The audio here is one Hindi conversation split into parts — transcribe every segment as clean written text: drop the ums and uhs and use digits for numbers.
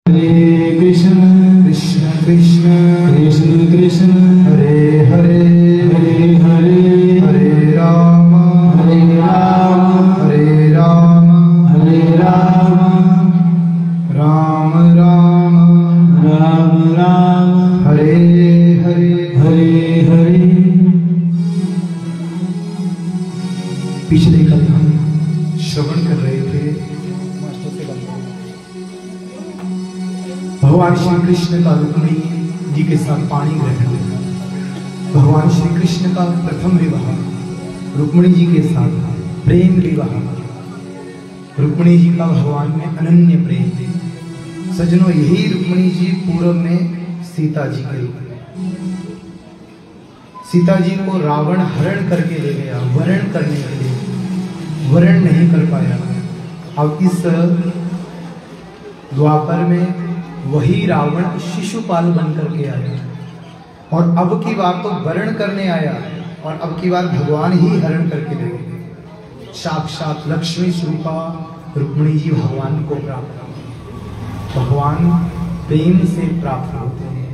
हरे कृष्ण कृष्ण कृष्ण कृष्ण कृष्ण हरे हरे हरे हरे हरे राम हरे राम हरे राम हरे राम राम राम राम राम हरे हरे हरे हरे। पिछले कल हम श्रवण कर रहे थे भगवान श्री कृष्ण का रुक्मिणी जी के साथ पाणी ग्रहण। भगवान श्री कृष्ण का प्रथम विवाह रुक्मिणी जी के साथ प्रेम विवाह। रुक्मिणी जी का भगवान में अनन्य प्रेम। सजनों, यही रुक्मिणी जी पूर्व में सीता जी के रूप। सीता जी को रावण हरण करके ले गया वरण करने के लिए, वरण नहीं कर पाया। अब इस द्वापर में वही रावण शिशुपाल बनकर के आया और अब की बार तो वरण करने आया और अब की बार भगवान ही हरण करके ले गए। साक्षात लक्ष्मी स्वरूपा रुक्मिणी जी भगवान को प्राप्त। भगवान प्रेम से प्राप्त होते हैं।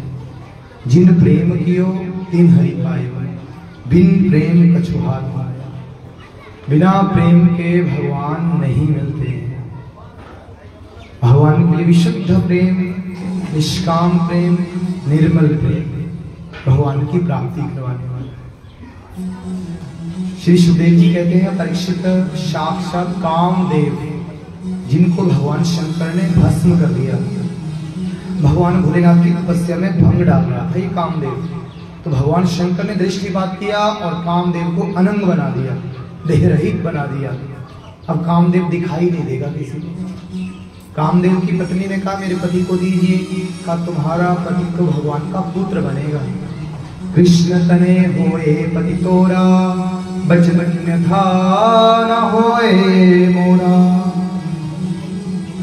जिन प्रेम कियो तिन हरि पायो, बिन प्रेम कछु हाथ पाया। बिना प्रेम के भगवान नहीं मिलते हैं। भगवान के लिए विशुद्ध प्रेम, निष्काम प्रेम, निर्मल प्रेम भगवान की प्राप्ति करवाने वाला। श्री सुखदेव जी कहते हैं, परीक्षित साक्षात कामदेव जिनको भगवान शंकर ने भस्म कर दिया। भगवान भोलेनाथ की तपस्या में भंग डाल रहा था ये कामदेव, तो भगवान शंकर ने दृष्टिपात किया और कामदेव को अनंग बना दिया, देहरहित बना दिया। अब कामदेव दिखाई नहीं देगा किसी को। कामदेव की पत्नी ने कहा, मेरे पति को दीजिए। कहा, तुम्हारा पति तो भगवान का पुत्र बनेगा। कृष्ण तने होए पति तोरा, बचपन था न होए मोरा।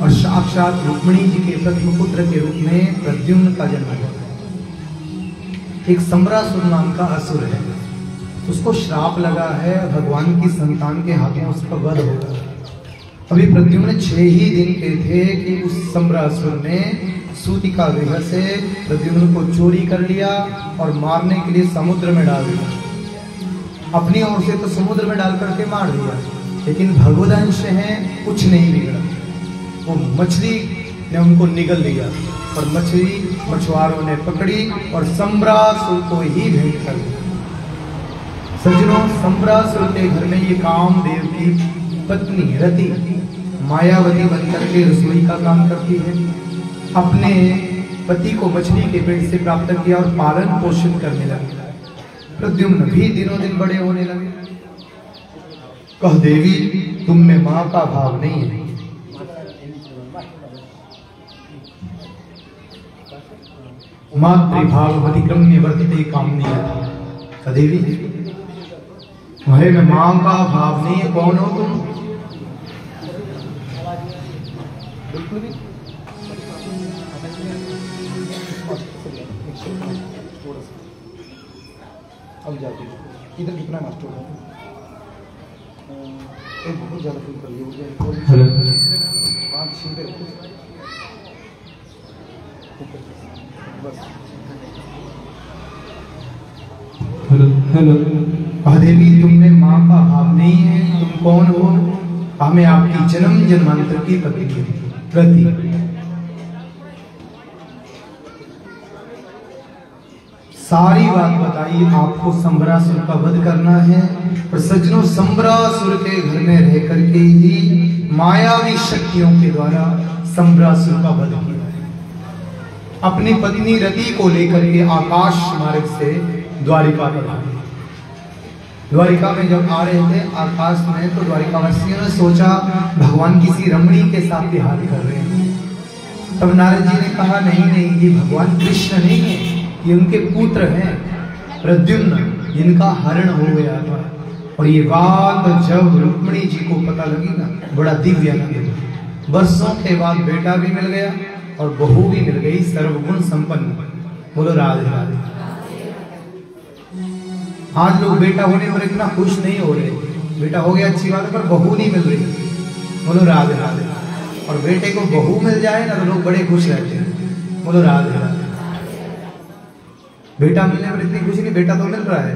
और साक्षात रुक्मिणी जी के प्रथम पुत्र के रूप में प्रद्युम्न का जन्म हुआ। एक सम्रासुर नाम का असुर है, उसको श्राप लगा है, भगवान की संतान के हाथों उसका वध होगा। अभी प्रद्युम्न 6 ही दिन के थे कि उस सम्रासुर ने सूतिका गृह से प्रद्युम्न को चोरी कर लिया और मारने के लिए समुद्र में डाल दिया। अपनी ओर से तो समुद्र में डाल करके मार दिया, लेकिन भगवदंश है, कुछ नहीं बिगड़ा। वो मछली ने उनको निगल लिया और मछली मछुआरों ने पकड़ी और सम्रासुर को ही भेंट कर दिया। सज्जनों, सम्रासुर के घर में ये कामदेव की पत्नी रति मायावती बनकर के रसोई का काम करती है। अपने पति को मछली के पेट से प्राप्त किया और पालन पोषण करने लगे। प्रद्युम्न भी दिनों दिन बड़े होने लगे। कह, देवी तुम में मां का भाव नहीं है। मातृभाव अतिक्रम्य वर्तते कामनीय। कह, देवी तुम्हारे में मां का भाव नहीं है। कौन हो तुम? अब जाती इधर कितना नष्ट हो गया? बहुत ज्यादा फील कर लिया। हेलो 5-6 बस। Hello hello. देवी तुमने माँ का भाव नहीं है। तुम कौन हो? हमें आपकी जन्म जन्मांतर की प्रति सारी बात बताई। आपको सम्रासुर का वध करना है। और सज्जनों, सम्रासुर के घर में रह करके ही मायावी शक्तियों के द्वारा सम्रासुर का वध किया है। अपनी पत्नी रति को लेकर के आकाश मार्ग से द्वारिका पर आए। द्वारिका में जब आ रहे थे आकाश में, तो द्वारिकावासियों ने सोचा भगवान किसी रमणी के साथ विहार कर रहे हैं। तब नारद जी ने कहा, नहीं नहीं, ये भगवान कृष्ण नहीं है, ये उनके पुत्र हैं प्रद्युम्न, जिनका हरण हो गया था। और ये बात जब रुक्मिणी जी को पता लगी ना, बड़ा दिव्य आनंद। वर्षों के बाद बेटा भी मिल गया और बहू भी मिल गई, सर्वगुण संपन्न। बोलो राधे राधे। आज लोग बेटा होने पर इतना खुश नहीं हो रहे। बेटा हो गया अच्छी बात है, पर बहू नहीं मिल रही। बोलो राधे राधे। और बेटे को बहू मिल जाए ना तो लोग बड़े खुश रहते हैं। बोलो राधे राधे। बेटा मिलने पर इतनी खुशी नहीं, बेटा तो मिल रहा है,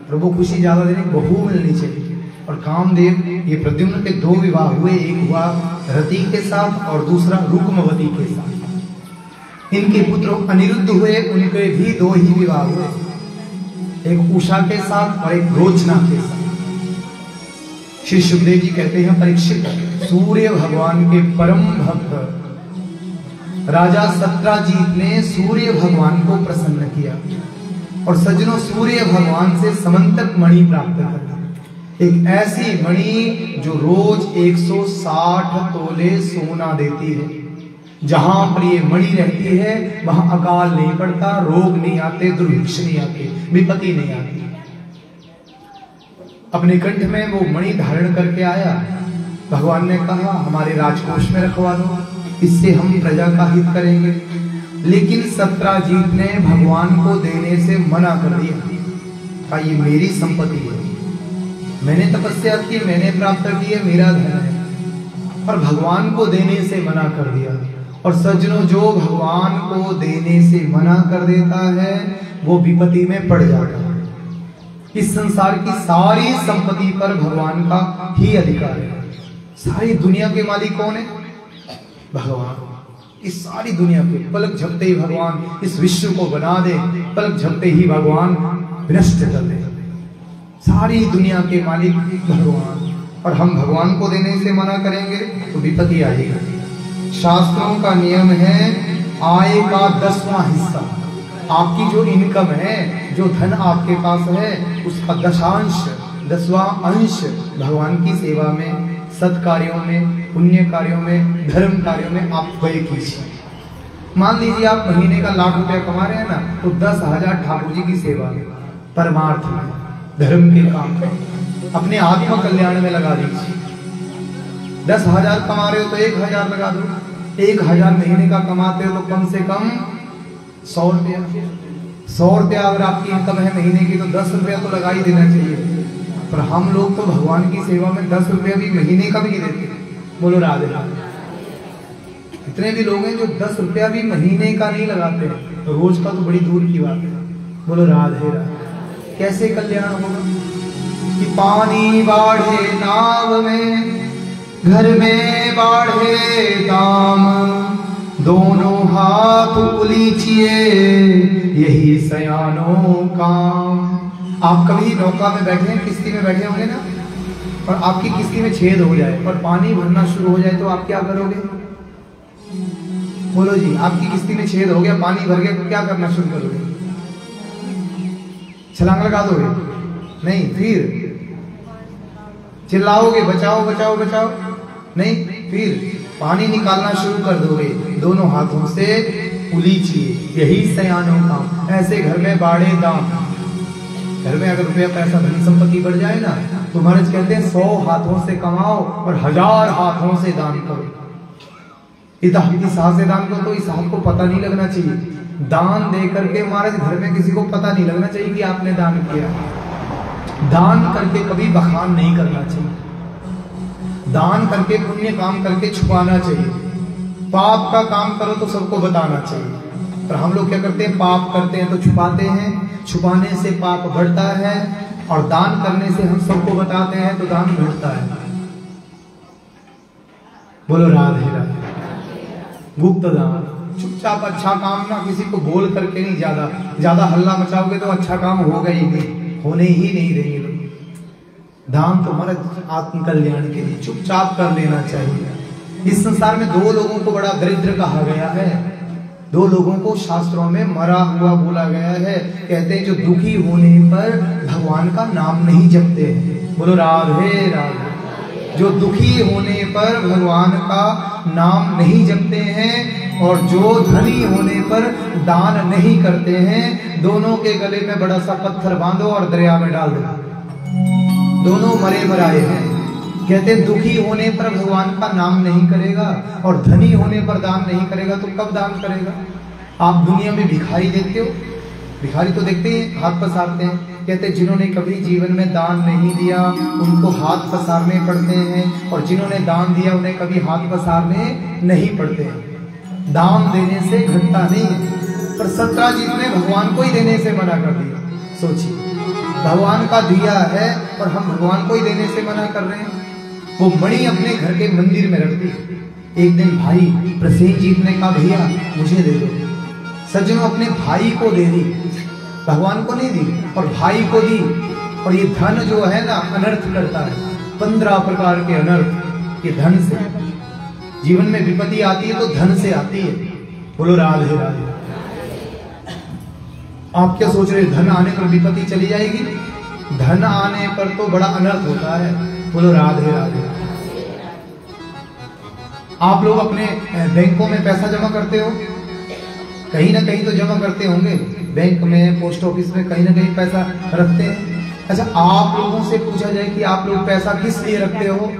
प्रभु खुशी ज्यादा देने, बहू मिलनी चाहिए। और कामदेव, ये प्रद्युम्न के 2 विवाह हुए, एक हुआ रति के साथ और दूसरा रुक्मवती के साथ। इनके पुत्र अनिरुद्ध हुए, उनके भी 2 ही विवाह हुए, एक उषा के साथ और एक रोचना के साथ। श्री सुखदेव जी कहते हैं, परीक्षित, सूर्य भगवान के परम भक्त राजा सत्राजीत ने सूर्य भगवान को प्रसन्न किया और सज्जनों सूर्य भगवान से समंतक मणि प्राप्त कर, एक ऐसी मणि जो रोज 160 तोले सोना देती है। जहां पर ये मणि रहती है वहां अकाल नहीं पड़ता, रोग नहीं आते, दुर्भिक्ष नहीं आते, विपत्ति नहीं आती। अपने कंठ में वो मणि धारण करके आया। भगवान ने कहा हमारे राजकोष में रखवा दो, इससे हम प्रजा का हित करेंगे। लेकिन सत्राजीत ने भगवान को देने से मना कर दिया, कहा ये मेरी संपत्ति है, मैंने तपस्या की, मैंने प्राप्त की है, मेरा धन है। और भगवान को देने से मना कर दिया। और सज्जनों, जो भगवान को देने से मना कर देता है वो विपत्ति में पड़ जाता है। इस संसार की सारी संपत्ति पर भगवान का ही अधिकार है। सारी दुनिया के मालिक कौन है? भगवान। इस सारी दुनिया के, पलक झपते ही भगवान इस विश्व को बना दे, पलक झपते ही भगवान विनष्ट कर दे। सारी दुनिया के मालिक भगवान, और हम भगवान को देने से मना करेंगे तो विपत्ति आएगी। शास्त्रों का नियम है आय का 10वां हिस्सा, आपकी जो इनकम है, जो धन आपके पास है, उसका 10वां अंश भगवान की सेवा में, सत् कार्यों में, पुण्य कार्यों में, धर्म कार्यों में आप व्यय कीजिए। मान लीजिए आप महीने का 1 लाख रुपया कमा रहे हैं ना, तो 10,000 ठाकुर जी की सेवा में, परमार्थ में, धर्म के काम में, अपने आत्म कल्याण में लगा दीजिए। 10,000 कमा रहे हो तो 1,000 लगा दो। 1,000 महीने का कमाते हो तो कम से कम 100 रुपया। 100 रुपया अगर आपकी इनकम है महीने की तो 10 रुपया तो लगा ही देना चाहिए। पर हम लोग तो भगवान की सेवा में 10 रुपया भी महीने का भी नहीं देते। बोलो राधे राधे। इतने भी लोग हैं जो 10 रुपया भी महीने का नहीं लगाते, तो रोज का तो बड़ी दूर की बात है। बोलो राधे राधे। कैसे कल्याण होगा कि पानी बाढ़े नाव में, घर में बाढ़े दाम, दोनों हाथ उलीचिए यही सयानो काम। आप कभी नौका में बैठे हैं, किश्ती में बैठे होंगे ना, और आपकी किश्ती में छेद हो जाए और पानी भरना शुरू हो जाए तो आप क्या करोगे? बोलो जी, आपकी किश्ती में छेद हो गया, पानी भर गया, तो क्या करना शुरू करोगे? छलांग लगा दोगे? नहीं। फिर चिल्लाओगे बचाओ बचाओ बचाओ? नहीं। फिर पानी निकालना शुरू कर दोगे, दोनों हाथों से उलीचिए यही सयानों काम। ऐसे घर में बाढ़े दाम, घर में अगर रुपया पैसा धन संपत्ति बढ़ जाए ना, तो महाराज कहते हैं 100 हाथों से कमाओ और 1000 हाथों से दान करो। इस हाथ से दान करो तो इस हाथ को पता नहीं लगना चाहिए। दान दे करके महाराज घर में किसी को पता नहीं लगना चाहिए कि आपने दान किया। दान करके कभी बखान नहीं करना चाहिए। दान करके, पुण्य काम करके छुपाना चाहिए। पाप का काम करो तो सबको बताना चाहिए। पर हम लोग क्या करते हैं? पाप करते हैं तो छुपाते हैं, छुपाने से पाप बढ़ता है, और दान करने से हम सबको बताते हैं तो दान बढ़ता है। बोलो राधे राधे। गुप्त दान, चुपचाप अच्छा काम ना, किसी को बोल करके नहीं, ज्यादा हल्ला मचाओगे तो अच्छा काम होगा ही नहीं, होने ही नहीं देंगे लोग। दान तो हमारे आत्म कल्याण के लिए चुपचाप कर लेना चाहिए। इस संसार में 2 लोगों को बड़ा दरिद्र कहा गया है। 2 लोगों को शास्त्रों में मरा हुआ बोला गया है। कहते हैं जो दुखी होने पर भगवान का नाम नहीं जपते हैं। बोलो राधे राधे। जो दुखी होने पर भगवान का नाम नहीं जपते हैं, और जो धनी होने पर दान नहीं करते हैं, दोनों के गले में बड़ा सा पत्थर बांधो और दरिया में डाल दो, दोनों मरे मराए हैं। कहते हैं दुखी होने पर भगवान का नाम नहीं करेगा और धनी होने पर दान नहीं करेगा तो कब दान करेगा? आप दुनिया में भिखारी देखते हो, भिखारी तो देखते ही हाथ पसारते हैं। कहते हैं जिन्होंने कभी जीवन में दान नहीं दिया उनको हाथ पसारने पड़ते हैं, और जिन्होंने दान दिया उन्हें कभी हाथ पसारने नहीं पड़ते हैं। दान देने से घटता नहीं है। पर सत्राजित ने भगवान को ही देने से मना कर दिया। सोचिए, भगवान का दिया है और हम भगवान को ही देने से मना कर रहे हैं। वो मणि अपने घर के मंदिर में रख दी। एक दिन भाई प्रसेनजीत ने कहा, भैया मुझे दे दो। सज्जनों, अपने भाई को दे दी, भगवान को नहीं दी, और भाई को दी। और ये धन जो है ना, अनर्थ करता है। 15 प्रकार के अनर्थ ये धन से। जीवन में विपत्ति आती है तो धन से आती है। बोलो राधे राधे। आप क्या सोच रहे, धन आने पर विपत्ति चली जाएगी? धन आने पर तो बड़ा अनर्थ होता है। बोलो राधे राधे। आप लोग अपने बैंकों में पैसा जमा करते हो, कहीं ना कहीं तो जमा करते होंगे। बैंक में, पोस्ट ऑफिस में कहीं ना कहीं पैसा रखते हैं। अच्छा, आप लोगों से पूछा जाए कि आप लोग पैसा किस लिए रखते हो,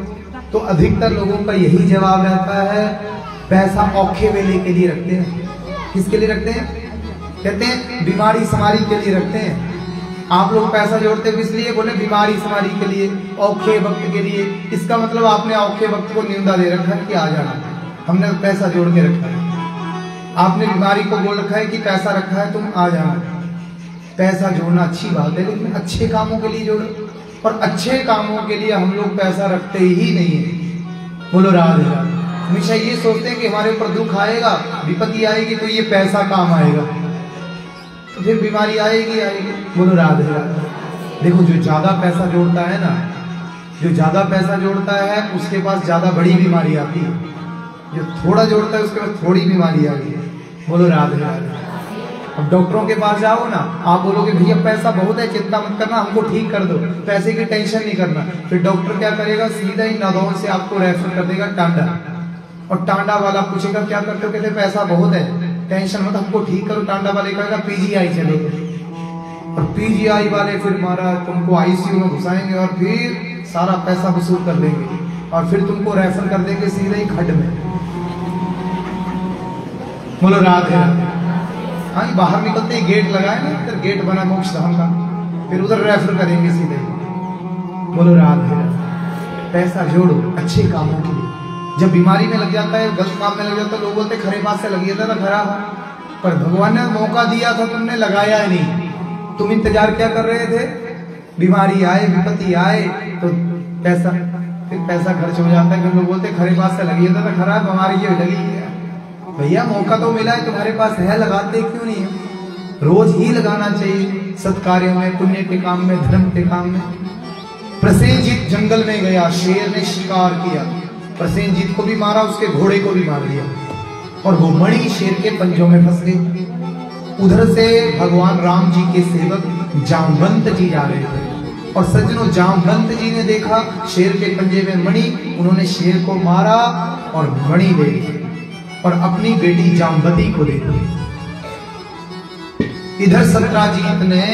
तो अधिकतर लोगों का यही जवाब रहता है, पैसा औखे वेले के लिए रखते हैं। किसके लिए रखते हैं? कहते हैं बीमारी समारी के लिए रखते हैं। आप लोग पैसा जोड़ते हो इसलिए, बोले बीमारी समारी के लिए, औखे वक्त के लिए। इसका मतलब आपने औखे वक्त को निंदा दे रखा है कि आ जाना, हमने पैसा जोड़ के रखा है। आपने बीमारी को बोल रखा है कि पैसा रखा है, तुम आ जाना। पैसा जोड़ना अच्छी बात है, लेकिन अच्छे कामों के लिए जोड़ो। और अच्छे कामों के लिए हम लोग पैसा रखते ही नहीं है। बोलो राधे राधे। हमेशा ये सोचते हैं कि हमारे ऊपर दुख आएगा, विपत्ति आएगी तो ये पैसा काम आएगा, तो फिर बीमारी आएगी आएगी। बोलो राधे राधे। देखो, जो ज्यादा पैसा जोड़ता है ना, जो ज्यादा पैसा जोड़ता है उसके पास ज्यादा बड़ी बीमारी आती है। जो थोड़ा जोड़ता है उसके पास थोड़ी बीमारी आती है। बोलो राधे राधे। अब डॉक्टरों के पास जाओ ना, आप बोलोगे भैया पैसा बहुत है, चिंता मत करना, हमको ठीक कर दो, पैसे की टेंशन नहीं करना। फिर डॉक्टर क्या करेगा, सीधा ही नादौन से आपको रेफर कर देगा टांडा। और टांडा वाला पूछेगा क्या करते हो, कहते पैसा बहुत है, टेंशन मत, हमको ठीक करो। टांडा वाले कहेगा पीजीआई चलो। और पीजीआई वाले फिर मारा तुमको आईसीयू में घुसाएंगे और फिर सारा पैसा वसूल कर देंगे और फिर तुमको रेफर कर देंगे सीधे ही खड्ड में। बोलो राधे राधे। हाँ, बाहर निकलते ही गेट लगाए ना, इधर गेट बना मोक्ष धाम का, फिर उधर रेफर करेंगे सीधे। बोलो राधे राधे। पैसा जोड़ो अच्छे कामों के लिए। जब बीमारी में लग जाता है, गलत काम में लग जाता है, लोग बोलते खरे बात से लगी था, खराब है। पर भगवान ने मौका दिया था, तुमने लगाया ही नहीं। तुम इंतजार क्या कर रहे थे? बीमारी आए, विपत्ति आए तो पैसा, फिर पैसा खर्च हो जाता है। फिर लोग बोलते खरे बात से लगी था, खराब हमारी ये लगी है। भैया मौका तो मिला है, तुम्हारे पास है, लगाते क्यों नहीं है? रोज ही लगाना चाहिए, सत्कार्यों में, पुण्य के काम में, धर्म के काम में। प्रसेनजीत जंगल में गया, शेर ने शिकार किया, प्रसेनजीत को भी मारा, उसके घोड़े को भी मार दिया और वो मणि शेर के पंजों में फंस गई। उधर से भगवान राम जी के सेवक जामवंत जी जा रहे थे और सज्जनों, जामवंत जी ने देखा शेर के पंजे में मणि, उन्होंने शेर को मारा और मणि ले ली और अपनी बेटी जामवती को दे दी। इधर सत्राजित ने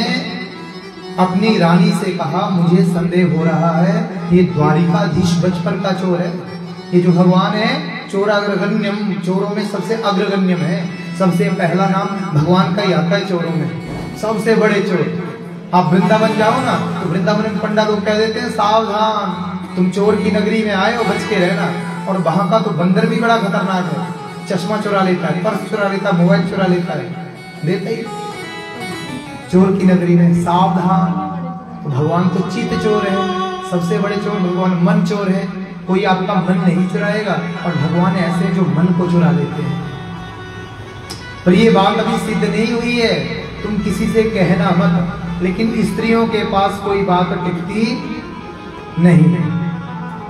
अपनी रानी से कहा, मुझे संदेह हो रहा है, ये द्वारिकाधीश बचपन का चोर है। ये जो भगवान है, चोराग्रगण्यम, चोरों में सबसे अग्रगण्यम है। सबसे पहला नाम भगवान का ही आता है चोरों में, सबसे बड़े चोर। आप वृंदावन जाओ ना, तो वृंदावन में पंडा लोग कह देते हैं, सावधान, तुम चोर की नगरी में आए हो, बच के रहना। और वहां का तो बंदर भी बड़ा खतरनाक है, चश्मा चुरा लेता है, पर्स चुरा लेता है, मोबाइल चुरा लेता है, देते ही चोर की नगरी में सावधान। तो भगवान तो चित्त चोर है, सबसे बड़े चोर भगवान मन चोर है। कोई आपका मन नहीं चुराएगा और भगवान ऐसे जो मन को चुरा लेते हैं। पर ये बात अभी सिद्ध नहीं हुई है, तुम किसी से कहना मत, लेकिन स्त्रियों के पास कोई बात टिकती नहीं।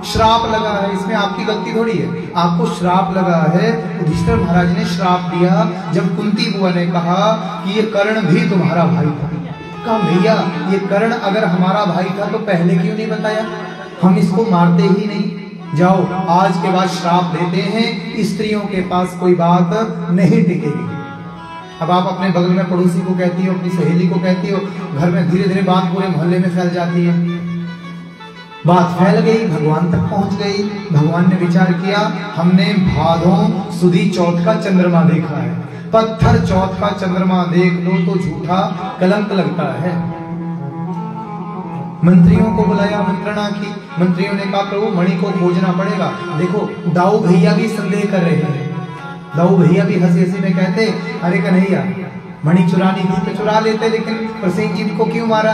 श्राप लगा है, इसमें आपकी गलती थोड़ी है, आपको श्राप लगा है। युधिष्ठिर महाराज ने श्राप दिया जब कुंती बुआ ने कहा कि ये कर्ण भी तुम्हारा भाई था। कहा भैया, ये कर्ण अगर हमारा भाई था तो पहले क्यों नहीं बताया, हम इसको मारते ही नहीं। जाओ, आज के बाद श्राप देते हैं, स्त्रियों के पास कोई बात नहीं टिकेगी। अब आप अपने बगल में पड़ोसी को कहती हो, अपनी सहेली को कहती हो, घर में धीरे धीरे बात पूरे मोहल्ले में फैल जाती है। बात फैल गई, भगवान तक पहुंच गई। भगवान ने विचार किया, हमने भादों सुदी चौथ का चंद्रमा देखा है, पत्थर चौथ का चंद्रमा देख लो तो झूठा कलंक लगता है। मंत्रियों को बुलाया, मंत्रणा की। मंत्रियों ने कहा प्रभु मणि को खोजना पड़ेगा। देखो दाऊ भैया भी संदेह कर रहे हैं, दो भैया भी हंसी हंसी में कहते, अरे कन्हैया मणि चुरानी थी तो चुरा लेते, लेकिन प्रसेन जी को क्यों मारा?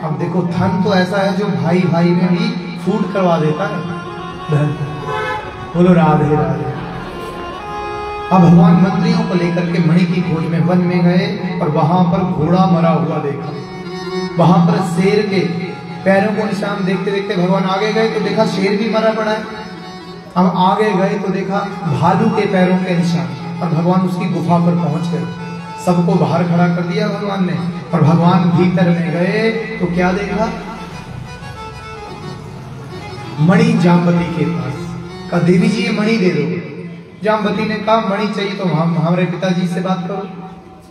अब देखो धन तो ऐसा है जो भाई भाई में भी फूट करवा देता है। बोलो राधे राधे। अब भगवान मंत्रियों को लेकर के मणि की खोज में वन में गए और वहां पर घोड़ा मरा हुआ देखा, वहां पर शेर के पैरों को निशान देखते देखते भगवान आगे गए तो देखा शेर भी मरा पड़ा है। अब आगे गए तो देखा भालू के पैरों के निशान और भगवान उसकी गुफा पर पहुंच गए। सबको बाहर खड़ा कर दिया भगवान ने और भगवान भीतर में गए तो क्या देखा? मणि जाम्बती के पास। कहा देवी जी ये मणि दे दो। जाम्बती ने कहा मणि चाहिए तो हमारे पिताजी से बात करो।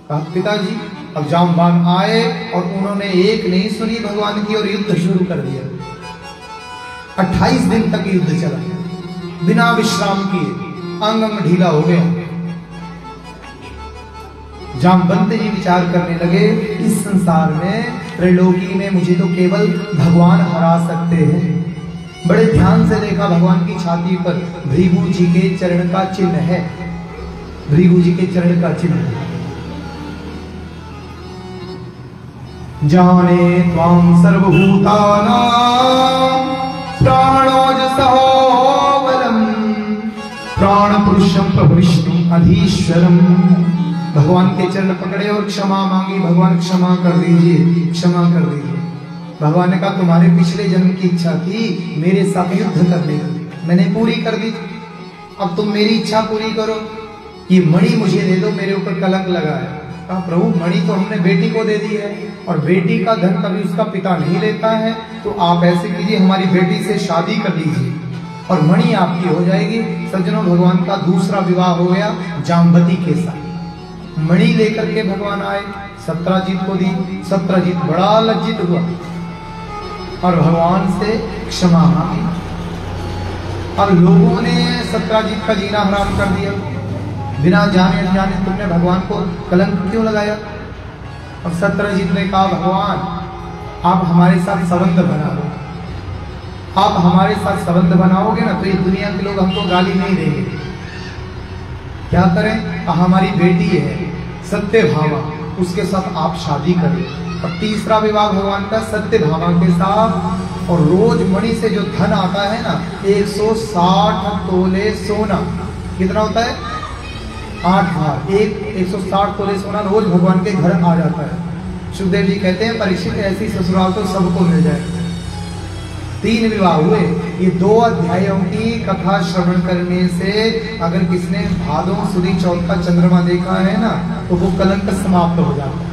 कहा पिताजी। अब जामवान आए और उन्होंने एक नहीं सुनी भगवान की और युद्ध शुरू कर दिया। 28 दिन तक युद्ध चला बिना विश्राम किए, अंग अंग ढीला हो गया। जामवंत जी विचार करने लगे, इस संसार में त्रिलोकी में मुझे तो केवल भगवान हरा सकते हैं। बड़े ध्यान से देखा, भगवान की छाती पर भृगु जी के चरण का चिन्ह है, भृगु जी के चरण का चिन्ह है। जाने त्वां सर्वभूतानां प्राणोज सहोबलम प्राण पुरुषम प्रभु विष्णु अधीश्वरम। भगवान के चरण पकड़े और क्षमा मांगी, भगवान क्षमा कर दीजिए, क्षमा कर दीजिए। भगवान ने कहा तुम्हारे पिछले जन्म की इच्छा थी मेरे साथ युद्ध करने की, मैंने पूरी कर दी, अब तुम मेरी इच्छा पूरी करो, ये मणि मुझे दे दो, मेरे ऊपर कलंक लगा है। कहा प्रभु मणि तो हमने बेटी को दे दी है और बेटी का धन कभी उसका पिता नहीं लेता है, तो आप ऐसे कीजिए हमारी बेटी से शादी कर लीजिए और मणि आपकी हो जाएगी। सज्जनों भगवान का दूसरा विवाह हो गया जाम्बती के साथ। मणि लेकर के भगवान आए, सत्यजीत को दी। सत्यजीत बड़ा लज्जित हुआ और भगवान से क्षमा मांगी। अब लोगों ने सत्यजीत का जीना हराम कर दिया, बिना जाने अनजाने तुमने भगवान को कलंक क्यों लगाया? अब सत्यजीत ने कहा भगवान आप हमारे साथ संबंध बना लो, आप हमारे साथ संबंध बनाओगे ना तो ये दुनिया के लोग हमको गाली नहीं देंगे। क्या करें? हमारी बेटी है सत्यभामा, उसके साथ आप शादी करें। और तीसरा विवाह भगवान का सत्यभामा के साथ। और रोज मणि से जो धन आता है ना 160 तोले सोना, कितना होता है? 8 भार, 160 तोले सोना रोज भगवान के घर आ जाता है। सुखदेव जी कहते हैं परीक्षित ऐसी ससुराल तो सबको मिल जाए। 3 विवाह हुए। ये 2 अध्यायों की कथा श्रवण करने से अगर किसने भादों सुदी चौथ का चंद्रमा देखा है ना तो वो कलंक समाप्त हो जाता है।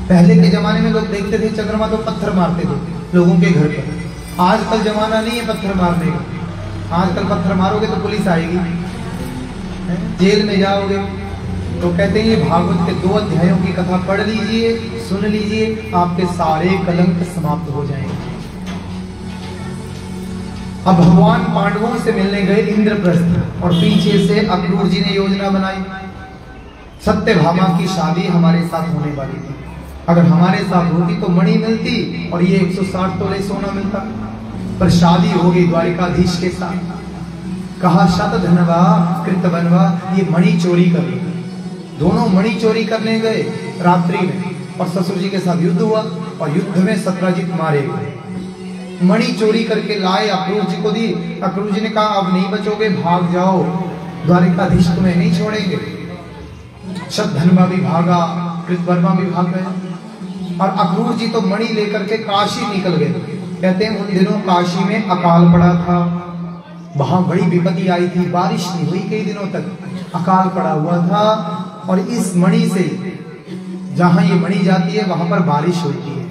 पहले के जमाने में लोग देखते थे चंद्रमा तो पत्थर मारते थे लोगों के घर पर। आजकल जमाना नहीं है पत्थर मारने का। आजकल पत्थर मारोगे तो पुलिस आएगी, जेल में जाओगे। तो कहते हैं ये भागवत के 2 अध्यायों की कथा पढ़ लीजिए, सुन लीजिए, आपके सारे कलंक समाप्त हो जाएंगे। अब भगवान पांडवों से मिलने गए इंद्रप्रस्थ और पीछे से अक्रूर जी ने योजना बनाई। सत्यभामा की शादी हमारे साथ होने वाली थी, अगर हमारे साथ होती तो मणि मिलती और ये 160 तोले सोना मिलता, पर शादी हो गई द्वारिकाधीश के साथ। कहा शत धनवा कृत बनवा, ये मणि चोरी कर ली। दोनों मणि चोरी करने गए रात्रि में और ससुर जी के साथ युद्ध हुआ और युद्ध में सत्यजीत मारे गए। मणि चोरी करके लाए, अक्रूर जी को दी। अक्रूर जी ने कहा अब नहीं बचोगे, भाग जाओ, द्वारिकाधीश तुम्हें नहीं छोड़ेंगे। शतधनवा भी भागा, कृतवर्मा भी भाग गए और अक्रूर जी तो मणि लेकर के काशी निकल गए। कहते हैं उन दिनों काशी में अकाल पड़ा था, वहां बड़ी विपत्ति आई थी, बारिश नहीं हुई कई दिनों तक, अकाल पड़ा हुआ था। और इस मणि से जहां ये मणि जाती है वहां पर बारिश होती है,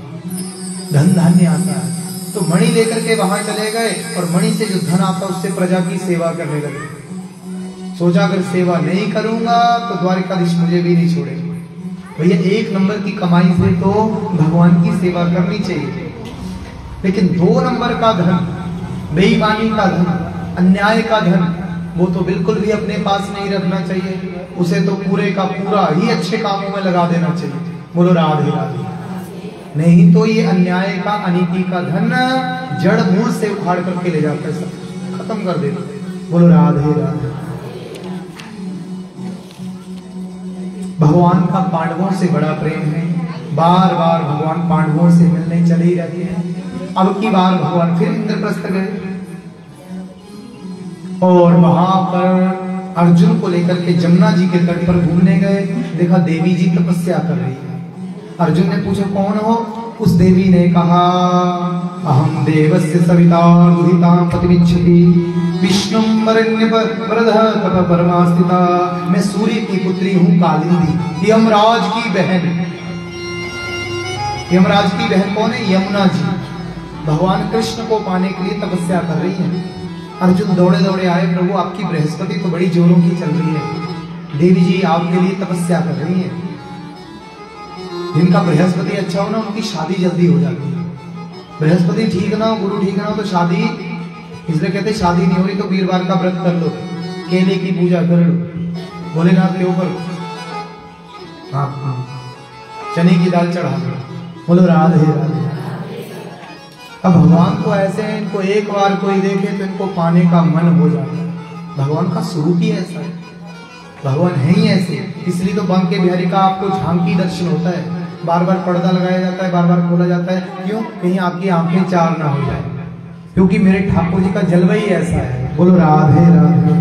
धन धान्य आता है। तो मणि लेकर के वहां चले गए और मणि से जो धन आता उससे प्रजा की सेवा करने लगे। सोचा अगर सेवा नहीं करूंगा तो द्वारिकाधीश मुझे भी नहीं छोड़ेगा। भैया 1 नंबर की कमाई से तो भगवान की सेवा करनी चाहिए, लेकिन 2 नंबर का धन, बेईमानी का धन, अन्याय का धन, वो तो बिल्कुल भी अपने पास नहीं रखना चाहिए। उसे तो पूरे का पूरा ही अच्छे कामों में लगा देना चाहिए। बोलो राधे राधे। नहीं तो ये अन्याय का, अनीति का धन जड़ मूल से उखाड़ करके ले जाकर सब खत्म कर देते। बोलो राधे राधे। भगवान का पांडवों से बड़ा प्रेम है। बार बार भगवान पांडवों से मिलने चले ही रहते हैं। अब की बार भगवान फिर इंद्रप्रस्थ गए और वहां पर अर्जुन को लेकर के जमुना जी के तट पर घूमने गए। देखा देवी जी तपस्या कर रही है। अर्जुन ने पूछा कौन हो? उस देवी ने कहा अहम देवस्य सविता दुहिता पतिमिच्छति विष्णुम वरेण्य वरदः तप परमास्थिता। मैं सूर्य की पुत्री हूँ कालिंदी, यमराज की बहन। यमराज की बहन कौन है? यमुना जी। भगवान कृष्ण को पाने के लिए तपस्या कर रही है। अर्जुन दौड़े दौड़े आए, प्रभु आपकी बृहस्पति तो बड़ी जोरों की चल रही है, देवी जी आपके लिए तपस्या कर रही है। जिनका बृहस्पति अच्छा हो ना उनकी शादी जल्दी हो जाती है। बृहस्पति ठीक ना हो, गुरु ठीक ना हो तो शादी, इसलिए कहते शादी नहीं हो रही तो वीरवार का व्रत कर लो, केले की पूजा कर लो, भोलेनाथ के ऊपर हाँ चने की दाल चढ़ा दो, बोलो राधे राधे। अब भगवान को ऐसे हैं, इनको एक बार कोई देखे तो इनको पाने का मन हो जाता है। भगवान का स्वरूप ही ऐसा है, भगवान है ही ऐसे। इसलिए तो बांके बिहारी का आपको झांकी दर्शन होता है, बार बार पर्दा लगाया जाता है, बार बार खोला जाता है। क्यों? कहीं आपकी आंखें चार ना हो जाए, क्योंकि मेरे ठाकुर जी का जलवा ही ऐसा है। बोलो राधे राधे।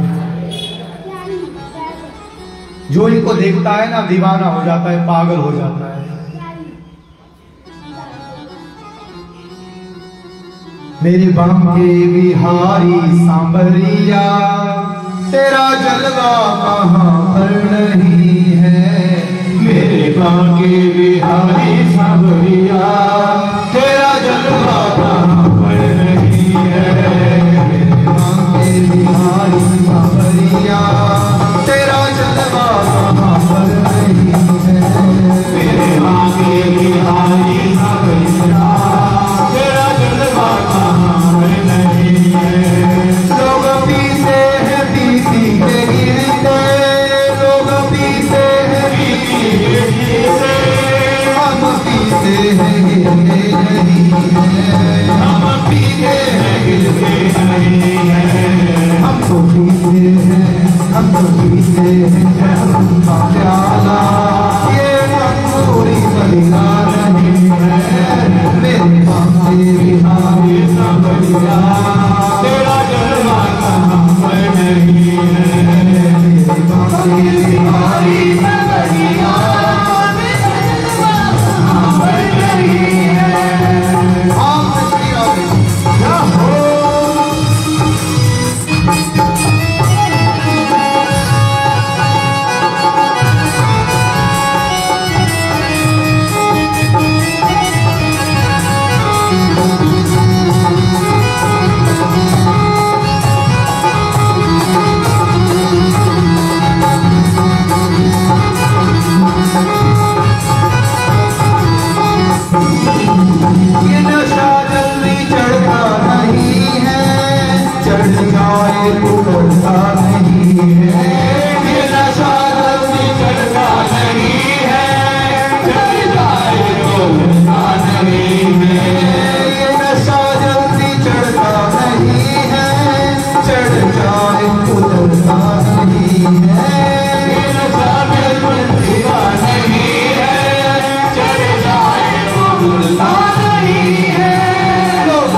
जो इनको देखता है ना दीवाना हो जाता है, पागल हो जाता है। मेरे बांके बिहारी सांबरिया तेरा जलवा कहाँ पर नहीं है। मेरे बांके बिहारी सांबरिया तेरा जलवा कहाँ पर नहीं है। मेरे बांके बिहारी सांबरिया तेरा जलवा कहाँ पर नहीं है। मेरे बांके बिहारी सांबरिया तेरा जलवा कहाँ पर नहीं है। लोग पीते हैं पीती के गिरते, लोग पीते हैं पीती के गिरते, हम पीते हैं गिरते नहीं है। हम पीते हैं गिरते नहीं है। हम तो पीते हैं, हम तो पीते हैं उनका प्याला, ये मंगूरी बलिया नहीं है। मेरे बांके बिहारी सांबरिया तेरा जलवा कहाँ पर नहीं है। मेरे बांके बिहारी सांबरिया तेरा जलवा कहाँ पर नहीं है। आप श्री राम हो। ये नशा जल्दी चढ़ता नहीं है, चढ़ जाए तो बढ़ता नहीं है। ये नशा जल्दी चढ़ता नहीं है, चढ़ जाए तो बढ़ता नहीं है। ये नशा जल्दी चढ़ता नहीं है, चढ़ जाए तो बढ़ता नहीं है। ये नशा जल्दी चढ़ता नहीं है, चढ़ जाए तो बढ़ता नहीं है। लोग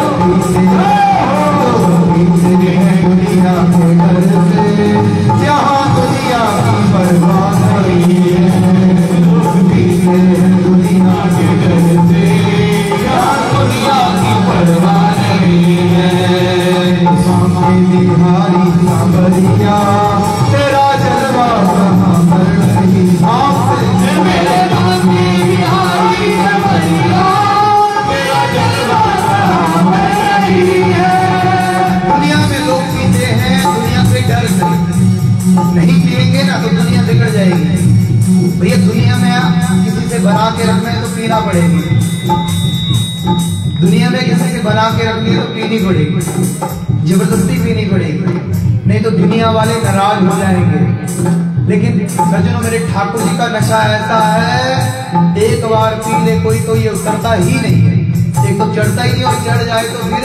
पीते हैं दुनिया के घर से, जहाँ दुनिया की परवाह नहीं है। लोग पीते हैं दुनिया के घर से, जहाँ दुनिया की परवाह नहीं है। बांके बिहारी सांबरिया तेरा जलवा कहाँ पर नहीं। आपसे मेरे बांके बिहारी सांबरिया तेरा जलवा कहाँ पर नहीं है। दुनिया में लोग पीते हैं दुनिया से डर से, नहीं पिएंगे ना तो दुनिया बिगड़ जाएगी। भैया दुनिया में आप किसी से बना के रखना है तो पीना पड़ेगी, दुनिया में किसी से बना के रखनी है तो पीनी पड़ेगी, जबरदस्ती पीनी पड़ेगी, नहीं तो दुनिया वाले नाराज हो जाएंगे। लेकिन सज्जनों मेरे ठाकुर जी का नशा ऐसा है, एक बार पी ले कोई तो ये उतरता ही नहीं है। एक तो चढ़ता ही नहीं और चढ़ जाए तो फिर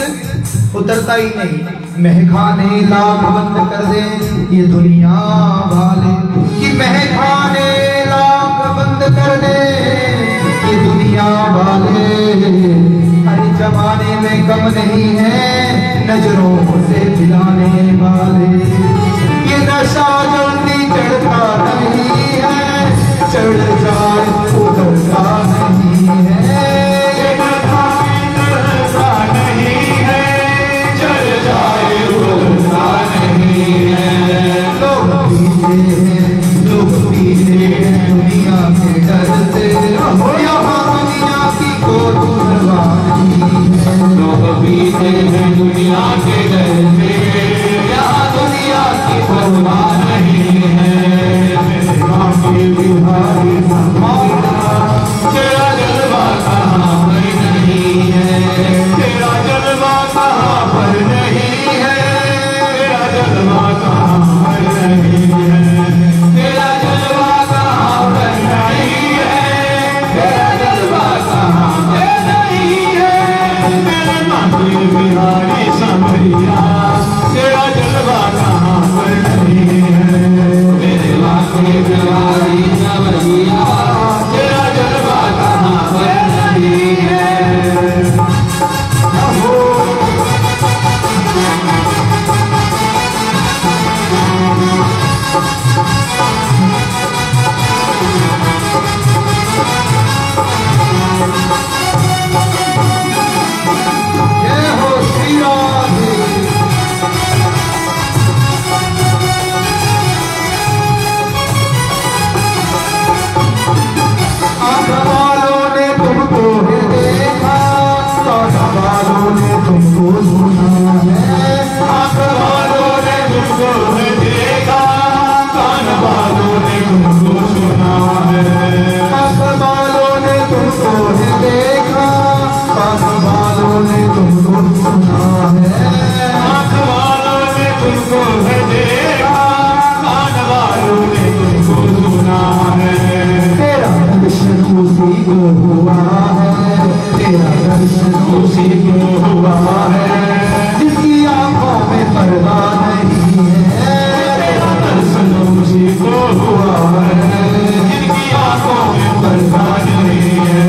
उतरता ही नहीं। महखाने लाख बंद कर दे ये दुनिया वाले, कि महखाने लाख गम नहीं है नजरों से दिलाने वाले। ये नशा जल्दी चढ़ता नहीं है, चढ़ जाए उतरता नहीं है। ये नशा चढ़ता नहीं है, चढ़ जाए उतरता नहीं है। लोग पीते हैं दुनिया के डर से, यहाँ दुनिया की कोई परवाह नहीं है। लोग पीते हैं दुनिया के डर से, यहाँ दुनिया की परवाह नहीं है। बिहारी तेरा जलवा कहाँ पर नहीं है, तेरा जलवा कहाँ पर नहीं है, तेरा जलवा कहाँ पर नहीं है, तेरा जलवा कहाँ पर नहीं है, तेरा जलवा कहाँ पर नहीं है। मेरे मांगे बिहारी समरिया तेरा जलवा कहाँ पर नहीं है, मेरे मांगे बिहारी समरिया तेरा जलवा कहाँ पर नहीं है। जय हो श्री राधे। आँख वालों ने तुमको देखा, कान वालों ने तुमको सुना है। आँख वालों ने तुमको देखा, कान वालों ने तुमको सुना है। आँख वालों ने तुमको देखा, कान वालों ने तुमको सुना है। आँख वालों ने तुमको देखा, कान वालों ने तुमको सुना है। तेरा दर्शन उसी को हुआ है, तेरा दर्शन उसी को हुआ है, जिसकी आंखों में पर्दा नहीं है। तेरा दर्शन उसी को हुआ है, जिनकी आंखों में पर्दा नहीं है।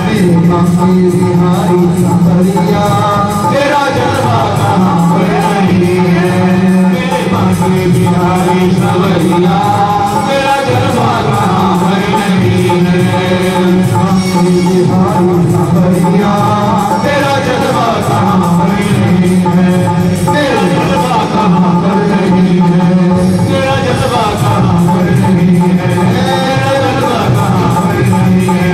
मेरे मांगे बिहारी समरिया तेरा जलवा कहाँ पर नहीं है, मेरे मांगे बिहारी समरिया तेरा जलवा कहाँ पर नहीं है। मांगे बिहारी समरिया तेरा जलवा कहाँ पर नहीं है, तेरा जलवा कहाँ पर नहीं है, तेरा जलवा कहाँ पर नहीं है, तेरा जलवा कहाँ पर नहीं है,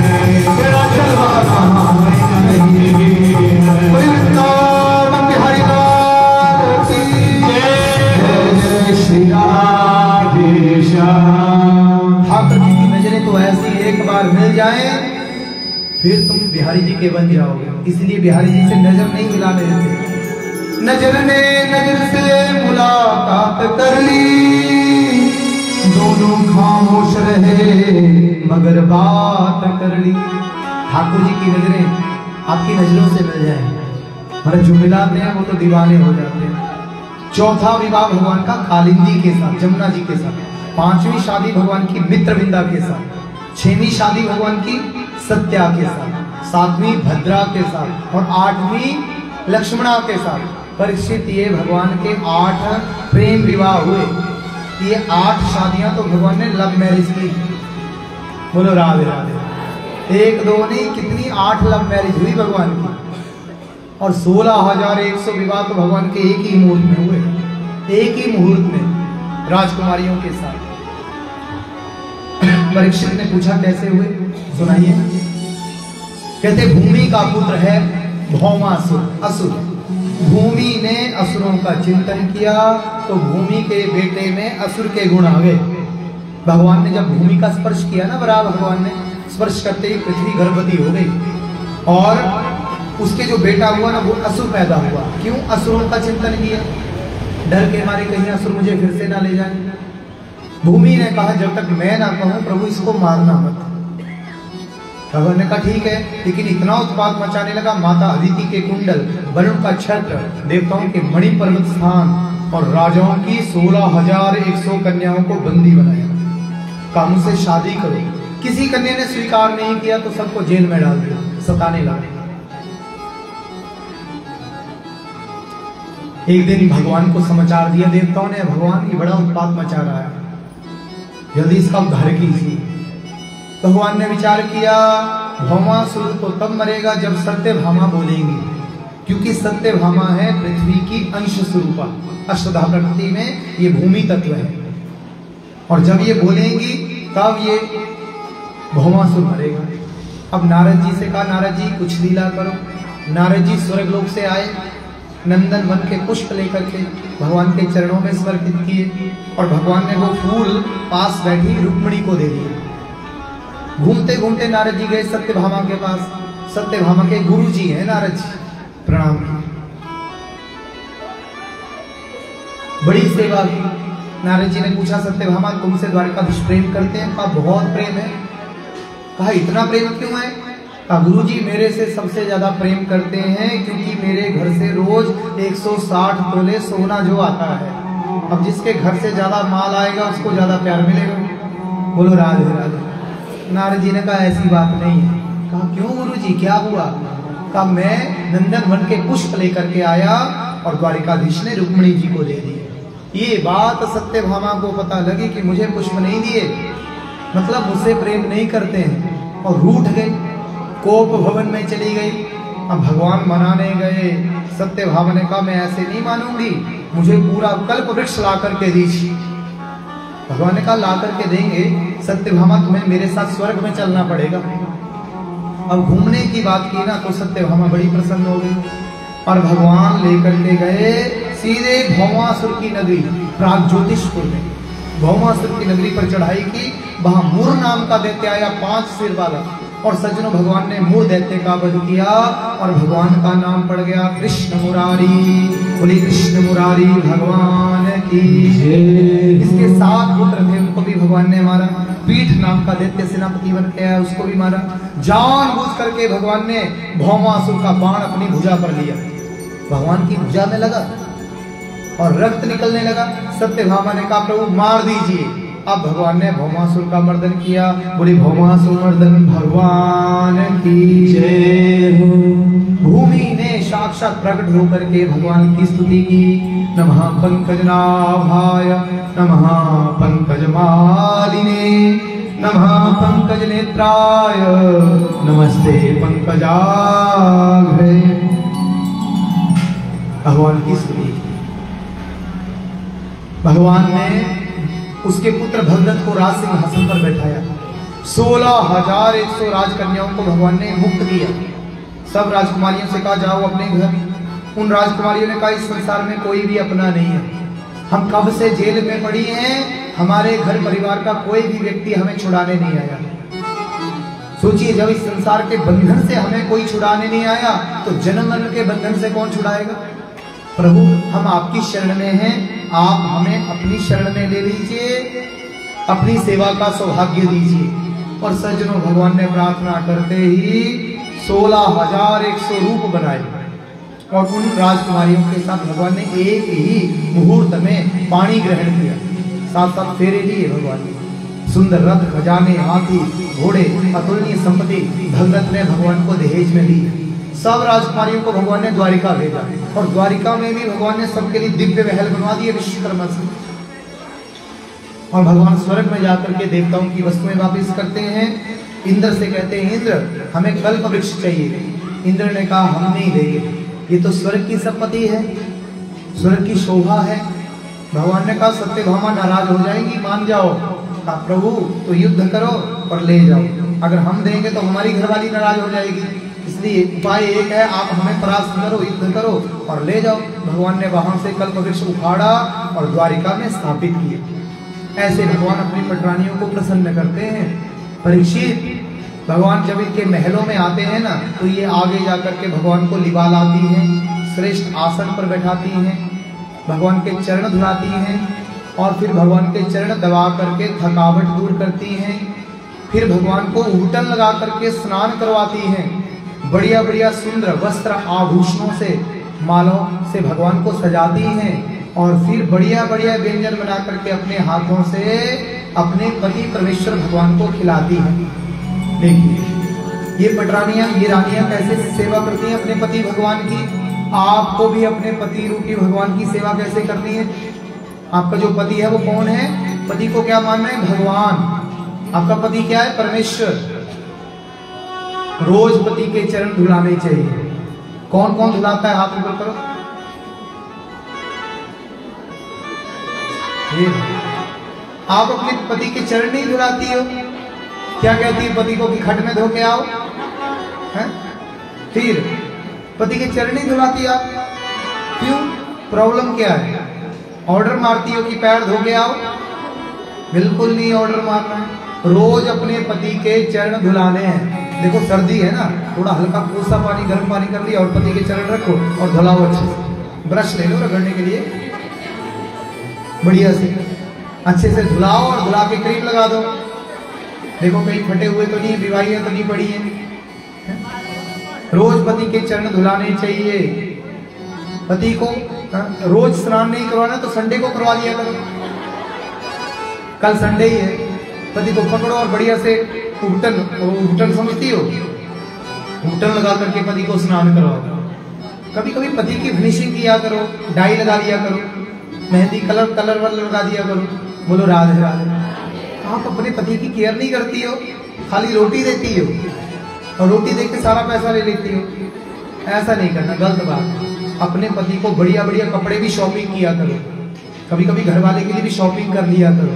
तेरा जलवा कहाँ पर नहीं है। वृंदावन बिहारी लाल की जय, जय श्री राधे श्याम। ठाकुर जी की नजरें तो ऐसी एक बार मिल जाए फिर तुम बिहारी जी के बन जाओगे, इसलिए बिहारी जी से नजर नहीं मिलाने देते। नजर ने नजर से मुलाकात कर ली, दोनों खामोश रहे मगर बात कर ली। ठाकुर जी की नजरें आपकी नजरों से मिल जाए, मतलब जो मिलाते हैं वो तो दीवाने हो जाते हैं। चौथा विवाह भगवान का कालिंदी के साथ, जमुना जी के साथ। पांचवी शादी भगवान की मित्रविंदा के साथ। छहवीं शादी भगवान की सत्या के साथ। सातवीं भद्रा के साथ और आठवीं लक्ष्मणा के साथ। परीक्षित ये भगवान के 8 प्रेम विवाह हुए। ये 8 शादियां तो भगवान ने लव मैरिज की। बोलो राधे राधे। एक दो नहीं, कितनी 8 लव मैरिज हुई भगवान की। और 16,100 विवाह तो भगवान के एक ही मुहूर्त में हुए, एक ही मुहूर्त में राजकुमारियों के साथ। परीक्षित ने पूछा कैसे हुए, सुनाइए। कहते भूमि का पुत्र है भौमासुर, असुर। भूमि ने असुरों का चिंतन किया तो भूमि के बेटे में असुर के गुण आ गए। भगवान ने जब भूमि का स्पर्श किया ना, बराबर भगवान ने स्पर्श करते ही पृथ्वी गर्भवती हो गई और उसके जो बेटा हुआ ना वो असुर पैदा हुआ। क्यों? असुरों का चिंतन किया, डर के मारे कहीं असुर मुझे फिर से ना ले जाए। भूमि ने कहा जब तक मैं ना कहूं प्रभु इसको मारना मत। भगवान ने कहा ठीक है, लेकिन इतना उत्पात मचाने लगा। माता अदिति के कुंडल, वरुण का छत्र, देवताओं के मणि पर्वत स्थान और राजाओं की 16,100 कन्याओं को बंदी बनाया। काम से शादी करो। किसी कन्या ने स्वीकार नहीं किया तो सबको जेल में डाल दिया, सताने लगा। एक दिन भगवान को समाचार दिया देवताओं ने, भगवान ये बड़ा उत्पात मचा रहा है, जल्दी इसका उद्धार कीजिए। भगवान ने विचार किया, भौमासुर तो तब मरेगा जब सत्यभामा बोलेंगी, क्योंकि सत्यभामा है पृथ्वी की अंश स्वरूपा, अष्टधा प्रकृति में ये भूमि तत्व है, और जब ये बोलेंगी तब ये भौमासुर मरेगा। अब नारद जी से कहा, नारद जी कुछ लीला करो। नारद जी स्वर्ग लोक से आए, नंदन वन के पुष्प लेकर के भगवान के चरणों में समर्पित किए, और भगवान ने वो फूल पास बैठी रुक्मिणी को दे दिए। घूमते घूमते नारद जी गए सत्यभामा के पास। सत्यभामा के गुरु जी हैं नारद जी, प्रणाम की, बड़ी सेवा की। नारद जी ने पूछा, सत्यभामा तुमसे द्वारिकाधीश प्रेम करते हैं? कहा बहुत प्रेम है। कहा इतना प्रेम क्यों है? कहा गुरु जी मेरे से सबसे ज्यादा प्रेम करते हैं, क्योंकि मेरे घर से रोज 160 तोले सोना जो आता है, अब जिसके घर से ज्यादा माल आएगा उसको ज्यादा प्यार मिलेगा। बोलो राधे राधे। नारद जी ने कहा ऐसी बात नहीं है। कहा क्यों गुरु जी, क्या हुआ? कहा मैं नंदन वन के पुष्प लेकर के आया और द्वारिकाधीश ने रुक्मिणी जी को दे दिए। ये बात सत्यभामा को पता लगी कि मुझे पुष्प नहीं दिए, मतलब मुझसे प्रेम नहीं करते हैं, और रूठ गई, कोप भवन में चली गई। अब भगवान मनाने गए, सत्यभामा ने कहा मैं ऐसे नहीं मानूंगी, मुझे पूरा कल्प वृक्ष ला करके दीजिए। भगवान ने कहा ला करके देंगे, सत्यभामा तुम्हें मेरे साथ स्वर्ग में चलना पड़ेगा। अब घूमने की बात की ना तो सत्यभामा बड़ी प्रसन्न हो गई, और भगवान लेकर के गए सीधे भौमासुर की नगरी प्रागज्योतिषपुर में। भौमासुर की नगरी पर चढ़ाई की, वहां मुर नाम का दैत्य आया, 5 सिर वाला, और सज्जनों भगवान ने मुर दैत्य का वध किया, और भगवान का नाम पड़ गया कृष्ण मुरारी। बोले कृष्ण मुरारी भगवान की। इसके 7 पुत्र थे, उनको भी भगवान ने मारा। पीठ नाम का दैत्य सेनापति बन के आया, उसको भी मारा। जानबूझ करके भगवान ने भौमासुर का बाण अपनी भुजा पर लिया, भगवान की भुजा में लगा और रक्त निकलने लगा। सत्यभामा ने कहा प्रभु मार दीजिए। अब भगवान ने भौमासुर का मर्दन किया। बोले भौमासुर मर्दन भगवान की जय हो। भूमि ने साक्षात प्रकट होकर के भगवान की स्तुति की। नमः पंकजनाभाय नमः पंकजमालिने नमः पंकज नेत्राय नमस्ते पंकजाग्रे। भगवान की स्तुति। भगवान ने उसके पुत्र भगदत्त को राज सिंहासन पर बैठाया। 16,100 राजकन्याओं को भगवान ने मुक्त किया। सब राजकुमारियों से कहा जाओ अपने घर। उन राजकुमारियों ने कहा इस संसार में कोई भी अपना नहीं है, हम कब से जेल में पड़ी हैं, हमारे घर परिवार का कोई भी व्यक्ति हमें छुड़ाने नहीं आया। सोचिए जब इस संसार के बंधन से हमें कोई छुड़ाने नहीं आया तो जन्म मरण के बंधन से कौन छुड़ाएगा। प्रभु हम आपकी शरण में हैं, आप हमें अपनी शरण में ले लीजिए, अपनी सेवा का सौभाग्य दीजिए। और सज्जनों भगवान ने प्रार्थना करते ही 16,100 रूप बनाए, और उन राजकुमारियों के साथ भगवान ने एक ही मुहूर्त में पानी ग्रहण किया, साथ साथ फेरे लिए। भगवान ने सुंदर रथ, खजाने, हाथी, घोड़े, अतुलनीय संपत्ति भगदत्त ने भगवान को दहेज में दी। सब राजकुमारियों को भगवान ने द्वारिका भेजा, और द्वारिका में भी भगवान ने सबके लिए दिव्य महल बनवा दिए विश्वकर्मा से। और भगवान स्वर्ग में जाकर के देवताओं की वस्तुएं वापस करते हैं। इंद्र से कहते हैं इंद्र हमें कल्प वृक्ष चाहिए। इंद्र ने कहा हम नहीं देंगे, ये तो स्वर्ग की संपत्ति है, स्वर्ग की शोभा है। भगवान ने कहा सत्यभामा नाराज हो जाएगी, मान जाओ। कहा प्रभु तो युद्ध करो और ले जाओ, अगर हम देंगे तो हमारी घरवाली नाराज हो जाएगी, इसलिए उपाय एक है, आप हमें परास्त करो, युद्ध करो और ले जाओ। भगवान ने वहां से कल्प वृक्ष उखाड़ा और द्वारिका में स्थापित किए। ऐसे भगवान अपनी पटरानियों को प्रसन्न करते हैं। परीक्षित भगवान जब इनके महलों में आते हैं ना तो ये आगे जाकर के भगवान को लिवा लाती हैं, श्रेष्ठ आसन पर बैठाती हैं, भगवान के चरण धुलाती हैं, और फिर भगवान के चरण दबा करके थकावट दूर करती हैं। फिर भगवान को उबटन लगा करके स्नान करवाती हैं। बढ़िया बढ़िया सुंदर वस्त्र आभूषणों से, मालों से भगवान को सजाती हैं, और फिर बढ़िया बढ़िया व्यंजन बना करके अपने हाथों से अपने पति परमेश्वर भगवान को खिलाती हैं। देखिए ये पटरानियां, ये रानियां कैसे सेवा करती हैं अपने पति भगवान की। आपको भी अपने पति रूपी भगवान की सेवा कैसे करनी है। आपका जो पति है वो कौन है? पति को क्या मानना है? भगवान। आपका पति क्या है? परमेश्वर। रोज पति के चरण धुलाने चाहिए। कौन कौन धुलाता है? हाथ ऊपर करो। आप अपने पति के चरण नहीं धुलाती हो? क्या कहती है पति को कि खट में धो के आओ है? फिर पति के चरण नहीं धुलाती आप? क्यों? प्रॉब्लम क्या है? ऑर्डर मारती हो कि पैर धो के आओ? बिल्कुल नहीं ऑर्डर मारना है। रोज अपने पति के चरण धुलाने हैं। देखो सर्दी है ना, थोड़ा हल्का कोसा पानी गर्म पानी कर लिया और पति के चरण रखो और धुलाओ अच्छे से। ब्रश ले लो रगड़ने के लिए बढ़िया से, अच्छे से धुलाओ और धुला के क्रीम लगा दो। देखो कहीं फटे हुए तो नहीं, बीमारियां तो नहीं पड़ी हैं। रोज पति के चरण धुलाने चाहिए। पति को रोज स्नान नहीं करवाना तो संडे को करवा लिया करो। कल संडे ही है, पति को पकड़ो और बढ़िया से उबटन समझती हो, उबटन लगा करके पति को स्नान करवाओ। कभी कभी पति की फिनिशिंग किया करो, डाई लगा लिया करो, मेहंदी कलर लगा दिया करो। बोलो राधे राधे। आप अपने पति की केयर नहीं करती हो, खाली रोटी देती हो और रोटी दे के सारा पैसा ले लेती हो। ऐसा नहीं करना, गलत बात। अपने पति को बढ़िया बढ़िया कपड़े भी शॉपिंग किया करो। कभी कभी घर वाले के लिए भी शॉपिंग कर लिया करो।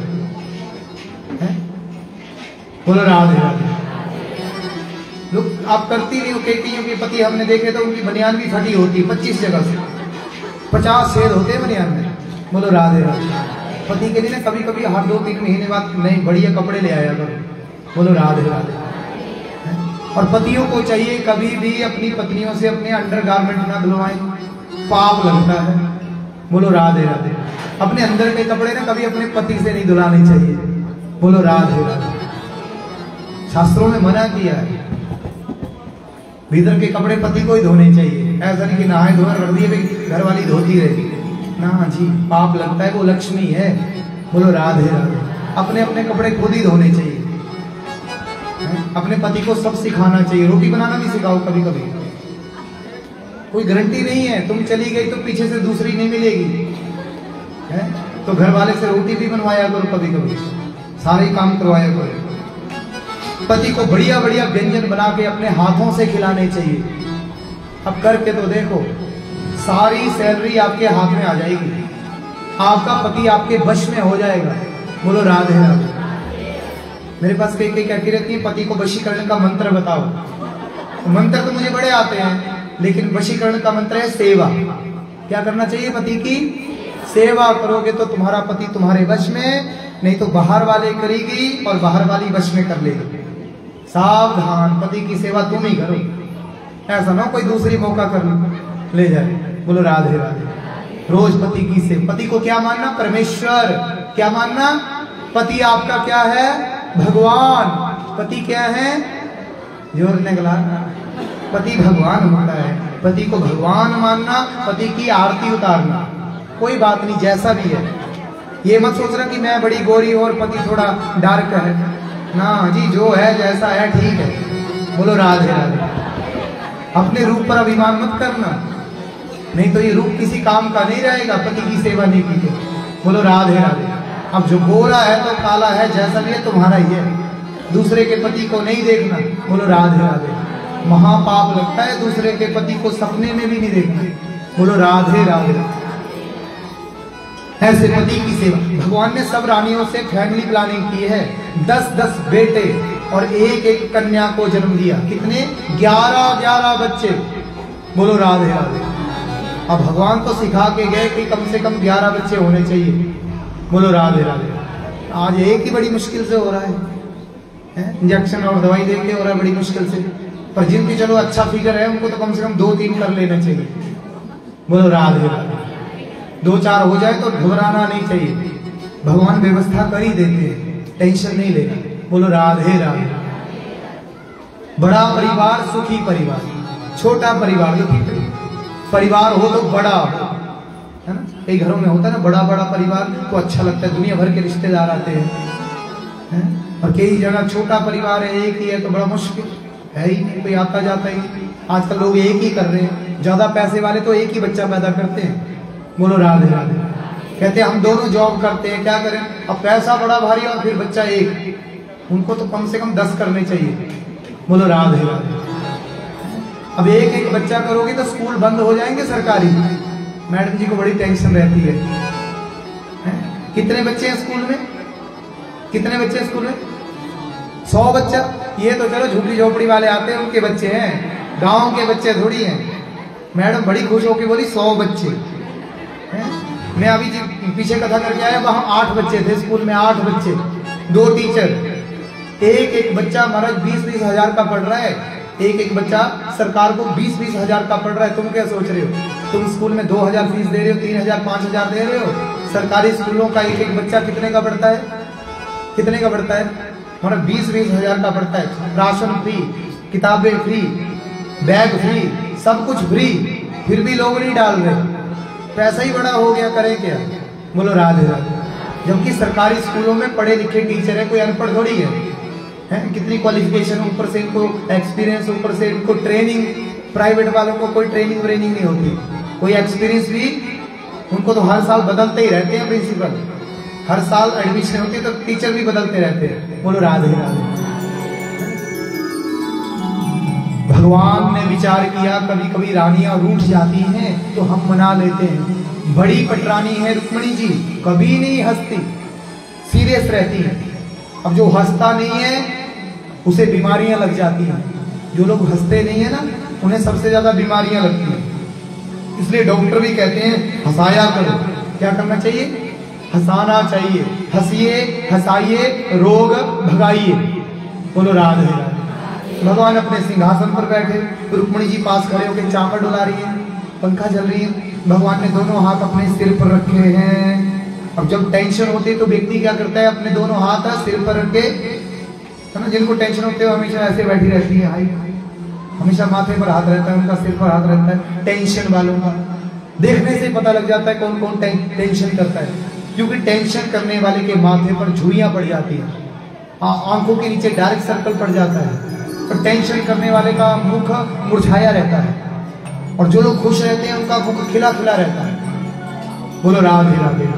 बोलो राधे राधे। लोग आप करती नहीं हो, कहती हो कि पति हमने देखे तो उनकी बनियान भी फटी होती 25 जगह से, 50 छेद होते हैं बनियान में। बोलो राधे राधे। पति के लिए ना कभी कभी हर 2-3 महीने बाद नए बढ़िया कपड़े ले आया करो। बोलो राधे राधे। और पतियों को चाहिए कभी भी अपनी पत्नियों से अपने अंडरगारमेंट ना धुलवाएं, पाप लगता है। बोलो राधे राधे। अपने अंदर के कपड़े ना कभी अपने पति से नहीं धुलाने चाहिए। बोलो राधे राधे। शास्त्रों में मना किया है, भीतर के कपड़े पति को ही धोने चाहिए। ऐसा नहीं कि नहाए धोए रख दिए घर वाली धोती रहे ना जी, पाप लगता है। वो लक्ष्मी है। बोलो राधे राधे। अपने अपने कपड़े खुद ही धोने चाहिए। अपने पति को सब सिखाना चाहिए। रोटी बनाना भी सिखाओ कभी कभी। कोई गारंटी नहीं है, तुम चली गई तो पीछे से दूसरी नहीं मिलेगी है? तो घर वाले से रोटी भी बनवाया करो, कभी कभी सारे काम करवाया करो। पति को बढ़िया बढ़िया व्यंजन बना के अपने हाथों से खिलाने चाहिए। अब करके तो देखो, सारी सैलरी आपके हाथ में आ जाएगी। आपका पति आपके वश में हो जाएगा। बोलो राधे राधे। मेरे पास कई कहती रहती है पति को वशीकरण का मंत्र बताओ। तो मंत्र तो मुझे बड़े आते हैं, लेकिन वशीकरण का मंत्र है सेवा। क्या करना चाहिए? पति की सेवा करोगे तो तुम्हारा पति तुम्हारे वश में, नहीं तो बाहर वाले करेगी और बाहर वाली वश में कर लेगी। सावधान, पति की सेवा तुम ही करो। ऐसा ना कोई दूसरी मौका कर ले जाए। बोलो राधे राधे। रोज पति की सेवा। पति को क्या मानना? परमेश्वर। क्या मानना? पति आपका क्या है? भगवान। पति क्या है? जोर ने गला। पति भगवान होता है। पति को भगवान मानना, पति की आरती उतारना। कोई बात नहीं, जैसा भी है। ये मत सोचना कि मैं बड़ी गोरी और पति थोड़ा डार्क है ना जी, जो है जैसा है ठीक है। बोलो राधे राधे। अपने रूप पर अभिमान मत करना, नहीं तो ये रूप किसी काम का नहीं रहेगा पति की सेवा नहीं की तो। बोलो राधे राधे। अब जो गोरा है तो काला है, जैसा भी है तुम्हारा ही है। दूसरे के पति को नहीं देखना। बोलो राधे राधे। महापाप लगता है दूसरे के पति को सपने में भी नहीं देखना। बोलो राधे राधे। ऐसे पति की सेवा। भगवान ने सब रानियों से फैमिली प्लानिंग की है। 10-10 बेटे और एक कन्या को जन्म दिया। कितने? 11 बच्चे। बोलो राधे राधे। अब भगवान तो सिखा के गए कि कम से कम 11 बच्चे होने चाहिए। बोलो राधे राधे। आज एक ही बड़ी मुश्किल से हो रहा है, इंजेक्शन और दवाई दे के हो रहा है बड़ी मुश्किल से। पर जिनकी चलो अच्छा फिगर है उनको तो कम से कम 2-3 कर लेना चाहिए। बोलो राधे राधे। 2-4 हो जाए तो घबराना नहीं चाहिए। भगवान व्यवस्था कर ही देते हैं, टेंशन नहीं लेना। बोलो राधे राधे। बड़ा परिवार सुखी परिवार, छोटा परिवार दुखी परिवार हो तो बड़ा हो, है ना। कई घरों में होता है ना बड़ा बड़ा परिवार तो अच्छा लगता है, दुनिया भर के रिश्तेदार आते हैं। और कई जगह छोटा परिवार है, एक ही है तो बड़ा मुश्किल है ही नहीं, कोई आता जाता ही। आजकल लोग एक ही कर रहे हैं, ज्यादा पैसे वाले तो एक ही बच्चा पैदा करते हैं। बोलो राधे राधे। कहते हैं हम दोनों जॉब करते हैं, क्या करें, अब पैसा बड़ा भारी और फिर बच्चा एक, उनको तो कम से कम 10 करने चाहिए। बोलो राधे राधे। अब एक एक बच्चा करोगे तो स्कूल बंद हो जाएंगे सरकारी। मैडम जी को बड़ी टेंशन रहती है। कितने बच्चे हैं स्कूल में, कितने बच्चे हैं स्कूल में? 100 बच्चा। ये तो चलो झुग्गी झोपड़ी वाले आते हैं उनके बच्चे हैं, गांव के बच्चे थोड़ी हैं। मैडम बड़ी खुश होकर बोली 100 बच्चे हैं। मैं अभी पीछे कथा करके आया, वहां 8 बच्चे थे स्कूल में, 8 बच्चे, 2 टीचर, एक एक बच्चा महाराज 20-20 हजार का पढ़ रहा है। एक एक बच्चा सरकार को 20-20 हजार का पढ़ रहा है। तुम क्या सोच रहे हो, तुम स्कूल में 2000 फीस दे रहे हो, 3000 5000 दे रहे हो, सरकारी स्कूलों का एक एक बच्चा कितने का पढ़ता है, कितने का पढ़ता है, मतलब 20-20 हजार का पढ़ता है। राशन फ्री, किताबें फ्री, बैग फ्री, सब कुछ फ्री, फिर भी लोग नहीं डाल रहे। पैसा ही बड़ा हो गया, करें क्या। बोलो राधे राधे। जबकि सरकारी स्कूलों में पढ़े लिखे टीचर है, कोई अनपढ़ थोड़ी है। कितनी क्वालिफिकेशन, ऊपर से इनको एक्सपीरियंस, ऊपर से इनको ट्रेनिंग। प्राइवेट वालों को कोई ट्रेनिंग व्रेनिंग नहीं होती, कोई एक्सपीरियंस भी, उनको तो हर साल बदलते ही रहते हैं प्रिंसिपल, हर साल एडमिशन होती है तो टीचर भी बदलते रहते हैं। बोलो राधे राधे। भगवान ने विचार किया, कभी कभी रानियां रूठ जाती हैं तो हम मना लेते हैं। बड़ी पटरानी है रुक्मिणी जी, कभी नहीं हंसती, सीरियस रहती है। अब जो हंसता नहीं है उसे बीमारियां लग जाती हैं। जो लोग हंसते नहीं है ना, उन्हें सबसे ज्यादा बीमारियां लगती हैं। इसलिए डॉक्टर भी कहते हैं हंसाया करो। क्या करना चाहिए, हंसाना चाहिए। हंसिए, हंसाइए, रोग भगाइए। बोलो राधे राधे। भगवान अपने सिंहासन पर बैठे, रुक्मिणी जी पास खड़े होकर चावल डुला रही है, पंखा चल रही है। भगवान ने दोनों हाथ अपने सिर पर रखे हैं। अब जब टेंशन होती है तो व्यक्ति क्या करता है, अपने दोनों हाथ सिर पर रख के, है ना, जिनको टेंशन होते है हमेशा ऐसे बैठी रहती है, हाई हमेशा माथे पर हाथ रहता है, उनका सिर पर हाथ रहता है। टेंशन वालों का देखने से पता लग जाता है कौन कौन टेंशन करता है, क्योंकि टेंशन करने वाले के माथे पर झुर्रियां पड़ जाती है, आंखों के नीचे डार्क सर्कल पड़ जाता है। तो टेंशन करने वाले का मुख मुरझाया रहता है, और जो लोग खुश रहते हैं उनका मुख खिला खिला रहता है। बोलो राधे राधे।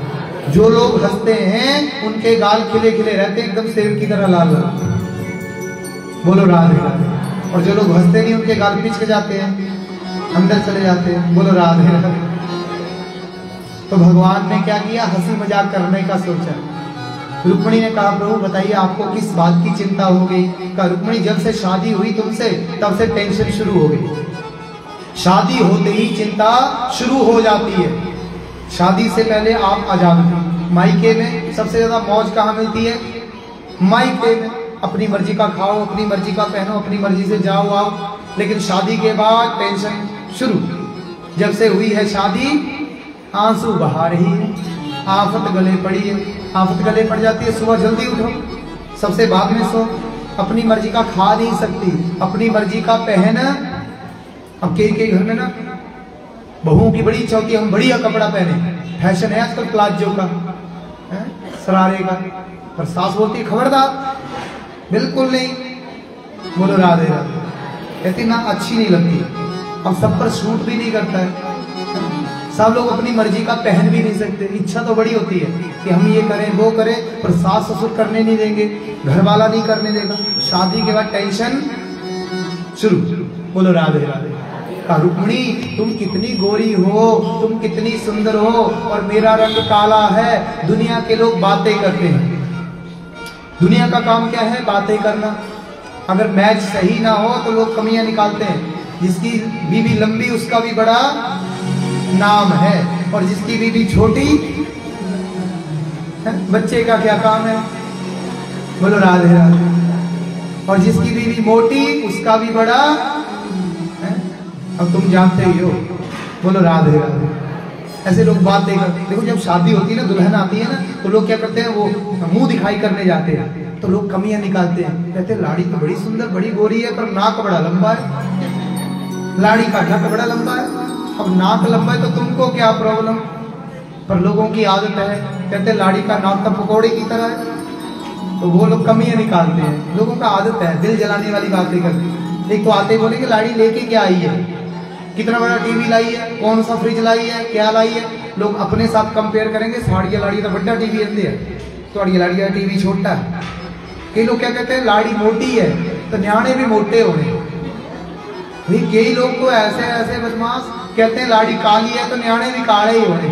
जो लोग हंसते हैं उनके गाल खिले खिले रहते हैं, एकदम सेब की तरह लाल लाल। बोलो राधे राधे। और जो लोग हंसते नहीं उनके गाल पिचक जाते हैं, अंदर चले जाते हैं। बोलो राधे राधे। तो भगवान ने क्या किया, हंसी मजाक करने का सोचा। रुक्मिणी ने कहा प्रभु बताइए आपको किस बात की चिंता हो गई। कहा रुक्मिणी जब से शादी हुई तुमसे तब से टेंशन शुरू हो गई। शादी होते ही चिंता शुरू हो जाती है। शादी से पहले आप आजाद थे। मायके में सबसे ज्यादा मौज कहाँ मिलती है, मायके में। अपनी मर्जी का खाओ, अपनी मर्जी का पहनो, अपनी मर्जी से जाओ आओ। लेकिन शादी के बाद टेंशन शुरू। जब से हुई है शादी आंसू बहा रही है, आफत गले पड़ी है। आफत गले पड़ जाती है, सुबह जल्दी उठो, सबसे बाद में सो। अपनी मर्जी का खा नहीं सकती, अपनी मर्जी का पहन। अब के घर में ना बहुओं की बड़ी इच्छा होती है हम बढ़िया कपड़ा पहने, फैशन है आजकल प्लाजो का, सरारे का, पर सास बोलती है खबरदार, बिल्कुल नहीं। बोलो राधे राधे। कहती ना अच्छी नहीं लगती, अब सब पर सूट भी नहीं करता है। सब लोग अपनी मर्जी का पहन भी नहीं सकते। इच्छा तो बड़ी होती है कि हम ये करें वो करें, पर सास ससुर करने नहीं देंगे, घर वाला नहीं करने देगा। शादी के बाद टेंशन शुरू। बोलो राधे राधे। रुक्मिणी तुम कितनी गोरी हो, तुम कितनी सुंदर हो, और मेरा रंग काला है। दुनिया के लोग बातें करते हैं। दुनिया का काम क्या है, बातें करना। अगर मैच सही ना हो तो लोग कमियां निकालते हैं। जिसकी बीबी लंबी उसका भी बड़ा नाम है, और जिसकी बीबी छोटी बच्चे का क्या काम है। बोलो राधे राधे। और जिसकी बीबी मोटी उसका भी बड़ा, अब तुम जानते ही हो। बोलो राधे राधे। ऐसे लोग बातें करते हैं। देखो जब शादी होती है ना, दुल्हन आती है ना, तो लोग क्या करते हैं, वो मुंह दिखाई करने जाते हैं, तो लोग कमियां निकालते हैं। कहते हैं लाड़ी तो बड़ी सुंदर बड़ी गोरी है, पर नाक बड़ा लंबा है। लाड़ी का ढक बड़ा लंबा है। अब नाक लंबा है तो तुमको क्या प्रॉब्लम, पर लोगों की आदत है। कहते लाड़ी का नाक तो पकौड़े की तरह है, तो वो लोग कमियां निकालते हैं। लोगों का आदत है दिल जलाने वाली बातें करते हैं। एक तो आते बोलेंगे लाड़ी लेके क्या आई है, कितना बड़ा टीवी लाई है, कौन सा फ्रिज लाई है, क्या लाई है। लोग अपने साथ कंपेयर करेंगे, साड़िया लाड़ी तो बड़ा टीवी है, थोड़ी लाड़िया टीवी छोटा है। कई लोग क्या कहते हैं लाड़ी मोटी है तो न्याणे भी मोटे हो रहे। भाई कई लोग तो ऐसे ऐसे बदमाश कहते हैं लाड़ी काली है तो न्याणे भी काले ही हो रहे।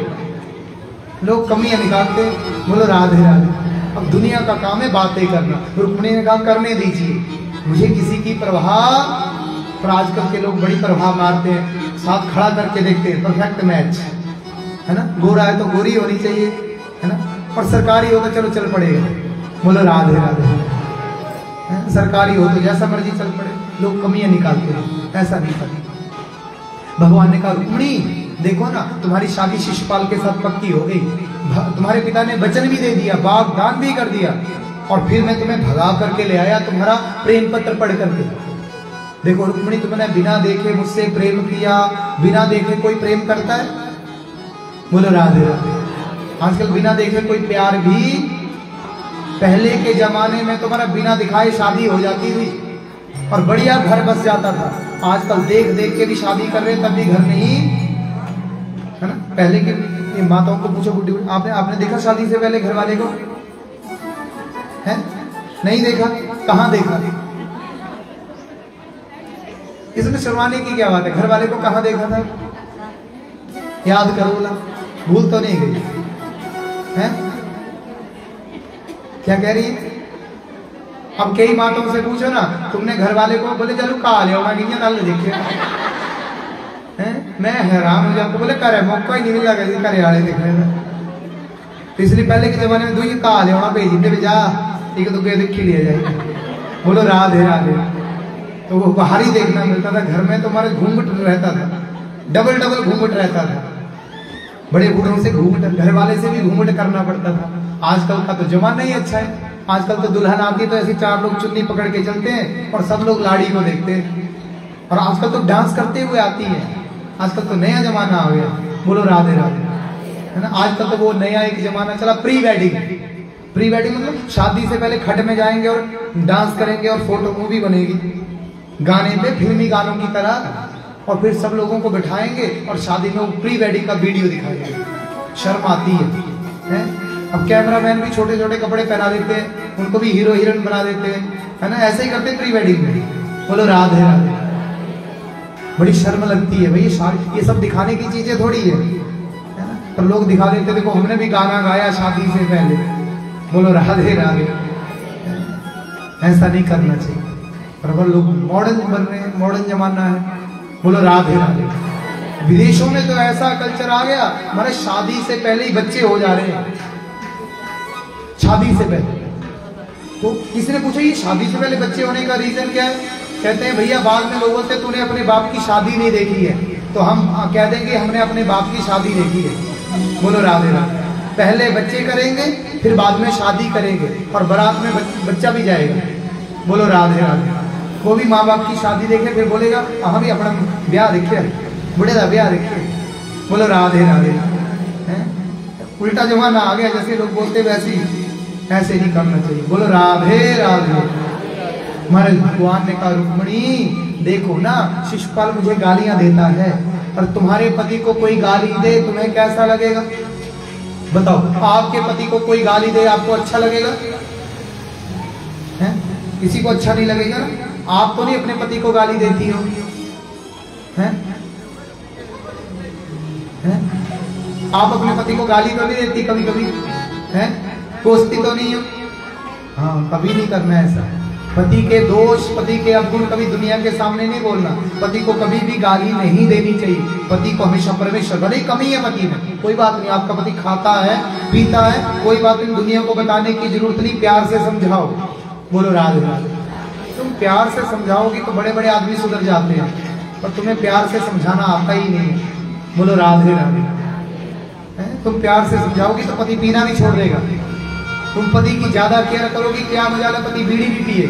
लोग कमियां निकालते, बोलो राधे राधे। अब दुनिया का काम है बातें करना। रुक्मिणी ने कहा करने दीजिए, मुझे किसी की परवाह, पर आजकल के लोग बड़ी परवाह मारते हैं, साथ खड़ा करके देखते हैं, परफेक्ट मैच है ना, गोरा है तो गोरी होनी चाहिए है ना, और सरकारी हो तो चलो चल पड़ेगा, बोलो राधे राधे। सरकारी हो तो जैसा मर्जी चल पड़े। लोग कमियां निकालते हैं, ऐसा नहीं करते। भगवान ने कहा रुक्मिणी देखो ना, तुम्हारी शादी शिशुपाल के साथ पक्की हो गई, तुम्हारे पिता ने वचन भी दे दिया, बाग दान भी कर दिया, और फिर मैं तुम्हें भगा करके ले आया तुम्हारा प्रेम पत्र पढ़ करके। देखो रुक्मिणी, तुमने बिना देखे मुझसे प्रेम किया, बिना देखे कोई प्रेम करता है, बोलो राधे राधे। आजकल बिना देखे कोई प्यार भी, पहले के जमाने में तुम्हारा बिना दिखाए शादी हो जाती थी और बढ़िया घर बस जाता था। आजकल देख देख के भी शादी कर रहे तब भी घर नहीं है ना। पहले के माताओं को पूछो, बुढ़ी आपने देखा शादी से पहले घर वाले को है? नहीं देखा? कहाँ देखा? इसमें शर्माने की क्या बात है? घर वाले को कहाँ देखा था? याद करो बोला, भूल तो नहीं गई है? क्या कह रही है? अब कई माताओं से पूछो ना, तुमने घर वाले को, बोले चलो कहा ले होना गई नल देखे हैं। मैं हैरान हो जाता, बोले करे मौका ही नहीं मिला करे वाले देखने में। तो इसलिए पहले के जमाने में दुई कहा ले होना भेज दे जा, एक तो देखी लिया जाए, बोलो राधे राधे। तो वो बाहर ही देखना मिलता था, घर में तो हमारे घूंघट रहता था, डबल डबल घूंघट रहता था, बड़े बूढ़ों से घूंघट, घर वाले से भी घूंघट करना पड़ता था। आजकल का तो जमाना ही अच्छा है। आजकल तो दुल्हन आती तो ऐसे चार लोग चुन्नी पकड़ के चलते हैं और सब लोग लाड़ी को देखते हैं, और आजकल तो डांस करते हुए आती है। आजकल तो नया जमाना आ गया, बोलो राधे राधे है ना। आजकल तो वो नया एक जमाना चला, प्री वेडिंग। प्री वेडिंग मतलब शादी से पहले खट में जाएंगे और डांस करेंगे और फोटो मूवी बनेगी गाने पे, फिल्मी गानों की तरह, और फिर सब लोगों को बिठाएंगे और शादी में वो प्री वेडिंग का वीडियो दिखाएंगे। शर्म आती है? अब कैमरामैन भी छोटे छोटे कपड़े पहना देते हैं, उनको भी हीरो हीरोइन बना देते हैं, है ना। ऐसे ही करते हैं प्री वेडिंग में, बोलो राधे राधे। बड़ी शर्म लगती है भाई, ये सब दिखाने की चीजें थोड़ी है ना। पर लोग दिखा देते, देखो हमने भी गाना गाया शादी से पहले, बोलो राधे राधे। ऐसा नहीं करना चाहिए। पर लोग मॉडर्न बन रहे हैं, मॉडर्न जमाना है, बोलो राधे राधे। विदेशों में तो ऐसा कल्चर आ गया, हमारे शादी से पहले ही बच्चे हो जा रहे हैं, शादी से पहले। तो किसी ने पूछा ये शादी से पहले बच्चे होने का रीजन क्या है? कहते हैं भैया बाद में लोगों से तूने अपने बाप की शादी नहीं देखी है, तो हम कह देंगे हमने अपने बाप की शादी देखी है, बोलो राधे राधे। पहले बच्चे करेंगे फिर बाद में शादी करेंगे, और बारात में बच्चा भी जाएगा, बोलो राधे राधे। वो भी माँ बाप की शादी देखे फिर बोलेगा हम भी अपना ब्याह देखे, बुढ़े का ब्याह देखे, बोलो राधे राधे। उल्टा जमाना आ गया, जैसे लोग बोलते वैसे ही, ऐसे नहीं करना चाहिए, बोलो राधे राधे। हमारे भगवान ने कहा रुक्मिणी देखो ना, शिशुपाल मुझे गालियां देता है, और तुम्हारे पति को कोई गाली दे तुम्हें कैसा लगेगा? बताओ, आपके पति को कोई गाली दे आपको अच्छा लगेगा? किसी को अच्छा नहीं लगेगा ना। आप तो नहीं अपने पति को गाली देती हो? हैं? आप अपने पति को गाली तो नहीं देती कभी कभी? हैं? कोसती तो नहीं हो? हाँ, कभी नहीं करना ऐसा। पति के दोष, पति के अवगुण कभी दुनिया के सामने नहीं बोलना। पति को कभी भी गाली नहीं देनी चाहिए। पति को हमेशा परमेश्वर, भले ही कमी है पति में, कोई बात नहीं, आपका पति खाता है पीता है, कोई बात नहीं, दुनिया को बताने की जरूरत नहीं, प्यार से समझाओ, बोलो राधे राधे। तुम प्यार से समझाओगी तो बड़े बड़े आदमी सुधर जाते हैं, पर तुम्हें प्यार से समझाना आता ही नहीं, बोलो राधे राधे। तुम प्यार से समझाओगी तो पति पीना भी छोड़ देगा। तुम पति की ज्यादा केयर करोगी, क्या मजा, पति बीड़ी भी पिए।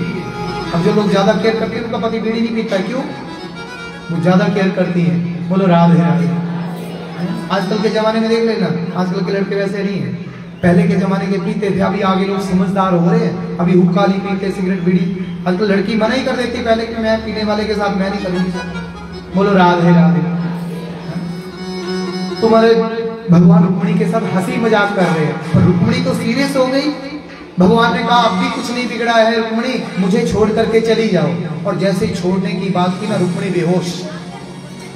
अब जो लोग ज्यादा केयर करते हैं उनका पति बीड़ी नहीं पीता, क्यों? वो ज्यादा केयर करती है, बोलो राधे राधे। आजकल के जमाने में देख लेना, आजकल के लड़के वैसे नहीं है, पहले के जमाने के पीते थे, अभी आगे लोग समझदार हो रहे हैं, अभी हुक्का नहीं पीते, सिगरेट बीड़ी। अब तो लड़की मना ही कर देती पहले कि मैं पीने वाले के साथ मैं नहीं करूंगी। बोलो राधे राधे। तुम्हारे भगवान रुक्मिणी के साथ हंसी मजाक कर रहे हैं, पर रुक्मिणी तो सीरियस हो गई। भगवान ने कहा अब भी कुछ नहीं बिगड़ा है रुक्मिणी, मुझे छोड़ करके चली जाओ। और जैसे ही छोड़ने की बात की ना, रुक्मिणी बेहोश।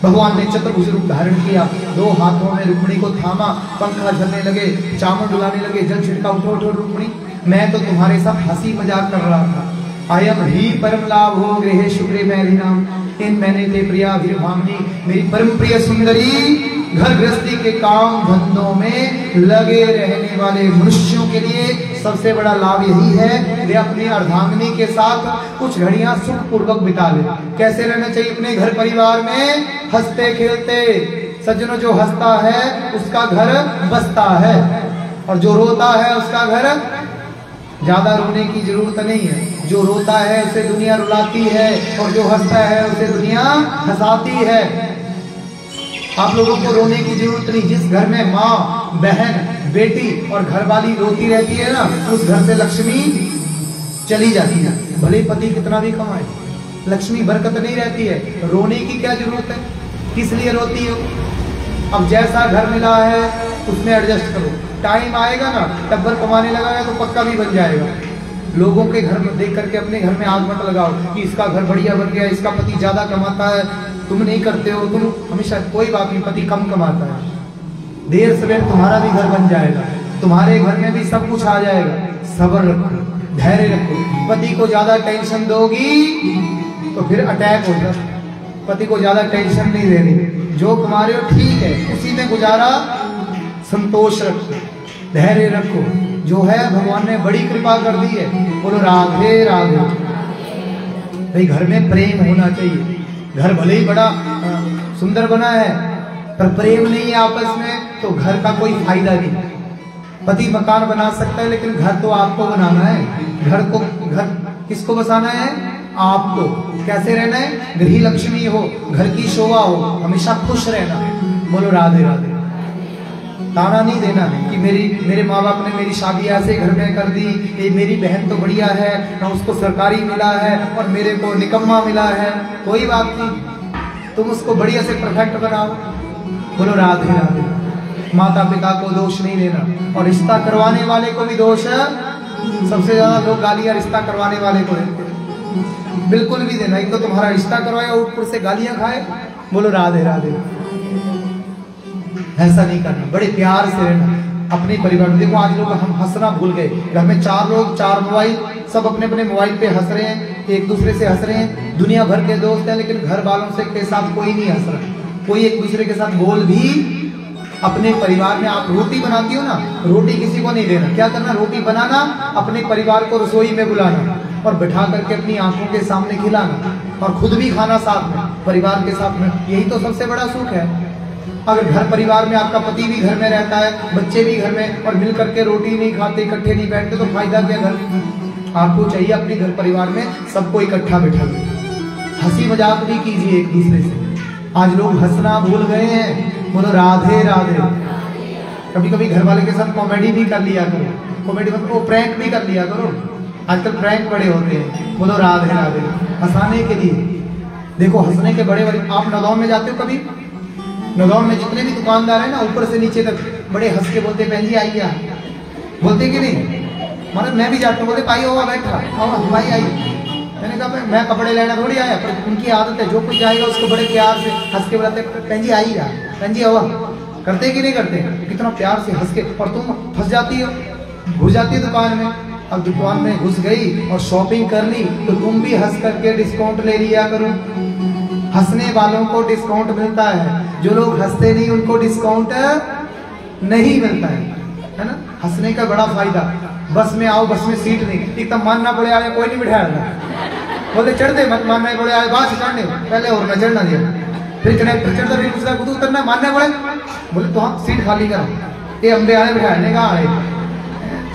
भगवान ने चतुर्भुज रूप धारण किया, 2 हाथों में रुक्मिणी को थामा, पंखा झलने लगे, चावल डुलाने लगे, जल छिड़का, उठो उठो रुक्मिणी, मैं तो तुम्हारे साथ हंसी मजाक कर रहा था। आयम ही परम लाभ हो गृहे शुक्रे मैरिनाम, इन मैंने ते प्रिया भामनी, मेरी परम प्रिय सुंदरी घर गृहस्थी के काम धंधों में लगे रहने वाले मनुष्यों के लिए सबसे बड़ा लाभ यही है, वे अपनी अर्धांगिनी के साथ कुछ घड़ियां सुख पूर्वक बिता ले। कैसे रहना चाहिए अपने घर परिवार में? हंसते खेलते। सज्जनों, जो हंसता है उसका घर बसता है, और जो रोता है उसका घर, ज्यादा रोने की जरूरत नहीं है, जो रोता है उसे दुनिया रुलाती है, और जो हंसता है उसे दुनिया हंसाती है। आप लोगों को रोने की जरूरत नहीं। जिस घर में माँ, बहन, बेटी और घरवाली रोती रहती है ना, उस घर से लक्ष्मी चली जाती है। भले पति कितना भी कमाए, लक्ष्मी बरकत नहीं रहती है। रोने की क्या जरूरत है? किस लिए रोती हो? अब जैसा घर मिला है उसमें एडजस्ट करो। टाइम आएगा ना, टब्बर कमाने लगा है तो पक्का भी बन जाएगा। लोगों के घर में देख करके अपने घर में आग मत लगाओ कि इसका घर बढ़िया बन गया, इसका पति ज्यादा कमाता है, तुम नहीं करते हो। तुम हमेशा, कोई बात नहीं, पति कम कमाता है, देर सवेर तुम्हारा भी घर बन जाएगा, तुम्हारे घर में भी सब कुछ आ जाएगा। सब्र रखो, धैर्य रखो। पति को ज्यादा टेंशन दोगी तो फिर अटैक होगा। पति को ज्यादा टेंशन नहीं देनी, जो कमा रहे हो ठीक है, उसी में गुजारा, संतोष रखो, धैर्य रखो। जो है भगवान ने बड़ी कृपा कर दी है। बोलो राधे राधे। भाई घर में प्रेम होना चाहिए। घर भले ही बड़ा सुंदर बना है, पर प्रेम नहीं है आपस में तो घर का कोई फायदा नहीं। पति मकान बना सकता है, लेकिन घर तो आपको बनाना है। घर किसको बसाना है? आपको। कैसे रहना है? गृह लक्ष्मी हो, घर की शोभा हो, हमेशा खुश रहना। बोलो राधे राधे। ताना नहीं देना कि मेरे माँ बाप ने मेरी शादी ऐसे घर में कर दी, ये मेरी बहन तो बढ़िया है ना, उसको सरकारी मिला है और मेरे को निकम्मा मिला है। कोई बात नहीं, तुम उसको बढ़िया से परफेक्ट बनाओ। बोलो राधे राधे। माता पिता को दोष नहीं देना, और रिश्ता करवाने वाले को भी दोष है। सबसे ज्यादा लोग गालियां रिश्ता करवाने वाले को देते, बिल्कुल भी देना। एक तो तुम्हारा रिश्ता करवाया, ऊपर से गालियां खाए। बोलो राधे राधे। ऐसा नहीं करना, बड़े प्यार से रहना अपने परिवार में। देखो आज लोग हम हंसना भूल गए। घर में 4 लोग, 4 मोबाइल, सब अपने अपने मोबाइल पे हंस रहे हैं, एक दूसरे से हंस रहे हैं। दुनिया भर के दोस्त हैं, लेकिन घर वालों से के साथ कोई नहीं हंस रहा, कोई एक दूसरे के साथ बोल भी। अपने परिवार में आप रोटी बनाती हो ना, रोटी किसी को नहीं देना। क्या करना? रोटी बनाना, अपने परिवार को रसोई में बुलाना और बिठा करके अपनी आंखों के सामने खिलाना, और खुद भी खाना साथ में, परिवार के साथ में। यही तो सबसे बड़ा सुख है। अगर घर परिवार में आपका पति भी घर में रहता है, बच्चे भी घर में, और मिल करके रोटी नहीं खाते, इकट्ठे नहीं बैठते, तो फायदा क्या? घर आपको चाहिए अपने घर परिवार में सबको इकट्ठा बैठा दे, हंसी मजाक भी कीजिए एक दूसरे से। आज लोग हंसना भूल गए हैं। बोलो राधे राधे। कभी कभी घर वाले के साथ कॉमेडी भी कर लिया करो, कॉमेडी मतलब प्रैंक भी कर लिया करो। आजकल प्रैंक बड़े होते हैं। बोलो राधे राधे। हंसाने के लिए देखो, हंसने के बड़े बड़े। आप नदौन में जाते हो कभी? नदौन में जितने भी दुकानदार है ना, ऊपर से नीचे तक बड़े हंस के बोलते, बहन जी आइए, बोलते कि नहीं? मतलब मैं भी जाता हूँ, बोलते पाई हुआ बैठा, आओ भाई आइए। मैंने कहा मैं कपड़े लेना थोड़ी आया, पर उनकी आदत है, जो कोई जाएगा उसको बड़े प्यार से हंस के बुलाते, बहन जी आइए, बहन जी आओ। करते कि नहीं करते? कितना प्यार से हंस के। और तुम फंस जाती हो, घुस जाती है दुकान में। अब दुकान में घुस गई और शॉपिंग कर ली, तो तुम भी हंस करके डिस्काउंट ले लिया करो। हंसने वालों को डिस्काउंट मिलता है, जो लोग हंसते नहीं उनको डिस्काउंट नहीं मिलता है ना। हंसने का बड़ा फायदा। बस में आओ, बस में सीट नहीं, एकदम मानना पड़े आया, कोई नहीं बिठाया, बोले चढ़ दे, मत मानना पड़े आए, बात से चढ़ने पहले और मैं चढ़ना दिया, फिर चढ़ता, फिर दूसरा खुद उतरना, मानना पड़े। बोले तो हाँ सीट खाली करो। ये अम्बे आए बिठाने का आए,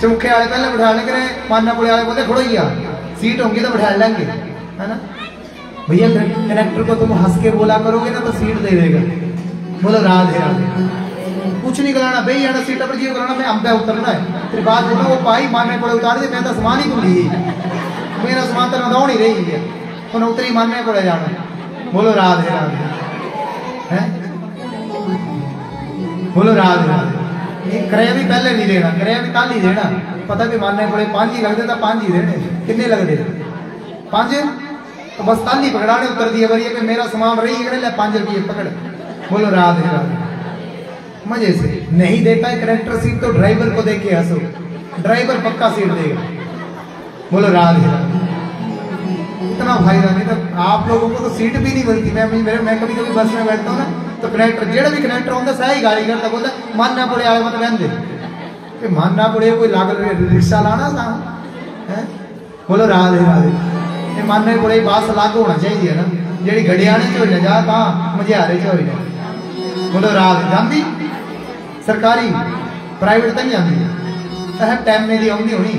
चौखे आए पहले बिठाने के मानना पड़े आए, बोले खड़ो या सीट होंगी तो बिठा लेंगे, है ना भैया। कनेक्टर को तुम हंस के बोला करोगे ना तो सीट दे देगा। बोलो राधे राधे। कुछ नहीं कराना बे आना सीटा पर जीव कराना मैं अंबे उतरना है फिर बात बोलो वो पाई मारने पड़े उतार दे मैं तो सामान ही भूली मेरा सामान तो नदौ नहीं रही है तो उतरी मारने पड़े जाना बोलो राधे राधे हैं बोलो राधे राधे ये किराया भी पहले नहीं देना किराया भी कल ही देना पता भी मारने पड़े 5 ही लगते तो 5 ही देने कितने लगते 5 तो बस कल ही पकड़ाने उतर दिया बरिए पे मेरा सामान रही है 5 रुपये पकड़ बोलो राधे राधे मजे से नहीं देता है करेक्टर सीट तो ड्राइवर को देके हंसो ड्राइवर पक्का सीट देगा बोलो राधे राधे इतना फायदा नहीं तो आप लोगों को तो सीट भी नहीं मिलती मैं कभी कभी बस में बैठता हूँ ना तो कनेक्टर जेड़ा भी कनेक्टर होता सही गाड़ी करता बोलता मानना पड़े आए मत बहन दे मानना पड़े कोई लागल रिक्शा लाना था है बोलो राधे राधे ये मानना पड़े बास लागू होना चाहिए ना जेड़ी घड़ियाने चो जा ता मजे आ रहे चो बोलो राधे जानती सरकारी प्राइवेट तो नहीं आती टाइम में आती होनी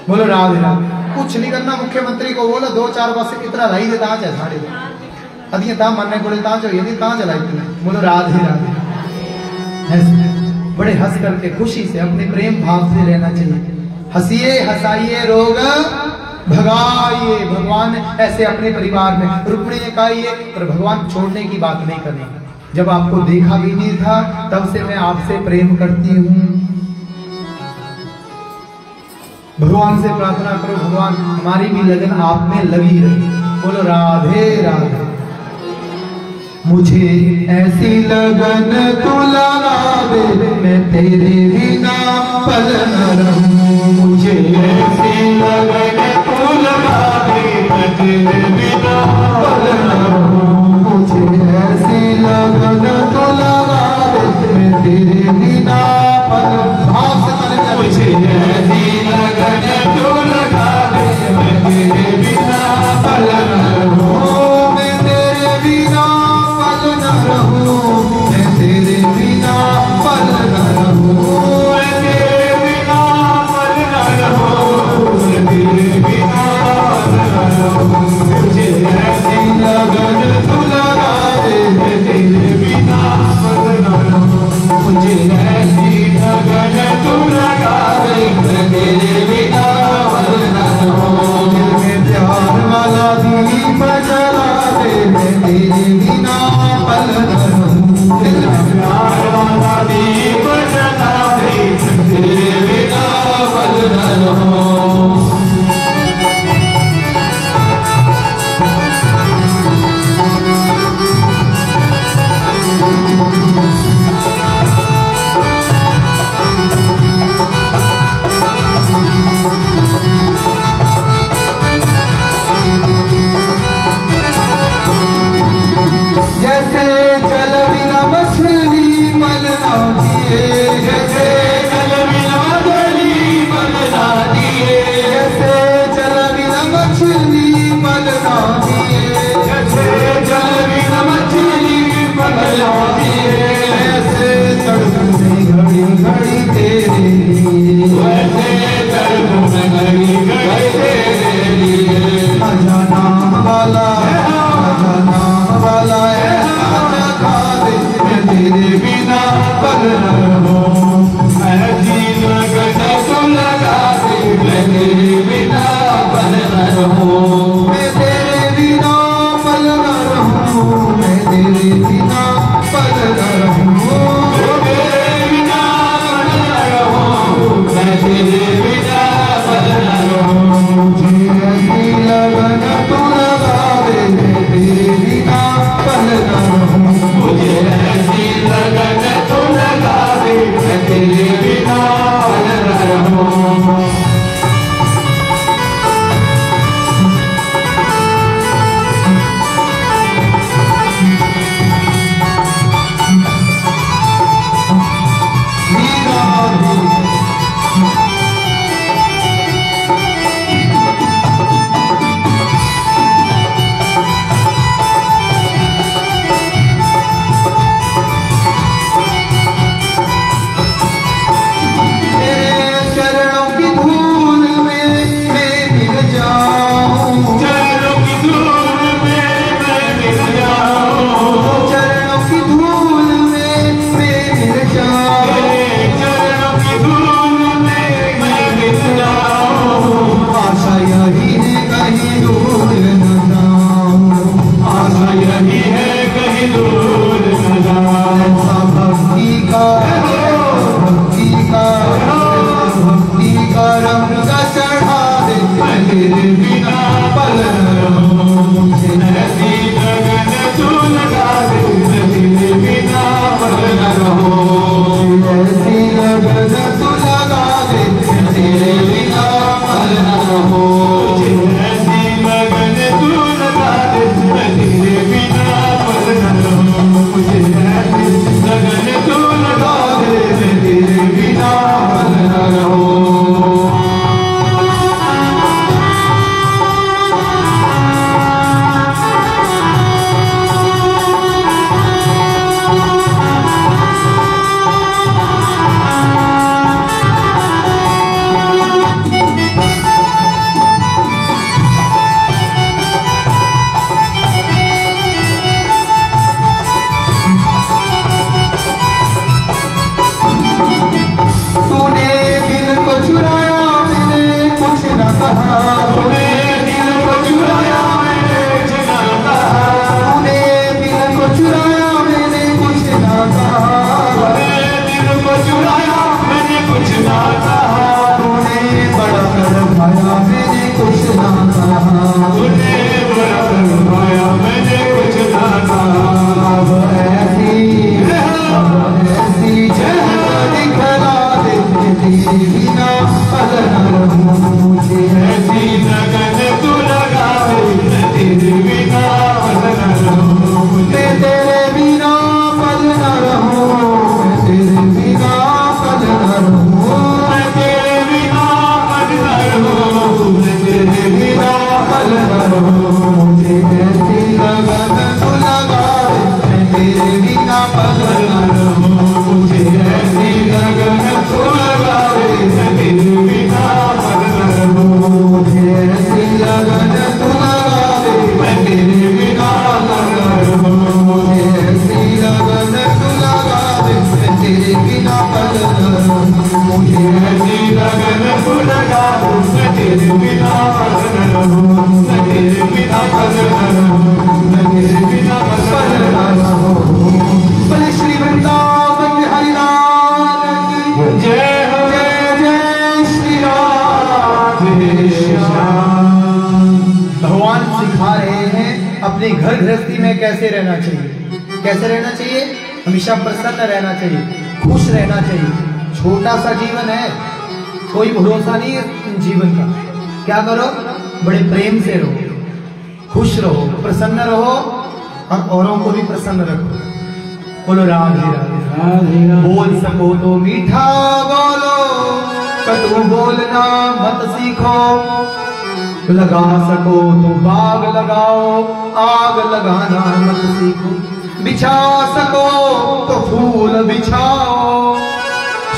बोलो राधे राधे कुछ नहीं करना मुख्यमंत्री को बोलो 2-4 बस कितना लाई दे ताज है साढ़े अदियां ता मानने को ताज हो यदि ता चलाई बोलो राधे राधे बड़े हंस करके खुशी से अपने प्रेम भाव से रहना चाहिए हंसिए हंसाइए रोग भगाइए भगवान ऐसे अपने परिवार में रुकने काइए पर भगवान छोड़ने की बात नहीं करनी जब आपको देखा भी नहीं था तब से मैं आपसे प्रेम करती हूँ भगवान से प्रार्थना करो भगवान हमारी भी लगन आप में लगी रही बोलो राधे राधे मुझे ऐसी लगन तो लगा दे मैं तेरे बिना पल न रहूं मुझे ऐसी लगन तो लगा दे मैं तेरे बिना पल न रहूं मुझे ऐसी लगन तो लगा दे मैं तेरे बिना पल भाव से मुझे ऐसी लगन तो लगा दे मैं तेरे बिना पल न रहूं मैं तेरे बिना पल न रहूं मैं तेरे बिना पल न रहूं मैं तेरे बिना पल न रहूं मैं तेरे बिना पल न रहूं मुझे ऐसी लगन तो लगा दे मैं तेरे बिना पल न रहूं मुझे ऐसी लगन तो लगा दे मैं तेरे बिना पल न रहूं दिल में प्यार वाला दीप जला दे मैं तेरे बिना पल न रहूं दिल में प्यार वाला दीप जला दे मैं तेरे बिना पल न रहूं जैसे जल बिना मछली पल ना दिए जैसे जल बिना मछली पल ना दिए जैसे जल बिना मछली पल ना दिए जैसे जल बिना मछली पल ना दिए ऐसे तड़प में घड़ी घड़ी तेरे लिए वैसे तड़प में घड़ी घड़ी तेरे लिए आजा नाम वाला आजा नाम वाला तेरे बिना पल न रहूं ऐसी लगन तो लगा दे मैं तेरे बिना पल न रहूं मैं तेरे बिना पल न रहूं मैं तेरे बिना पल न रहूं तेरे बिना पल न रहूं मैं तेरे बिना पल न रहूं मुझे ऐसी लगन तो लगा दे मैं तेरे बिना पल न रहूं मुझे ऐसी लगन तो लगा दे बिना पल न रहूं, मुझे ऐसी लगन तू लगा दे, मैं तेरे बिना पल न रहूं, ऐसी लगन तू लगा दे, मैं तेरे बिना पल न रहूं, ऐसी लगन तू लगा दे, मैं तेरे बिना पल न रहूं, मुझे ऐसी लगन तू लगा दे, मैं तेरे बिना पल न रहूं। अपने घर गृहस्थी में कैसे रहना चाहिए, कैसे रहना चाहिए, हमेशा प्रसन्न रहना चाहिए, खुश रहना चाहिए। छोटा सा जीवन है, कोई भरोसा नहीं है जीवन का। क्या करो, बड़े प्रेम से रहो, खुश रहो, प्रसन्न रहो और औरों को भी प्रसन्न रखो। बोलो राधे राधे। बोल सको तो मीठा बोलो, कटु बोलना मत सीखो, लगा सको तो बाग लगाओ, आग लगाना मत सीखो, बिछा सको तो फूल बिछाओ,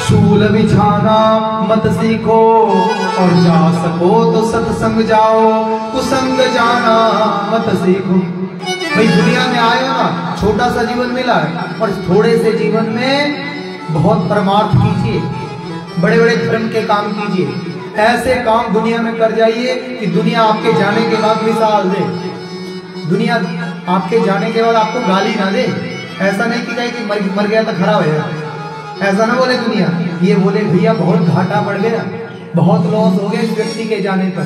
शूल बिछाना मत सीखो, और जा सको तो सत्संग जाओ, कुसंग जाना मत सीखो। भाई दुनिया में आए हो ना, छोटा सा जीवन मिला है और थोड़े से जीवन में बहुत परमार्थ कीजिए, बड़े बड़े धर्म के काम कीजिए, ऐसे काम दुनिया में कर जाइए कि दुनिया आपके जाने के बाद मिसाल दे, दुनिया आपके जाने के बाद आपको गाली ना दे। ऐसा नहीं कि कि मर गया तो खराब है, ऐसा ना बोले दुनिया, ये बोले भैया बहुत घाटा पड़ गया, बहुत लॉस हो गया इस व्यक्ति के जाने पर,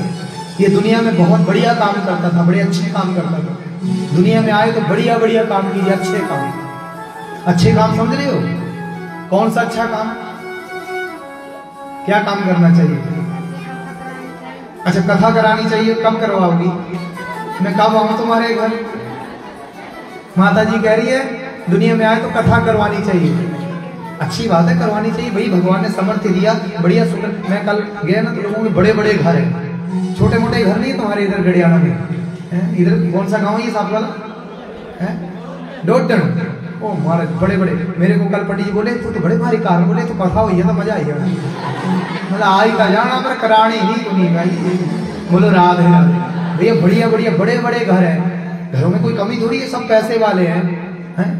ये दुनिया में बहुत बढ़िया काम करता था, बड़े अच्छे काम करता था, दुनिया में आए तो बढ़िया बढ़िया काम कीजिए, अच्छे काम। अच्छे काम समझ रहे हो, कौन सा अच्छा काम, क्या काम करना चाहिए? अच्छा, कथा करानी चाहिए, कब करवाओगी? मैं कब आऊं तुम्हारे घर? माता जी कह रही है दुनिया में आए तो कथा करवानी चाहिए। अच्छी बात है, करवानी चाहिए भाई, भगवान ने सामर्थ्य दिया, बढ़िया सुंदर। मैं कल गया ना तो लोगों के बड़े बड़े घर है, छोटे मोटे घर नहीं तुम्हारे इधर गड़ियाना में। इधर कौन सा गाँव है ये साथ वाला है? डोटन। ओ महाराज बड़े बड़े, मेरे को कल पंडित जी बोले तो बड़े भारी कारण, बोले तो कथा हुई है तो मजा आई है, मतलब आई का जाना पर करानी नहीं तो नहीं भाई। बोलो राधे राधे। भैया बढ़िया बढ़िया बड़े बड़े घर हैं, घरों में कोई कमी थोड़ी है, सब पैसे वाले हैं,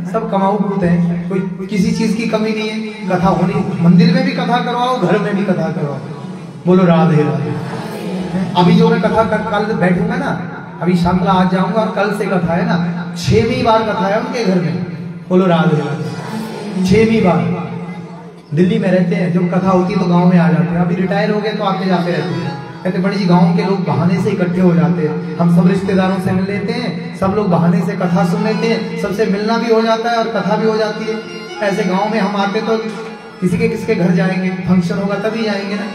सब कमाऊ भूत हैं, कोई किसी चीज की कमी नहीं है। कथा होनी, मंदिर में भी कथा करवाओ, घर में भी कथा करवाओ। बोलो राधे राधे। अभी जो मैं कथा कल बैठूंगा ना, अभी शाम को आज जाऊंगा और कल से कथा है ना, 6वीं बार कथा है उनके घर में। बोलो राधे राधे। 6वीं बार। दिल्ली में रहते हैं, जब कथा होती है तो गांव में आ जाते हैं, अभी रिटायर हो गए तो आते जाते रहते हैं। कहते बड़ी जी गांव के लोग बहाने से इकट्ठे हो जाते हैं, हम सब रिश्तेदारों से मिल लेते हैं, सब लोग बहाने से कथा सुन लेते हैं, सबसे मिलना भी हो जाता है और कथा भी हो जाती है। ऐसे गांव में हम आते तो किसके घर जाएंगे, फंक्शन होगा तभी जाएंगे ना।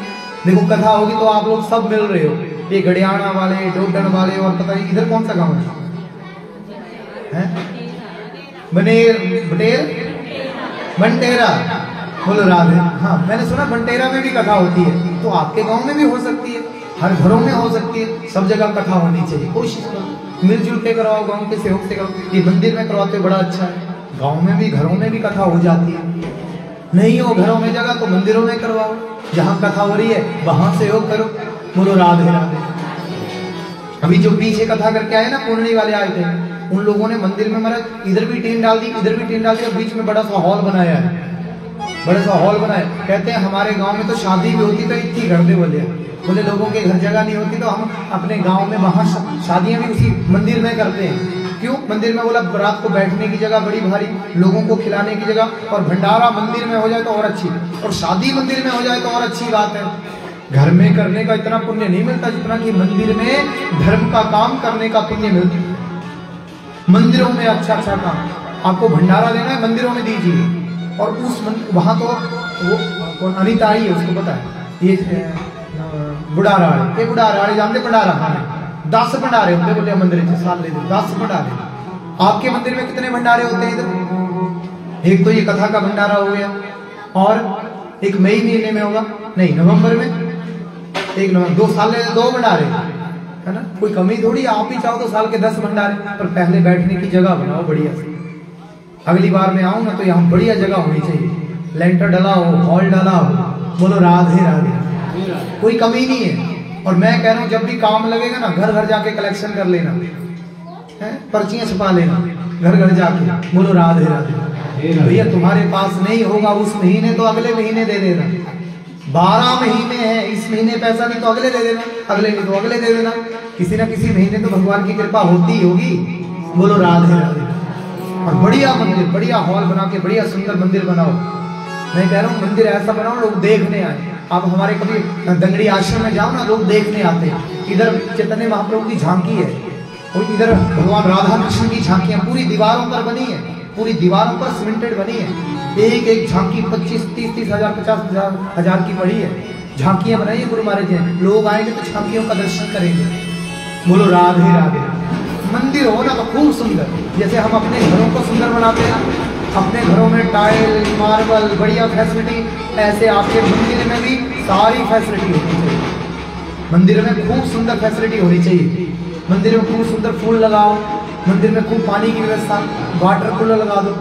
देखो कथा होगी तो आप लोग सब मिल रहे हो, ये गड़ियाना वाले, डोडन वाले, और पता नहीं इधर कौन सा गाँव है, बंटेरा, बोलो राधे। हाँ मैंने सुना बंटेरा में भी कथा होती है, तो आपके गांव में भी हो सकती है, हर घरों में हो सकती है, सब जगह कथा होनी चाहिए। कोशिश करो मिलजुल के करवाओ, गांव के सहयोग से करो। ये मंदिर में करवाते बड़ा अच्छा है, गांव में भी घरों में भी कथा हो जाती है। नहीं हो घरों में जगह तो मंदिरों में करवाओ, जहाँ कथा हो रही है वहां सहयोग करो। बोलो राधे राधे। अभी जो पीछे कथा करके आए ना, पूर्णी वाले आए थे, उन लोगों ने मंदिर में महाराज इधर भी टीन डाल दी, इधर भी टीन डाल दी, और बीच में बड़ा सा हॉल बनाया है, बड़ा सा हॉल बनाया। कहते हैं हमारे गांव में तो शादी भी होती तो इतनी घर दे बोले लोगों के घर जगह नहीं होती तो हम अपने गांव में वहां शादियां भी उसी मंदिर में करते हैं। क्यों मंदिर में? बोला रात को बैठने की जगह बड़ी भारी, लोगों को खिलाने की जगह, और भंडारा मंदिर में हो जाए तो और अच्छी, और शादी मंदिर में हो जाए तो और अच्छी बात है। घर में करने का इतना पुण्य नहीं मिलता जितना कि मंदिर में धर्म का काम करने का पुण्य मिलता है। मंदिरों में अच्छा अच्छा काम, आपको भंडारा देना है मंदिरों में दीजिए। और उस वहां तो वो कौन अनिता आई है उसको पता है, ये बुढ़ाराड़ी, ये बुढ़ाराड़ी जानते भंडारा, हाँ 10 भंडारे होते बोले मंदिर से साल ले 10 भंडारे। आपके मंदिर में कितने भंडारे होते हैं इधर? एक तो ये कथा का भंडारा हो गया, और एक मई महीने में होगा, नहीं नवंबर में, एक नवंबर, 2 साल ले 2 भंडारे है ना, कोई कमी थोड़ी। आप ही चाहो तो साल के 10 भंडारे, पर पहले बैठने की जगह बनाओ बढ़िया से। अगली बार मैं आऊं ना तो यहाँ बढ़िया जगह होनी चाहिए, लेंटर डला हो, हॉल डला हो। बोलो राधे राधे, कोई कमी नहीं है। और मैं कह रहा हूँ जब भी काम लगेगा ना, घर घर जाके कलेक्शन कर लेना, पर्चियां छपा लेना घर घर जाके। बोलो राधे राधे। भैया तुम्हारे पास नहीं होगा उस महीने तो अगले महीने दे देना, 12 महीने हैं, इस महीने पैसा नहीं तो अगले दे देना, अगले नहीं तो अगले दे देना, किसी ना किसी महीने तो भगवान की कृपा होती होगी। बोलो राधे राधे। और बढ़िया मंदिर, बढ़िया हॉल बना के बढ़िया सुंदर मंदिर बनाओ। मैं कह रहा हूँ मंदिर ऐसा बनाओ लोग देखने आए। आप हमारे कभी दंगड़ी आश्रम में जाओ ना, लोग देखने आते हैं। इधर चैतन्य महाप्रभु की झांकी है, और इधर भगवान राधा कृष्ण की झांकियां पूरी दीवारों पर बनी है, पूरी दीवारों पर सीमेंटेड बनी है। एक एक झांकी 25-30 हजार 50 हजार की पड़ी है, झांकियां बनाई है गुरु महाराज जी। लोग आएंगे तो झांकियों का दर्शन करेंगे। बोलो राधे राधे। मंदिर हो ना तो खूब सुंदर, जैसे हम अपने घरों को सुंदर बनाते हैं, अपने घरों में टाइल मार्बल बढ़िया फैसिलिटी, ऐसे आपके मंदिर में भी सारी फैसिलिटी होनी चाहिए। मंदिर में खूब सुंदर फैसिलिटी होनी चाहिए। मंदिर में खूब सुंदर फूल लगाओ, मंदिर में खूब पानी की व्यवस्था, वाटर कूलर लगा दो।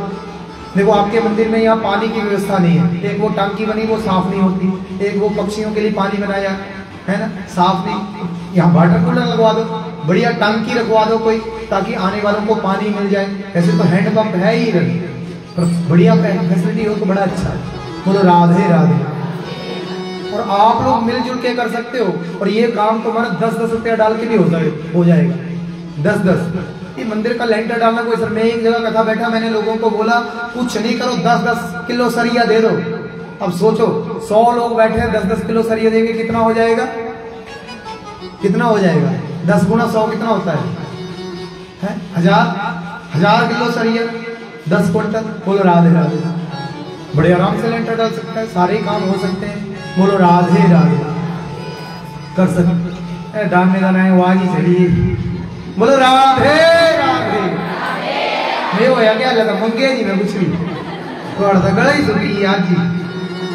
देखो आपके मंदिर में यहाँ पानी की व्यवस्था नहीं है, एक वो टंकी बनी वो साफ नहीं होती, एक वो पक्षियों के लिए पानी बनाया है ना, साफ नहीं। यहाँ वाटर कूलर लगवा दो, बढ़िया टंकी रखवा दो कोई, ताकि आने वालों को पानी मिल जाए। ऐसे तो हैंडपंप है ही इधर, पर बढ़िया फैसिलिटी हो तो बड़ा अच्छा है। बोलो राधे राधे। और आप लोग मिलजुल के कर सकते हो, और ये काम तुम्हारा 10-10 रुपया डाल के भी हो जाएगा। 10-10 ये मंदिर का लेंटर डालना कोई सर। मैं एक जगह कथा बैठा, मैंने लोगों को बोला कुछ नहीं करो, 10-10 किलो सरिया दे दो। अब सोचो 100 लोग बैठे हैं, 10-10 किलो सरिया देंगे, कितना हो जाएगा? कितना हो जाएगा? 10 गुना 100 कितना होता है? 1000 किलो सरिया, 10 क्विंटल। बोलो राधे राधे। बड़े आराम से लेंटर डाल सकता है, सारे काम हो सकते हैं। बोलो राधे राधे। कर सकते डालने का ना वो आगे चलिए। बोलो राधे राधे। मैं होया क्या लगा मंगे जी मैं कुछ भी थोड़ा सा गला ही सुनी आज जी।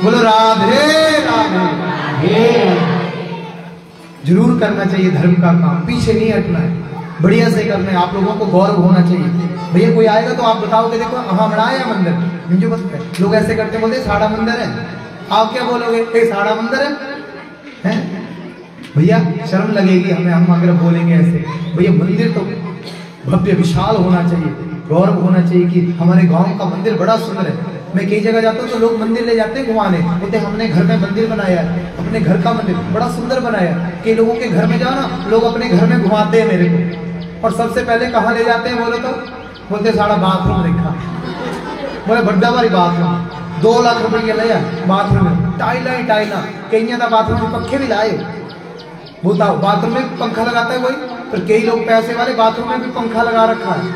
बोलो राधे राधे। जरूर करना चाहिए धर्म का काम, पीछे नहीं हटना है, बढ़िया से करना है। आप लोगों को गौरव होना चाहिए। भैया कोई आएगा तो आप बताओगे देखो हाँ बनाया मंदिर, मुझे बताते लोग ऐसे करते बोलते साड़ा मंदिर है, आप क्या बोलोगे? एक साड़ा मंदिर है? भैया शर्म लगेगी हमें, हम अगर बोलेंगे ऐसे। भैया मंदिर तो भव्य विशाल होना चाहिए, गौरव होना चाहिए कि हमारे गांव का मंदिर बड़ा सुंदर है। मैं कई जगह जाता हूँ तो लोग मंदिर ले जाते हैं घुमाने, बोलते हमने घर में मंदिर बनाया है, अपने घर का मंदिर बड़ा सुंदर बनाया है। कई लोगों के घर में जाओ ना, लोग अपने घर में घुमाते हैं मेरे को, और सबसे पहले कहाँ ले जाते हैं बोलो तो? बोलते सारा बाथरूम देखा। बोले बड्डा वाली बाथरूम 2 लाख रुपये लिया बाथरूम में, टाइला ही टाइला, कई बाथरूम में पखे भी लाए बताओ, बाथरूम में पंखा लगाता है कोई? पर कई लोग पैसे वाले बाथरूम में भी पंखा लगा रखा है।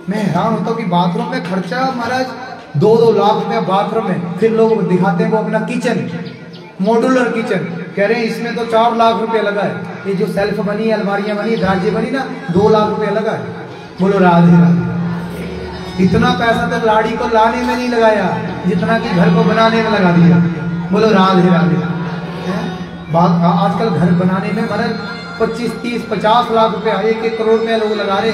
मैं हैरान होता हूँ कि बाथरूम में खर्चा महाराज 2-2 लाख रुपया बाथरूम में। फिर लोग दिखाते हैं वो अपना किचन, मॉड्यूलर किचन, कह रहे हैं इसमें तो 4 लाख रुपया लगा है। ये जो सेल्फ बनी, अलमारियां बनी, दराजे बनी ना, 2 लाख रुपया लगा है। बोलो राधे राधे। इतना पैसा तो लाड़ी को लाने में नहीं लगाया जितना कि घर को बनाने में लगा दिया। बोलो राधे राधे। आजकल घर बनाने में मतलब 25, 30, 50 लाख रुपया, 1-1 करोड़ रुपया लोग लगा रहे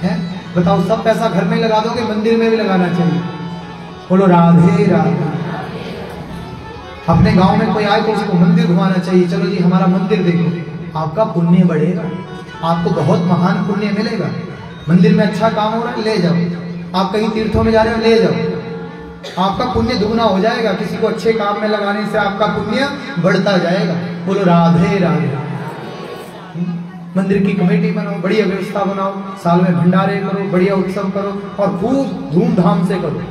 हैं। बताओ, सब पैसा घर में लगा दोगे, मंदिर में भी लगाना चाहिए। बोलो राधे राधे। अपने गांव में कोई आए तो उसको मंदिर घुमाना चाहिए। चलो जी हमारा मंदिर देखो, आपका पुण्य बढ़ेगा, आपको बहुत महान पुण्य मिलेगा। मंदिर में अच्छा काम हो रहा है, ले जाओ। आप कहीं तीर्थों में जा रहे हो, ले जाओ, आपका पुण्य दुगना हो जाएगा। किसी को अच्छे काम में लगाने से आपका पुण्य बढ़ता जाएगा। बोलो राधे राधे। मंदिर की कमेटी बनाओ, बढ़िया व्यवस्था बनाओ, साल में भंडारे करो, बढ़िया उत्सव करो और खूब धूमधाम से करो।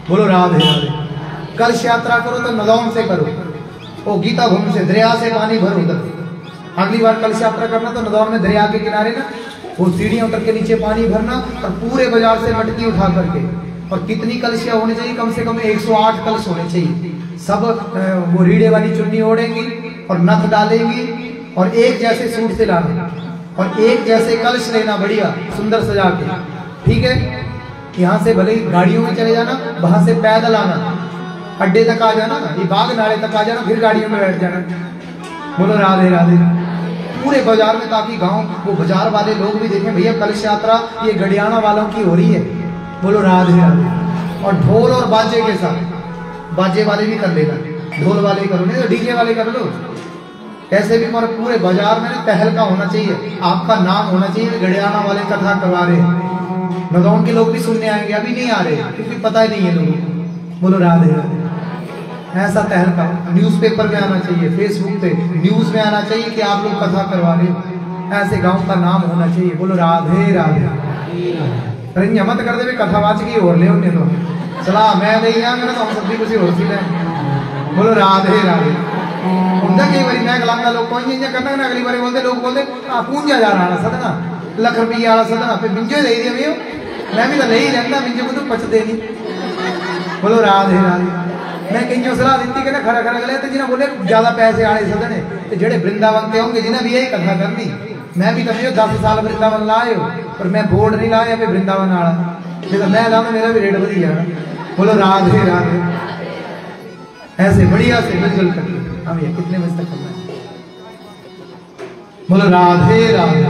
बोलो राधे राधे। कलश यात्रा करो तो नदौन से करो, वो गीता भूमि से दरिया से पानी भरो उधर। अगली बार कलश यात्रा करना तो नदौन में दरिया के किनारे ना वो सीढ़ियां उतर के नीचे पानी भरना और पूरे बाजार से मटकी उठा करके। और कितनी कलशियां होनी चाहिए? कम से कम 108 कलश होने चाहिए। सब वो रीढ़े वाली चुन्नी ओढ़ेंगी और नथ डालेंगी और एक जैसे सूट से लाना और एक जैसे कलश लेना, बढ़िया सुंदर सजा के। ठीक है, यहाँ से भले गाड़ियों में चले जाना, वहां से पैदल आना, अड्डे तक आ जाना, ये बाग नाले तक आ जाना, फिर गाड़ियों में बैठ जाना। बोलो राधे राधे। पूरे बाजार में, ताकि गांव वो बाजार वाले लोग भी देखें भैया कलश यात्रा ये गडियाना वालों की हो रही है। बोलो राधे राधे। और ढोल और बाजे के साथ, बाजे वाले भी कर लेना, ढोल वाले करो, नहीं तो डीजे वाले कर लो। ऐसे भी हमारे पूरे बाजार में तहलका होना चाहिए, आपका नाम होना चाहिए, गडियाना वाले कथा करवा रहे हैं। नदौन के लोग भी सुनने आएंगे, अभी नहीं आ रहे क्योंकि पता ही नहीं है लोगों को। बोलो राधे राधे। ऐसा तहलका न्यूज़पेपर में आना चाहिए, फेसबुक पे न्यूज में आना चाहिए कि आप लोग कथा करवा रहे हो। ऐसे गांव का नाम होना चाहिए। बोलो राधे राधे। अरे मत कर दे कथावाच की और ले उन्हें तो चला मैं नहीं आऊंगा तो हम सब भी कुछ और सी ले। बोलो राधे राधे। उनका कई बार मैं गलांगा लोग कौन ये करना ना, अगली बार बोलते लोग बोलते पूंजा जा रहा सदना लख रुपये वाला सदना, फिर मिंजो दे दिया भैया, मैं भी तो नहीं रहता, मिंजो को तो पचते नहीं। बोलो राधे राधे। मैं कहीं सलाह दी कि खड़ा खड़ा गले तो जिन्हें बोले ज्यादा पैसे आने सदने तो जेडे वृंदावन के होंगे जिन्हें भी यही कथा करनी। मैं भी कभी 10 साल वृंदावन लाए हो पर मैं बोर्ड नहीं लाया फिर वृंदावन आला, तो मैं लाऊं मेरा भी रेट बढ़ जाएगा। बोलो राधे राधे। ऐसे बढ़िया से मिलजुल कर हम ये कितने बजे तक करना है? बोलो राधे राधे।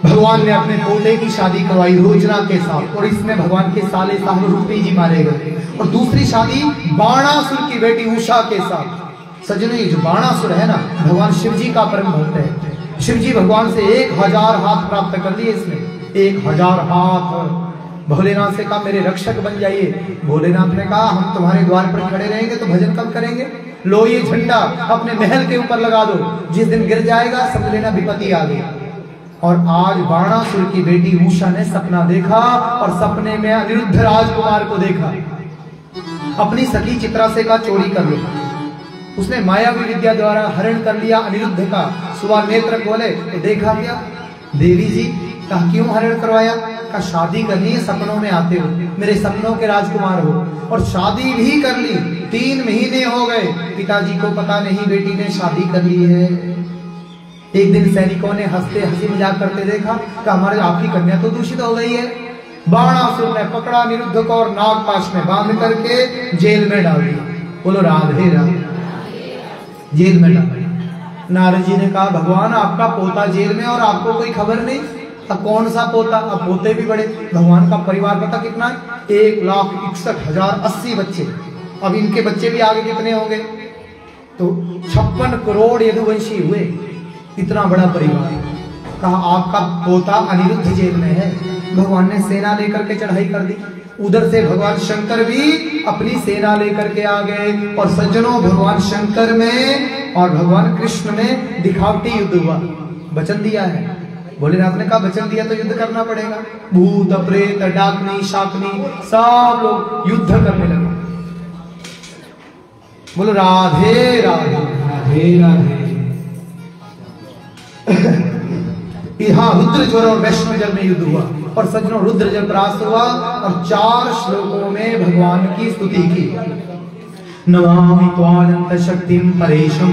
भगवान ने अपने पोते की शादी करवाई रोजना के साथ और इसमें भगवान के साले साहब रूपी जी मारे गए। और दूसरी शादी बाणासुर की बेटी उषा के साथ। सजनों, ये जो बाणासुर है ना, भगवान शिव जी का परम भक्त है। शिव जी भगवान से 1000 हाथ प्राप्त कर लिए इसने, 1000 हाथ। भोलेनाथ से कहा मेरे रक्षक बन जाइए। भोलेनाथ ने कहा हम तुम्हारे द्वार पर खड़े रहेंगे तो भजन कब करेंगे? लो ये झंडा अपने महल के ऊपर लगा दो, जिस दिन गिर जाएगा समझ लेना विपत्ति आ गई। और आज बाणासुर की बेटी उषा ने सपना देखा और सपने में अनिरुद्ध राजकुमार को देखा। अपनी सखी चित्रा से कहा चोरी कर लो। उसने मायावी विद्या द्वारा हरण कर लिया अनिरुद्ध का। सुबह नेत्र खोले तो देखा क्या? देवी जी। कहा क्यों हरण करवाया? कहा शादी करनी है, सपनों में आते हो, मेरे सपनों के राजकुमार हो। और शादी भी कर ली, 3 महीने हो गए, पिताजी को पता नहीं बेटी ने शादी कर ली है। एक दिन सैनिकों ने हंसते हंसी मजाक करते देखा कि हमारे आपकी कन्या तो दूषित हो गई है। बाणासुर ने पकड़ा अनिरुद्ध को और नागपाश में बांध करके जेल में डाल दिया। बोलो राधे राधे। जेल में डाल दिया। नारद जी ने कहा भगवान आपका पोता जेल में और आपको कोई खबर नहीं। अब कौन सा पोता? अब पोते भी बड़े। भगवान का परिवार पता कितना है? 1,61,080 बच्चे। अब इनके बच्चे भी आगे कितने होंगे? तो 56 करोड़ यदुवंशी हुए। इतना बड़ा परिवार। कहा आपका पोता अनिरुद्ध जेल में है। भगवान ने सेना लेकर के चढ़ाई कर दी। उधर से भगवान शंकर भी अपनी सेना लेकर के आ गए। और सज्जनों, भगवान शंकर में और भगवान कृष्ण में दिखावटी युद्ध हुआ। वचन दिया है, भोलेनाथ ने कहा वचन दिया तो युद्ध करना पड़ेगा। भूत प्रेत डाकनी शाकनी सब लोग युद्ध करने लगे। बोलो राधे राधे। राधे राधे। यहाँ रुद्र ज्वर और वैष्णव जल में युद्ध हुआ और सज्जनों रुद्र जल परास्त हुआ और 4 श्लोकों में भगवान की स्तुति की। नमामि त्वानंत शक्तिं परेशम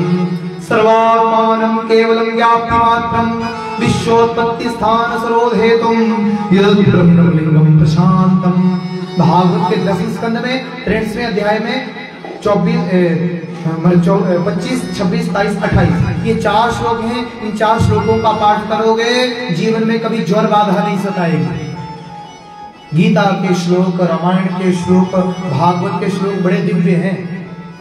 सर्वात्मानं केवलं व्याप्ति मात्रं विश्वोत्पत्ति स्थान सरोधेतुं यद् ब्रह्मलिंगं प्रशांतम। भागवत के 10वें स्कंद में 63वें अध्याय में 25, 26, 27, 28 ये 4 श्लोक हैं। इन 4 श्लोकों का पाठ करोगे जीवन में कभी ज्वर बाधा नहीं सताएगी। गीता के श्लोक, रामायण के श्लोक, भागवत के श्लोक बड़े दिव्य हैं।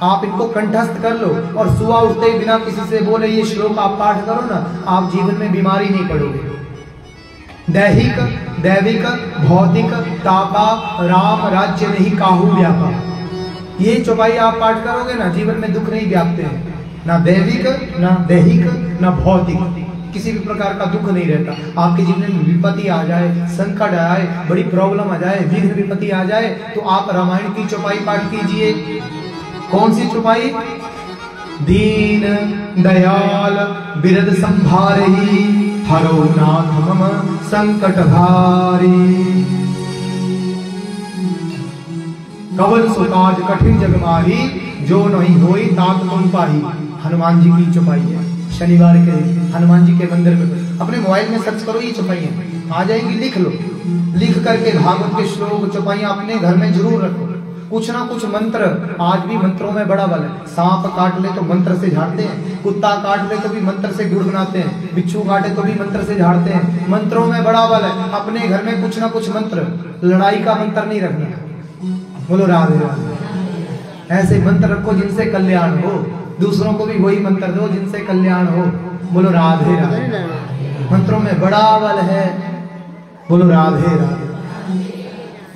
आप इनको कंठस्थ कर लो और सुबह उठते ही बिना किसी से बोले ये श्लोक आप पाठ करो ना, आप जीवन में बीमारी नहीं पड़ोगे। दैहिक, दैविक, भौतिक तापा राम राज्य नहीं काहू व्यापा, ये चौपाई आप पाठ करोगे ना, जीवन में दुख नहीं व्यापते हैं। ना दैविक, ना दैहिक, ना भौतिक, किसी भी प्रकार का दुख नहीं रहता। आपके जीवन में विपत्ति आ जाए, संकट आए, बड़ी प्रॉब्लम आ जाए, विघ्न विपत्ति आ जाए तो आप रामायण की चौपाई पाठ कीजिए। कौन सी चौपाई? दीन दयाल बिरद संभारही हरो नाथ मम संकट भारी। कवल सुकाज कठिन जग माही जो नहीं होई तात तुम पाही। हनुमान जी की चौपाई है। शनिवार के हनुमान जी के मंदिर में अपने मोबाइल में सर्च करो, ये चौपाई आ जाएंगी, लिख लो। लिख करके भागवत के श्लोक चौपाई अपने घर में जरूर रखो। कुछ ना कुछ मंत्र, आज भी मंत्रों में बड़ा बल है। सांप काट ले तो मंत्र से झाड़ते हैं, कुत्ता काट ले तो भी मंत्र से गुड़ बनाते हैं, बिच्छू काटे तो भी मंत्र से झाड़ते हैं। मंत्रों में बड़ा बल है। अपने घर में कुछ ना कुछ मंत्र, लड़ाई का मंत्र नहीं रखना। बोलो राधे राधे। ऐसे मंत्र रखो जिनसे कल्याण हो, दूसरों को भी वही मंत्र दो जिनसे कल्याण हो। बोलो राधे राधे। मंत्रों में बड़ा बल है। बोलो राधे राधे।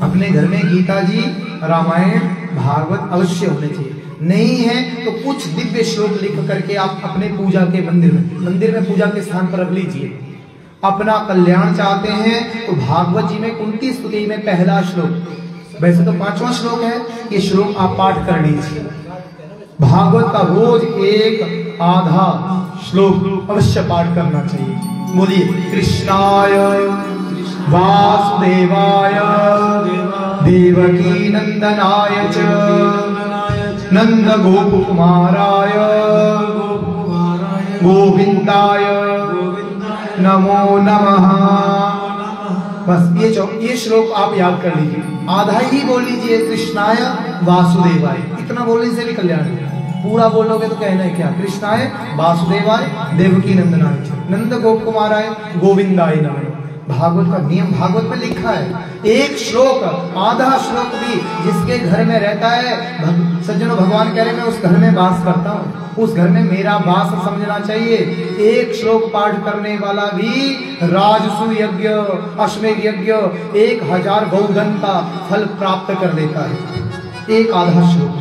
अपने घर में गीता जी, रामायण, भागवत अवश्य होने चाहिए। नहीं है तो कुछ दिव्य श्लोक लिख करके आप अपने पूजा के मंदिर में पूजा के स्थान पर रख लीजिए। अपना कल्याण चाहते हैं तो भागवत जी में कुंती स्तुति में पहला श्लोक, वैसे तो 5वां श्लोक है, ये श्लोक आप पाठ कर लीजिए। भागवत का रोज एक आधा श्लोक अवश्य पाठ करना चाहिए। बोलिए कृष्णाय वासुदेवाय देवकी नंदनाय च नंद गोप कुमाराय गोविंदाय नमो नमः। बस ये श्लोक आप याद कर लीजिए। आधा ही बोल लीजिए, कृष्णाय वासुदेवाय। इतना बोलने से भी कल्याण है। पूरा बोलोगे तो कहना है क्या? कृष्णाय वासुदेवाय देवकी नंदनाय नंद गोप कुमाराय गोविंदाय नमः। भागवत का नियम भागवत में लिखा है। एक श्लोक, आधा श्लोक भी जिसके घर में रहता है, सज्जनों भगवान कह रहे मैं उस घर में वास करता हूँ, उस घर में मेरा वास समझना चाहिए। एक श्लोक पाठ करने वाला भी राजसु यज्ञ, अश्वमेध यज्ञ 1000 गौधन का फल प्राप्त कर लेता है। एक आधा श्लोक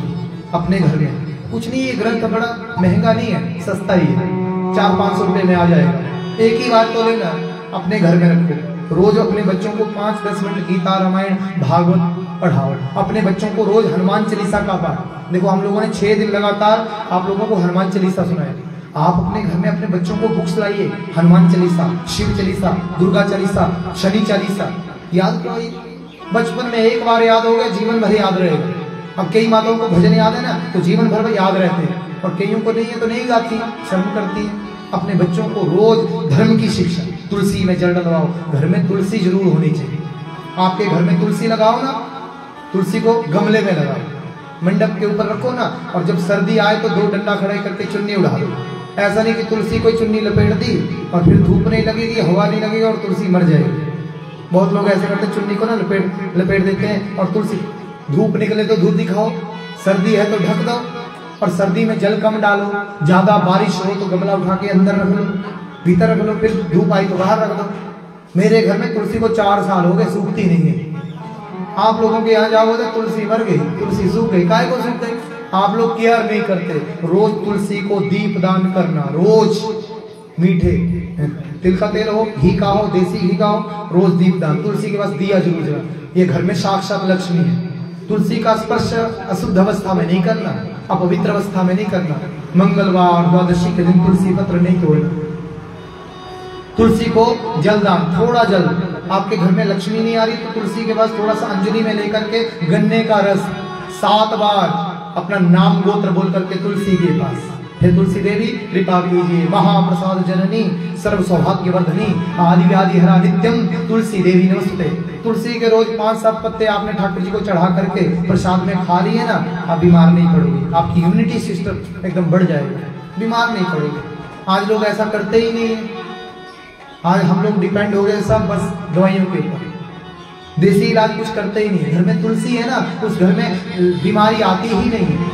अपने घर में। कुछ नहीं, ये ग्रंथ बड़ा महंगा नहीं है, सस्ता ही है, 400-500 रुपए में आ जाएगा। एक ही बात तो लेना, अपने घर में रखो। रोज अपने बच्चों को 5-10 मिनट गीता, रामायण, भागवत पढ़ाओ। अपने बच्चों को रोज हनुमान चालीसा का पाठ। देखो हम लोगों ने 6 दिन लगातार आप लोगों को हनुमान चालीसा सुनाया। आप अपने घर में अपने बच्चों को बुक्स लाइए, हनुमान चालीसा, शिव चालीसा, दुर्गा चालीसा, शनि चालीसा याद करो। बचपन में एक बार याद हो गया, जीवन भर याद रहेगा। अब कई माताओं को भजन याद है ना, तो जीवन भर में याद रहते हैं, और कईयों को नहीं है तो नहीं गाती, शर्म करती है। अपने बच्चों को रोज धर्म की शिक्षा, तुलसी में जल डलवाओ। घर में तुलसी जरूर होनी चाहिए। आपके घर में तुलसी लगाओ ना, तुलसी को गमले में लगाओ, मंडप के ऊपर रखो ना, और जब सर्दी आए तो 2 डंडा खड़े करके चुन्नी उड़ा दो। ऐसा नहीं कि तुलसी कोई चुन्नी लपेट दी और फिर धूप नहीं लगेगी, हवा नहीं लगेगी और तुलसी मर जाएगी। बहुत लोग ऐसे करते, चुन्नी को ना लपेट देते हैं और तुलसी, धूप निकले तो धूप दिखाओ, सर्दी है तो ढक दो, और सर्दी में जल कम डालो। ज्यादा बारिश हो तो गमला उठा के अंदर रख लो, भीतर रख लो, फिर धूप आई तो बाहर रख दो। मेरे घर में तुलसी को 4 साल हो गए, सूखती नहीं है। आप लोगों के यहाँ जाओगे तो तुलसी मर गई, तुलसी सूख गई। काहे को सूख गई? आप लोग केयर नहीं करते। रोज तुलसी को दीप दान करना, रोज मीठे तिल का तेल हो, घी का हो, देसी घी का हो, रोज दीप दान। तुलसी के पास दिया जरूर जला। ये घर में साक्षात लक्ष्मी है। तुलसी का स्पर्श अशुद्ध अवस्था में नहीं करना, अपवित्र अवस्था में नहीं करना। मंगलवार द्वादशी के दिन तुलसी पत्र नहीं तोड़ना। तुलसी को जलदान, थोड़ा जल। आपके घर में लक्ष्मी नहीं आ रही तो तुलसी के पास थोड़ा सा अंजलि में लेकर के गन्ने का रस 7 बार अपना नाम गोत्र बोल करके तुलसी के पास। हे तुलसी देवी कृपा कीजिए, महाप्रसाद जननी सर्व सौभाग्य वर्धनी आदि व्याधि हरा नित्यम तुलसी देवी नमस्ते। तुलसी के रोज 5-7 पत्ते आपने ठाकुर जी को चढ़ा करके प्रसाद में खा लिए ना, आप बीमार नहीं पड़ोगे, आपकी इम्यूनिटी सिस्टम एकदम बढ़ जाएगा, बीमार नहीं पड़ोगे। आज लोग ऐसा करते ही नहीं है। आज हम लोग डिपेंड हो गए सब बस दवाइयों के ऊपर, देसी इलाज कुछ करते ही नहीं। घर में तुलसी है ना, उस घर में बीमारी आती ही नहीं है।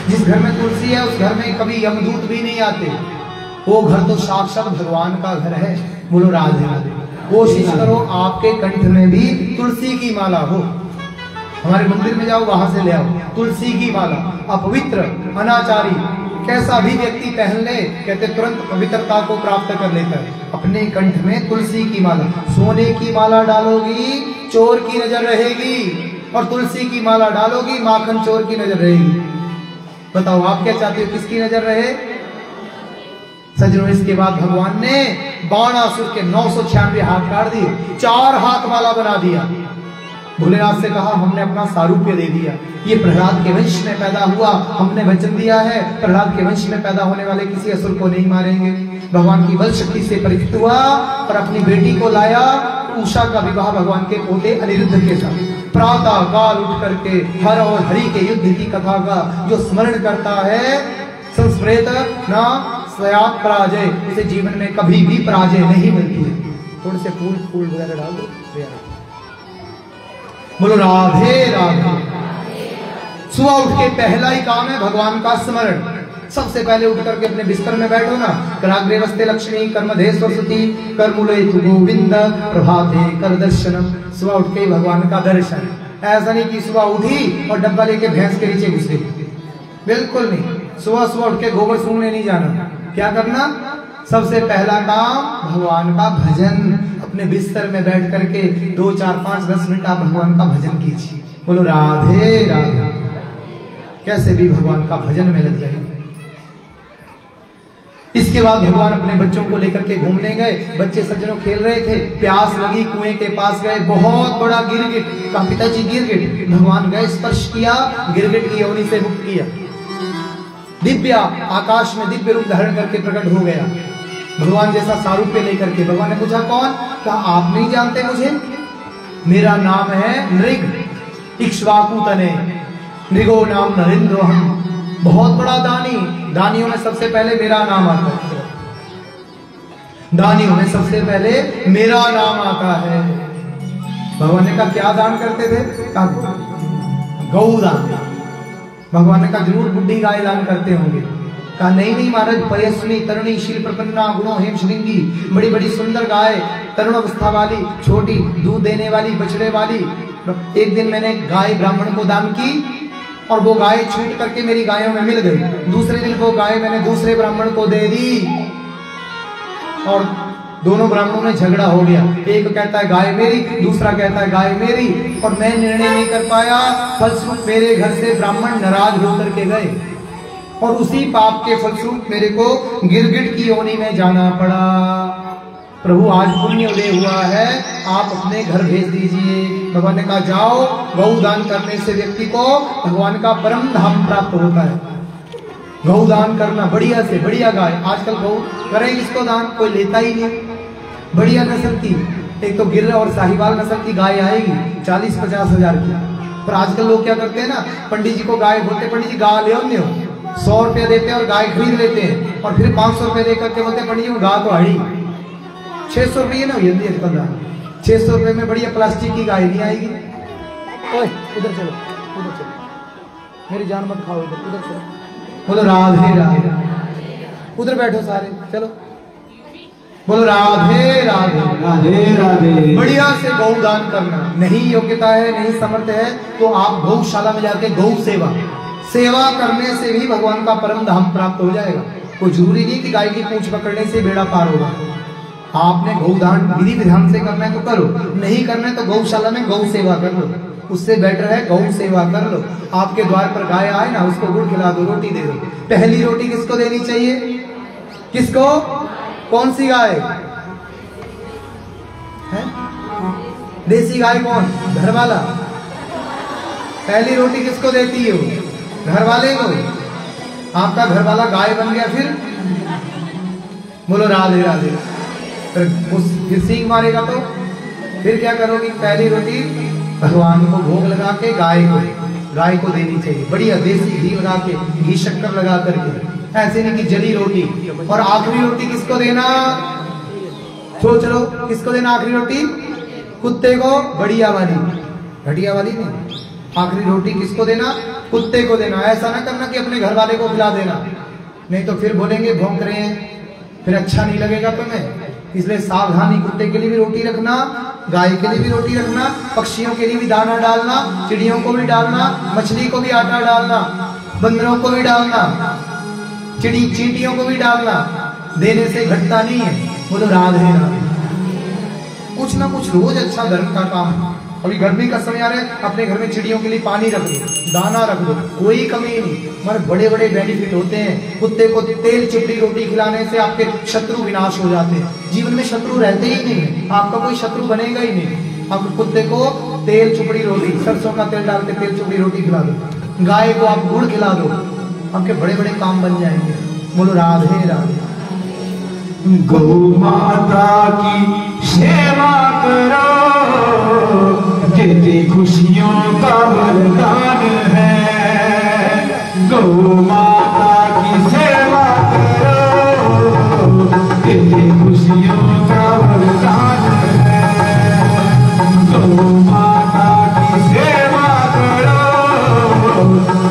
जिस घर में तुलसी है उस घर में कभी यमदूत भी नहीं आते। वो घर तो साक्षात भगवान का घर है। बोलो राधे राधे। कोशिश करो आपके कंठ में भी तुलसी की माला हो। हमारे मंदिर में जाओ, वहां से ले आओ तुलसी की माला। अपवित्र अनाचारी कैसा भी व्यक्ति पहन ले, कहते तुरंत पवित्रता को प्राप्त कर लेता है। अपने कंठ में तुलसी की माला, सोने की माला डालोगी चोर की नजर रहेगी, और तुलसी की माला डालोगी माखन चोर की नजर रहेगी। बताओ आप क्या चाहते हो, किसकी नजर रहे? सज्जनों, इसके बाद भगवान ने बाणासुर के 996 हाथ काट दिए, 4 हाथ माला बना दिया। भोलेनाथ से कहा हमने अपना सारूप्य दे दिया, ये प्रहलाद के वंश में पैदा हुआ, हमने वचन दिया है प्रहलाद के वंश में पैदा होने वाले किसी असुर को नहीं मारेंगे। भगवान की बल शक्ति से परीक्षित हुआ और अपनी बेटी को लाया। उषा का विवाह भगवान के पोते अनिरुद्ध के साथ। प्रातः काल उठ करके हर और हरि के युद्ध की कथा का जो स्मरण करता है, संस्मृत ना स्वयात पराजय, उसे जीवन में कभी भी पराजय नहीं मिलती है। थोड़े से फूल वगैरह डाल दो। बोलो राधे राधे। सुबह उठ के पहला ही काम है भगवान का स्मरण। सबसे पहले उठ करके अपने बिस्तर में बैठो ना। कराग्रे वस्ते लक्ष्मी, कर्मधे सरस्वती, करमूले तु गोविंद, प्रभाते कर दर्शनम। सुबह उठ के भगवान का दर्शन। ऐसा नहीं कि सुबह उठी और डब्बा लेके भैंस के नीचे घुस गई, बिल्कुल नहीं। सुबह उठ के गोबर सूंघने नहीं जाना। क्या करना? सबसे पहला काम भगवान का भजन। अपने बिस्तर में बैठ करके 2, 4, 5, 10 मिनट आप भगवान का भजन कीजिए। बोलो राधे राधे। कैसे भी भगवान का भजन में लग जाए। इसके बाद भगवान अपने बच्चों को लेकर के घूमने गए। बच्चे सज्जनों खेल रहे थे, प्यास लगी, कुएं के पास गए। बहुत बड़ा गिरगिट, कहा पिताजी गिरगिट। भगवान गए, स्पर्श किया, गिरगिट की योनि से मुक्त किया। दिव्य आकाश में दिव्य रूप धारण करके प्रकट हो गया भगवान जैसा सारूप्य लेकर के। भगवान ने पूछा कौन? कहा आप नहीं जानते मुझे, मेरा नाम है नृग इक्ष्वाकु तने, नृगो नाम नरेंद्र। हम बहुत बड़ा दानी, दानियों में सबसे पहले मेरा नाम आता है। दानियों में सबसे पहले मेरा नाम आता है। भगवान ने कहा क्या दान करते थे? कहा गौदान। भगवान ने कहा जरूर बुढ़ी गाय दान करते होंगे। कहा नहीं महाराज, पयस्विनी तरुणी शील प्रपन्ना गुणों हेम श्रृंगी, बड़ी बड़ी सुंदर गाय, तरुण अवस्था वाली, छोटी दूध देने वाली, बछड़े वाली। एक दिन मैंने गाय ब्राह्मण को दान की और वो गाय छूट करके मेरी गायों में मिल गई। दूसरे दिन वो गाय मैंने दूसरे ब्राह्मण को दे दी और दोनों ब्राह्मणों में झगड़ा हो गया। एक कहता है गाय मेरी, दूसरा कहता है गाय मेरी, और मैं निर्णय नहीं कर पाया। फलस्वरूप मेरे घर से ब्राह्मण नाराज होकर के गए और उसी पाप के फलस्वरूप मेरे को गिरगिट की योनि में जाना पड़ा। प्रभु आज पुण्य उदय हुआ है, आप अपने घर भेज दीजिए। भगवान ने कहा जाओ, गौदान करने से व्यक्ति को भगवान का परम धाम प्राप्त होता है। गौदान करना, बढ़िया से बढ़िया गाय। आजकल गौ करें किसको दान, कोई लेता ही नहीं। बढ़िया नस्ल की, एक तो गिर और साहिवाल नस्ल की गाय आएगी 40-50 हजार की। पर आजकल लोग क्या करते हैं ना, पंडित जी को गाय बोलते, पंडित जी गाय ले 100 रुपया देते हैं और गाय खरीद लेते हैं, और फिर 500 रुपये दे करके बोलते पंडित जी गाय तो हड़ी 600 रुपये ना हुई 600 रुपये में बढ़िया प्लास्टिक की गाय नहीं आएगी। ओए उधर चलो, उधर चलो, मेरी जान मत खाओ, उधर चलो। बोलो राधे राधे। उधर बैठो सारे, चलो बोलो राधे राधे। राधे राधे। बढ़िया से गौदान करना। नहीं योग्यता है, नहीं समर्थ है तो आप गौशाला में जाके गौ सेवा करने से भी भगवान का परम धाम प्राप्त हो जाएगा। कोई जरूरी नहीं कि गाय की पूंछ पकड़ने से बेड़ा पार होगा। आपने गौदान विधि विधान से करना है तो करो, नहीं करना है तो गौशाला में गौ सेवा कर लो। उससे बेटर है गौ सेवा कर लो। आपके द्वार पर गाय आए ना, उसको गुड़ खिला दो, रोटी दे दो। पहली रोटी किसको देनी चाहिए? किसको? कौन सी गाय? है? देसी गाय कौन? घर वाला। पहली रोटी किसको देती हो? घर वाले को। आपका घर वाला गाय बन गया, फिर बोलो राधे राधे। फिर सींग मारेगा तो फिर क्या करोगी? पहली रोटी भगवान को भोग लगा के गाय को देनी चाहिए, बढ़िया देसी घी लगा के, घी शक्कर लगा करके, ऐसे नहीं कि जली रोटी। और आखिरी रोटी किसको देना? सोच लो किसको देना आखिरी रोटी? कुत्ते को। बढ़िया वाली, घटिया वाली नहीं। आखिरी रोटी किसको देना? कुत्ते को देना। ऐसा ना करना कि अपने घर वाले को खिला देना, नहीं तो फिर बोलेंगे भौंक रहे हैं, फिर अच्छा नहीं लगेगा तुम्हें। इसलिए सावधानी, कुत्ते के लिए भी रोटी रखना, गाय के लिए भी रोटी रखना, पक्षियों के लिए भी दाना डालना, चिड़ियों को भी डालना, मछली को भी आटा डालना, बंदरों को भी डालना, चींटियों को भी डालना। देने से घटता नहीं है। बोलो राधे राधे। कुछ ना कुछ रोज अच्छा धर्म का काम। अभी गर्मी का समय आ रहा है, अपने घर में चिड़ियों के लिए पानी रख दो, दाना रख दो, कोई कमी नहीं। हमारे बड़े बड़े बेनिफिट होते हैं। कुत्ते को तेल चिपड़ी रोटी खिलाने से आपके शत्रु विनाश हो जाते हैं। जीवन में शत्रु रहते ही नहीं है, आपका कोई शत्रु बनेगा ही नहीं। आप कुत्ते को तेल चुपड़ी रोटी, सरसों का तेल डाल के तेल चुपड़ी रोटी खिला दो। गाय को आप गुड़ खिला दो, आपके बड़े बड़े काम बन जाएंगे। बोलो राधे राधे। गौ माता की सेवा करो, देती खुशियों का वरदान है। गौ माता की सेवा करो, देती खुशियों का वरदान है। गौ माता की सेवा करो,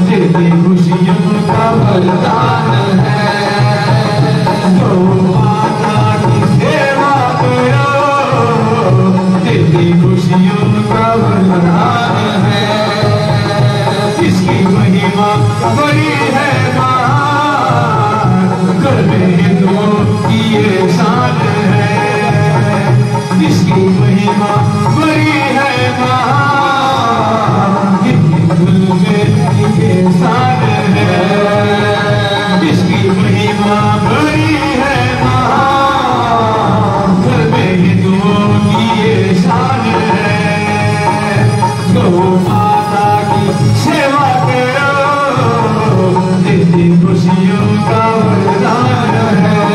देती खुशियों का वरदान है। गौ माता की सेवा करो, देती खुशियों का वरदान है। इसकी महिमा बड़ी है महान, घर में हिंदुओं की ये शान है। इसकी महिमा बड़ी है महान, हिंदुओं में ये शान है। इसकी महिमा बड़ी है महान, घर में हिंदुओं की ये शान है। गौ माता की सेवा करो, देती खुशियों का वरदान है।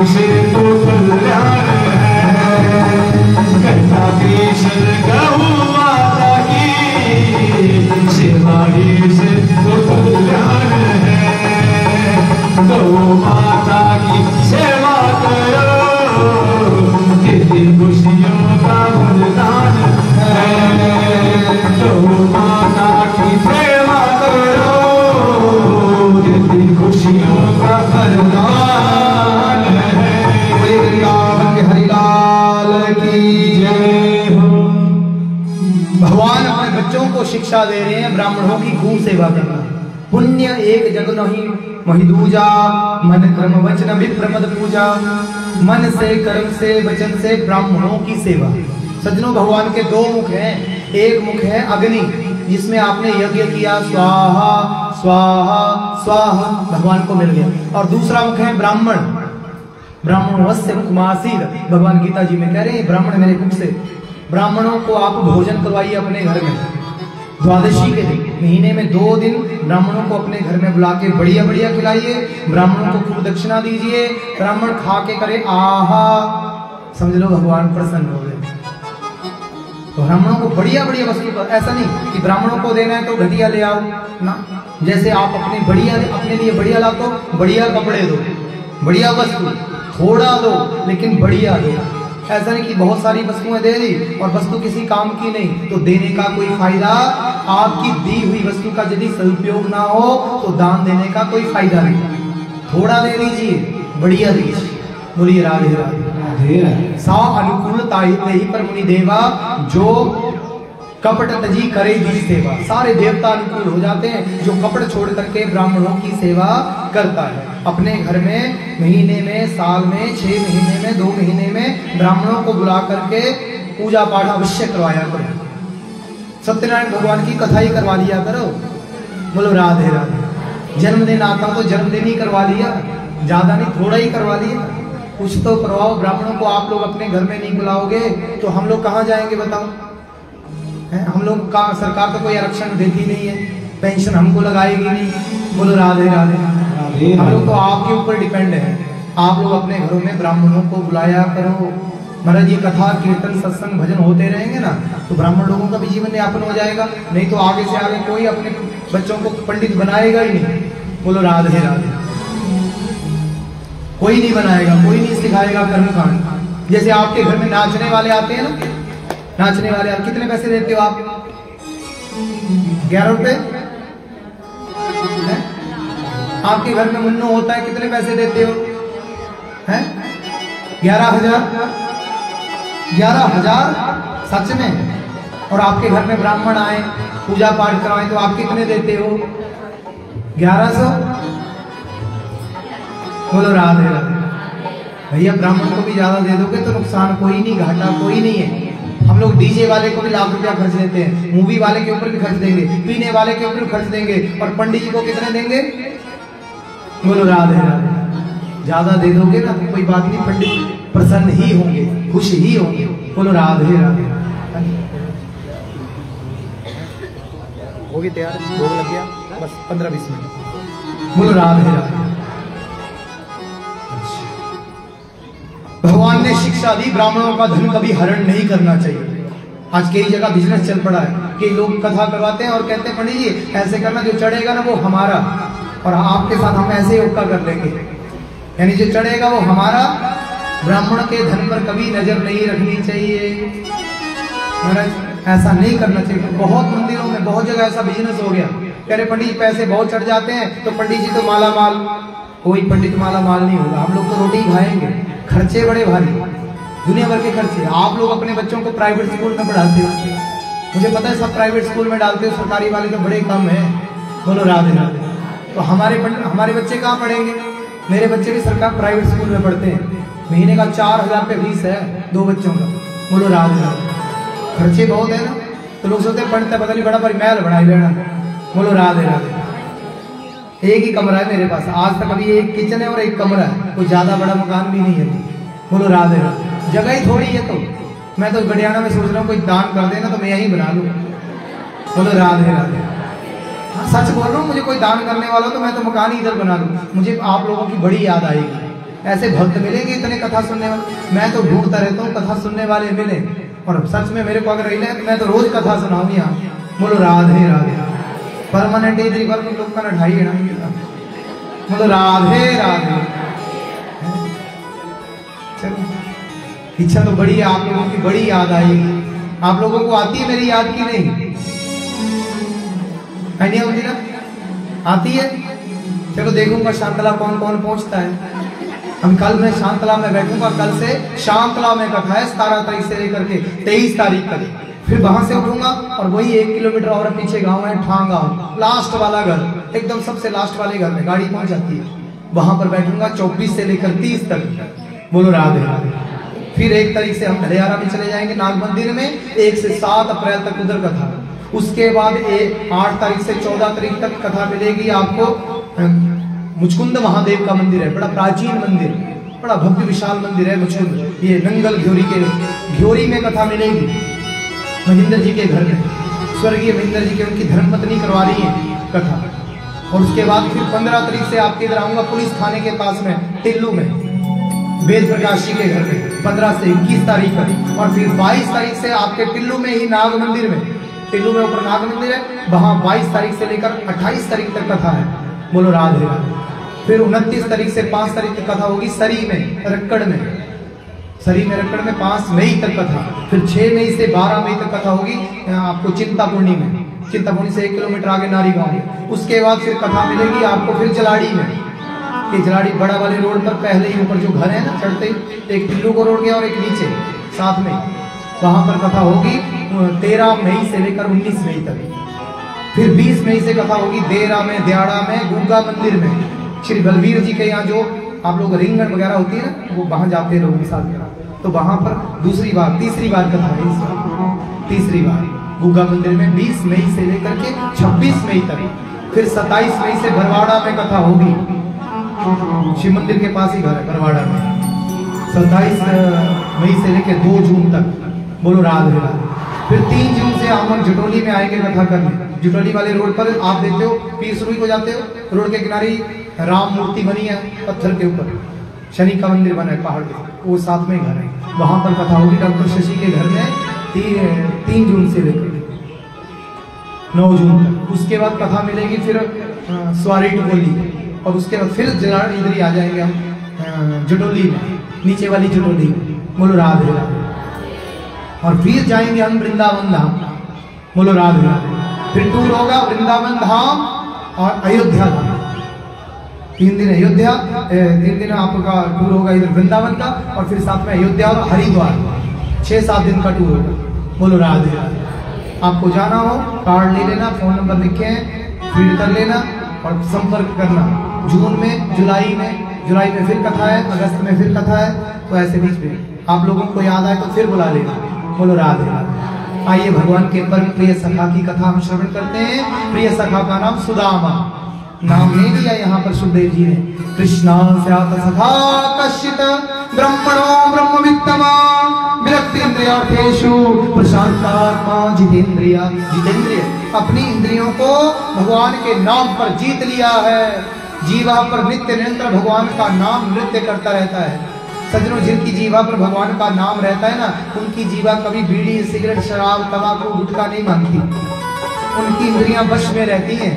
से तो कल्याण है, कहता कृष्ण गौ माता की सेवा ही से तो कल्याण है। गौ माता की सेवा करो, देती खुशियों का वरदान है। गौ माता की सेवा करो, देती खुशियों का वरदान। भगवान अपने बच्चों को शिक्षा दे रहे हैं ब्राह्मणों की खूब सेवा करना। पुण्य एक जग नहीं मही दूजा, मन कर्म वचन विप्रमद पूजा। मन से, कर्म से, वचन से ब्राह्मणों की सेवा। सज्जनों, भगवान के दो मुख हैं। एक मुख है अग्नि, जिसमें आपने यज्ञ किया, स्वाहा स्वाहा स्वाहा भगवान को मिल गया। और दूसरा मुख है ब्राह्मण। ब्राह्मण वस्य मुख मासीद, भगवान गीता जी में कह रहे हैं ब्राह्मण मेरे मुख से। ब्राह्मणों को आप भोजन करवाइए अपने घर में। द्वादशी के दिन, महीने में 2 दिन ब्राह्मणों को अपने घर में बुला के बढ़िया बढ़िया खिलाइए। ब्राह्मणों को खूब दक्षिणा दीजिए। ब्राह्मण खा के करे आहा समझ लो भगवान प्रसन्न हो गए। तो ब्राह्मणों को बढ़िया बढ़िया वस्तु, ऐसा नहीं कि ब्राह्मणों को देना है तो घटिया ले आओ ना। जैसे आप अपने लिए बढ़िया ला तो बढ़िया कपड़े दो, बढ़िया वस्तु, थोड़ा दो लेकिन बढ़िया दो। ऐसा नहीं कि बहुत सारी वस्तुएं दे दी और वस्तु किसी काम की नहीं, तो देने का कोई फायदा, आपकी दी हुई वस्तु का यदि सदुपयोग ना हो तो दान देने का कोई फायदा नहीं। थोड़ा दे दीजिए, बढ़िया दीजिए। बोलिए राधे राधे। सा अनुकूलता ही पर मुनि देवा, जो कपट तजी करे दी सेवा। सारे देवता अनुकूल हो जाते हैं जो कपट छोड़ करके ब्राह्मणों की सेवा करता है। अपने घर में महीने में, साल में, 6 महीने में, 2 महीने में ब्राह्मणों को बुला करके पूजा पाठ अवश्य करवाया करो। सत्यनारायण भगवान की कथा ही करवा लिया करो। बोलो राधे राधे। जन्मदिन आता तो जन्मदिन ही करवा लिया, ज्यादा नहीं, थोड़ा ही करवा लिया। कुछ तो करवाओ। ब्राह्मणों को आप लोग अपने घर में नहीं बुलाओगे तो हम लोग कहाँ जाएंगे बताओ? हम लोग का सरकार तो कोई आरक्षण देती नहीं है, पेंशन हमको लगाएगी नहीं। बोलो राधे राधे। हम लोग तो आपके ऊपर डिपेंड है। आप लोग अपने घरों में ब्राह्मणों को बुलाया करो। महाराज ये कथा कीर्तन सत्संग भजन होते रहेंगे ना तो ब्राह्मण लोगों का भी जीवन यापन हो जाएगा। नहीं तो आगे से आगे कोई अपने बच्चों को पंडित बनाएगा ही नहीं। बोलो राधे राधे। कोई नहीं बनाएगा, कोई नहीं सिखाएगा कर्मकांड। जैसे आपके घर में नाचने वाले आते हैं ना, नाचने वाले आप कितने पैसे देते हो आप? 11 रुपए। आपके घर में मुन्नू होता है, कितने पैसे देते हो? हैं? 11,000। 11,000 सच में? और आपके घर में ब्राह्मण आए, पूजा पाठ करवाए तो आप कितने देते हो? 1100। बोलो राधे राधे। भैया ब्राह्मण को भी ज्यादा दे दोगे तो नुकसान कोई नहीं, घाटा कोई नहीं है। हम लोग डीजे वाले को भी लाख रुपया खर्च देते हैं, मूवी वाले के ऊपर भी खर्च देंगे, पीने वाले के ऊपर खर्च देंगे, और पंडित जी को कितने देंगे? बोलो राधे राधे। ज्यादा दे दोगे ना तो कोई बात नहीं, पंडित प्रसन्न ही होंगे, खुश ही होंगे। बोलो राधे राधे। हो गई तैयार, भोग लग गया, बस 15-20 मिनट। बोलो राधे राधे। भगवान ने शिक्षा दी, ब्राह्मणों का धन कभी हरण नहीं करना चाहिए। आज कई जगह बिजनेस चल पड़ा है कि लोग कथा करवाते हैं और कहते हैं पंडित जी ऐसे करना, जो चढ़ेगा ना वो हमारा, और आपके साथ हम ऐसे ही उपका कर लेंगे, यानी जो चढ़ेगा वो हमारा। ब्राह्मण के धन पर कभी नजर नहीं रखनी चाहिए महाराज, ऐसा नहीं करना चाहिए। बहुत मंदिरों में बहुत जगह ऐसा बिजनेस हो गया, कह रहे पंडित जी पैसे बहुत चढ़ जाते हैं तो पंडित जी तो माला माल। कोई पंडित माला माल नहीं होगा, हम लोग तो रोटी खाएंगे। खर्चे बड़े भारी, दुनिया भर के खर्चे। आप लोग अपने बच्चों को प्राइवेट स्कूल में पढ़ाते हो, मुझे पता है सब प्राइवेट स्कूल में डालते हो, सरकारी वाले तो बड़े कम है। बोलो राधे राधे। तो हमारे बच्चे कहाँ पढ़ेंगे? मेरे बच्चे भी सरकार प्राइवेट स्कूल में पढ़ते हैं, महीने का 4,000 रुपये फीस है 2 बच्चों का। बोलो राधे राधे। खर्चे बहुत है ना, तो लोग सोचते पढ़ते पता नहीं बड़ा परिमहल बनाई लेना। बोलो राधे राधे। एक ही कमरा है मेरे पास, आज तक अभी एक किचन है और एक कमरा है, कोई ज्यादा बड़ा मकान भी नहीं है। बोलो राधे राधे। जगह ही थोड़ी है, तो मैं तो गडियाना में सोच रहा हूँ कोई दान कर देना तो मैं यही बना लूँ। बोलो राधे राधे। हाँ सच बोल रहा हूँ, मुझे कोई दान करने वाला तो मैं तो मकान ही इधर बना लूँ। मुझे आप लोगों की बड़ी याद आएगी, ऐसे भक्त मिलेंगे इतने कथा सुनने वाले। मैं तो ढूंढता रहता हूँ कथा सुनने वाले मिले, और सच में मेरे को अगर रही तो मैं तो रोज कथा सुनाऊंगी यहाँ। बोलो राधे राधे। परमानेंट लोग का ढाई है ना। बोलो राधे राधे। चलो इच्छा तो बड़ी है, आप लोगों की बड़ी याद आएगी। आप लोगों को आती है मेरी याद की नहीं? नहीं होती ना? आती है। चलो देखूंगा शांतला कौन कौन पहुंचता है। हम कल मैं शांतला में बैठूंगा, कल से शांतला में कथा है 17 तारीख से लेकर के 23 तारीख तक। फिर वहां से उठूंगा और वही 1 किलोमीटर और पीछे गांव है ठांगा, लास्ट वाला घर, एकदम सबसे लास्ट वाले घर में गाड़ी पहुंच जाती है, वहां पर बैठूंगा 24 से लेकर 30 तक। बोलो राधे राधे। फिर 1 तारीख से हम धड़ियारा में चले जाएंगे नाग मंदिर में, 1 से 7 अप्रैल तक उधर कथा। उसके बाद 8 तारीख से 14 तारीख तक कथा मिलेगी आपको। मुचकुंद महादेव का मंदिर है, बड़ा प्राचीन मंदिर, बड़ा भव्य विशाल मंदिर है मुचकुंद। ये नंगल घ्योरी के घ्योरी में कथा मिलेगी, महेंद्र जी के घर में, स्वर्गीय महेंद्र जी के, उनकी धर्मपत्नी करवा रही है कथा। और उसके बाद फिर 15 तारीख से आपके इधर आऊंगा पुलिस थाने के पास में टिल्लू में, वेद प्रकाश जी के घर में 15 से 21 तारीख तक, और फिर 22 तारीख से आपके टिल्लू में ही नाग मंदिर में, टिल्लू में ऊपर नाग मंदिर है, वहां 22 तारीख से लेकर 28 तारीख तक कथा है। बोलो राधे राधे। फिर 29 तारीख से 5 तारीख तक कथा होगी सरी में, रक्कड़ में, सरी में रक्कड़ में 5 मई तक कथा। फिर 6 मई से 12 मई तक कथा होगी आपको चिंतापूर्णी में, चिंतापूर्णी से 1 किलोमीटर आगे नारी गांव में। उसके बाद फिर कथा मिलेगी आपको फिर जलाड़ी में, कि जलाड़ी बड़ा वाले रोड पर पहले ही ऊपर जो घर है ना, चढ़ते ही एक टिल्लू को रोड गया और एक नीचे साथ में, वहां पर कथा होगी 13 मई से लेकर 19 मई तक। फिर 20 मई से कथा होगी देरा में, दियाड़ा में, गुग्गा मंदिर में, श्री बलवीर जी के यहाँ जो आप लोग रिंगण वगैरह होती है ना, वो वहां जाते हैं लोगों के साथ, तो वहां पर तीसरी बार कथा है, इस बार तीसरी बार गुग्गा मंदिर में 20 मई से लेकर के 26 मई तक। फिर 27 मई से भरवाड़ा में कथा होगी, शिव मंदिर के पास ही घर है भरवाड़ा में। 27 मई से लेकर 2 जून तक। बोलो राधे राधे। फिर 3 जून से हम जटोली में आएंगे कथा करने। जटोली वाले रोड पर आप देखते हो, पीर सुरुई को जाते हो, रोड के किनारे राम मूर्ति बनी है पत्थर के ऊपर, शनि का मंदिर बना है पहाड़ पे, वो साथ में घर है, वहां पर कथा होगी डॉक्टर शशि के घर में 3 जून से लेकर 9 जून तक। उसके बाद कथा मिलेगी फिर स्वारी टुकोली, और उसके बाद फिर इधर ही आ जाएंगे हम जटोली में, नीचे वाली जटोली में। बोलो राधे राधे। और फिर जाएंगे हम वृंदावन धाम। बोलो राधे राधे। फिर टूर होगा वृंदावन धाम और अयोध्या धाम। 3 दिन अयोध्या, 3 दिन आपका टूर होगा इधर वृंदावन का, और फिर साथ में अयोध्या और हरिद्वार, 6-7 दिन का टूर होगा। बोलो राधे राधे। आपको जाना हो कार्ड ले लेना, फोन नंबर लिखे हैं, फीड कर लेना और संपर्क करना। जून में, जुलाई में फिर कथा है, अगस्त में फिर कथा है, तो ऐसे बीच में आप लोगों को याद आए तो फिर बुला लेना। बोलो राधे राधे। आइए भगवान के परम प्रिय सखा की कथा हम श्रवण करते हैं। प्रिय सखा का नाम सुदामा, नाम ले लिया यहाँ पर सुखदेव जी ने। कृष्णा स्यात सखा कश्चित ब्रह्मणो ब्रह्मवित्तमा विरक्तेन्द्रियार्थेषु प्रशांतात्मा जितेंद्रिय। जितेंद्रिय अपनी इंद्रियों को भगवान के नाम पर जीत लिया है। जीवा पर नित्य निरंतर भगवान का नाम नृत्य करता रहता है। सज्जनों, जिनकी जीवा पर भगवान का नाम रहता है ना, उनकी जीवा कभी बीड़ी, सिगरेट, शराब, तंबाकू, गुटखा नहीं मांगती। उनकी इंद्रियां वश में रहती हैं।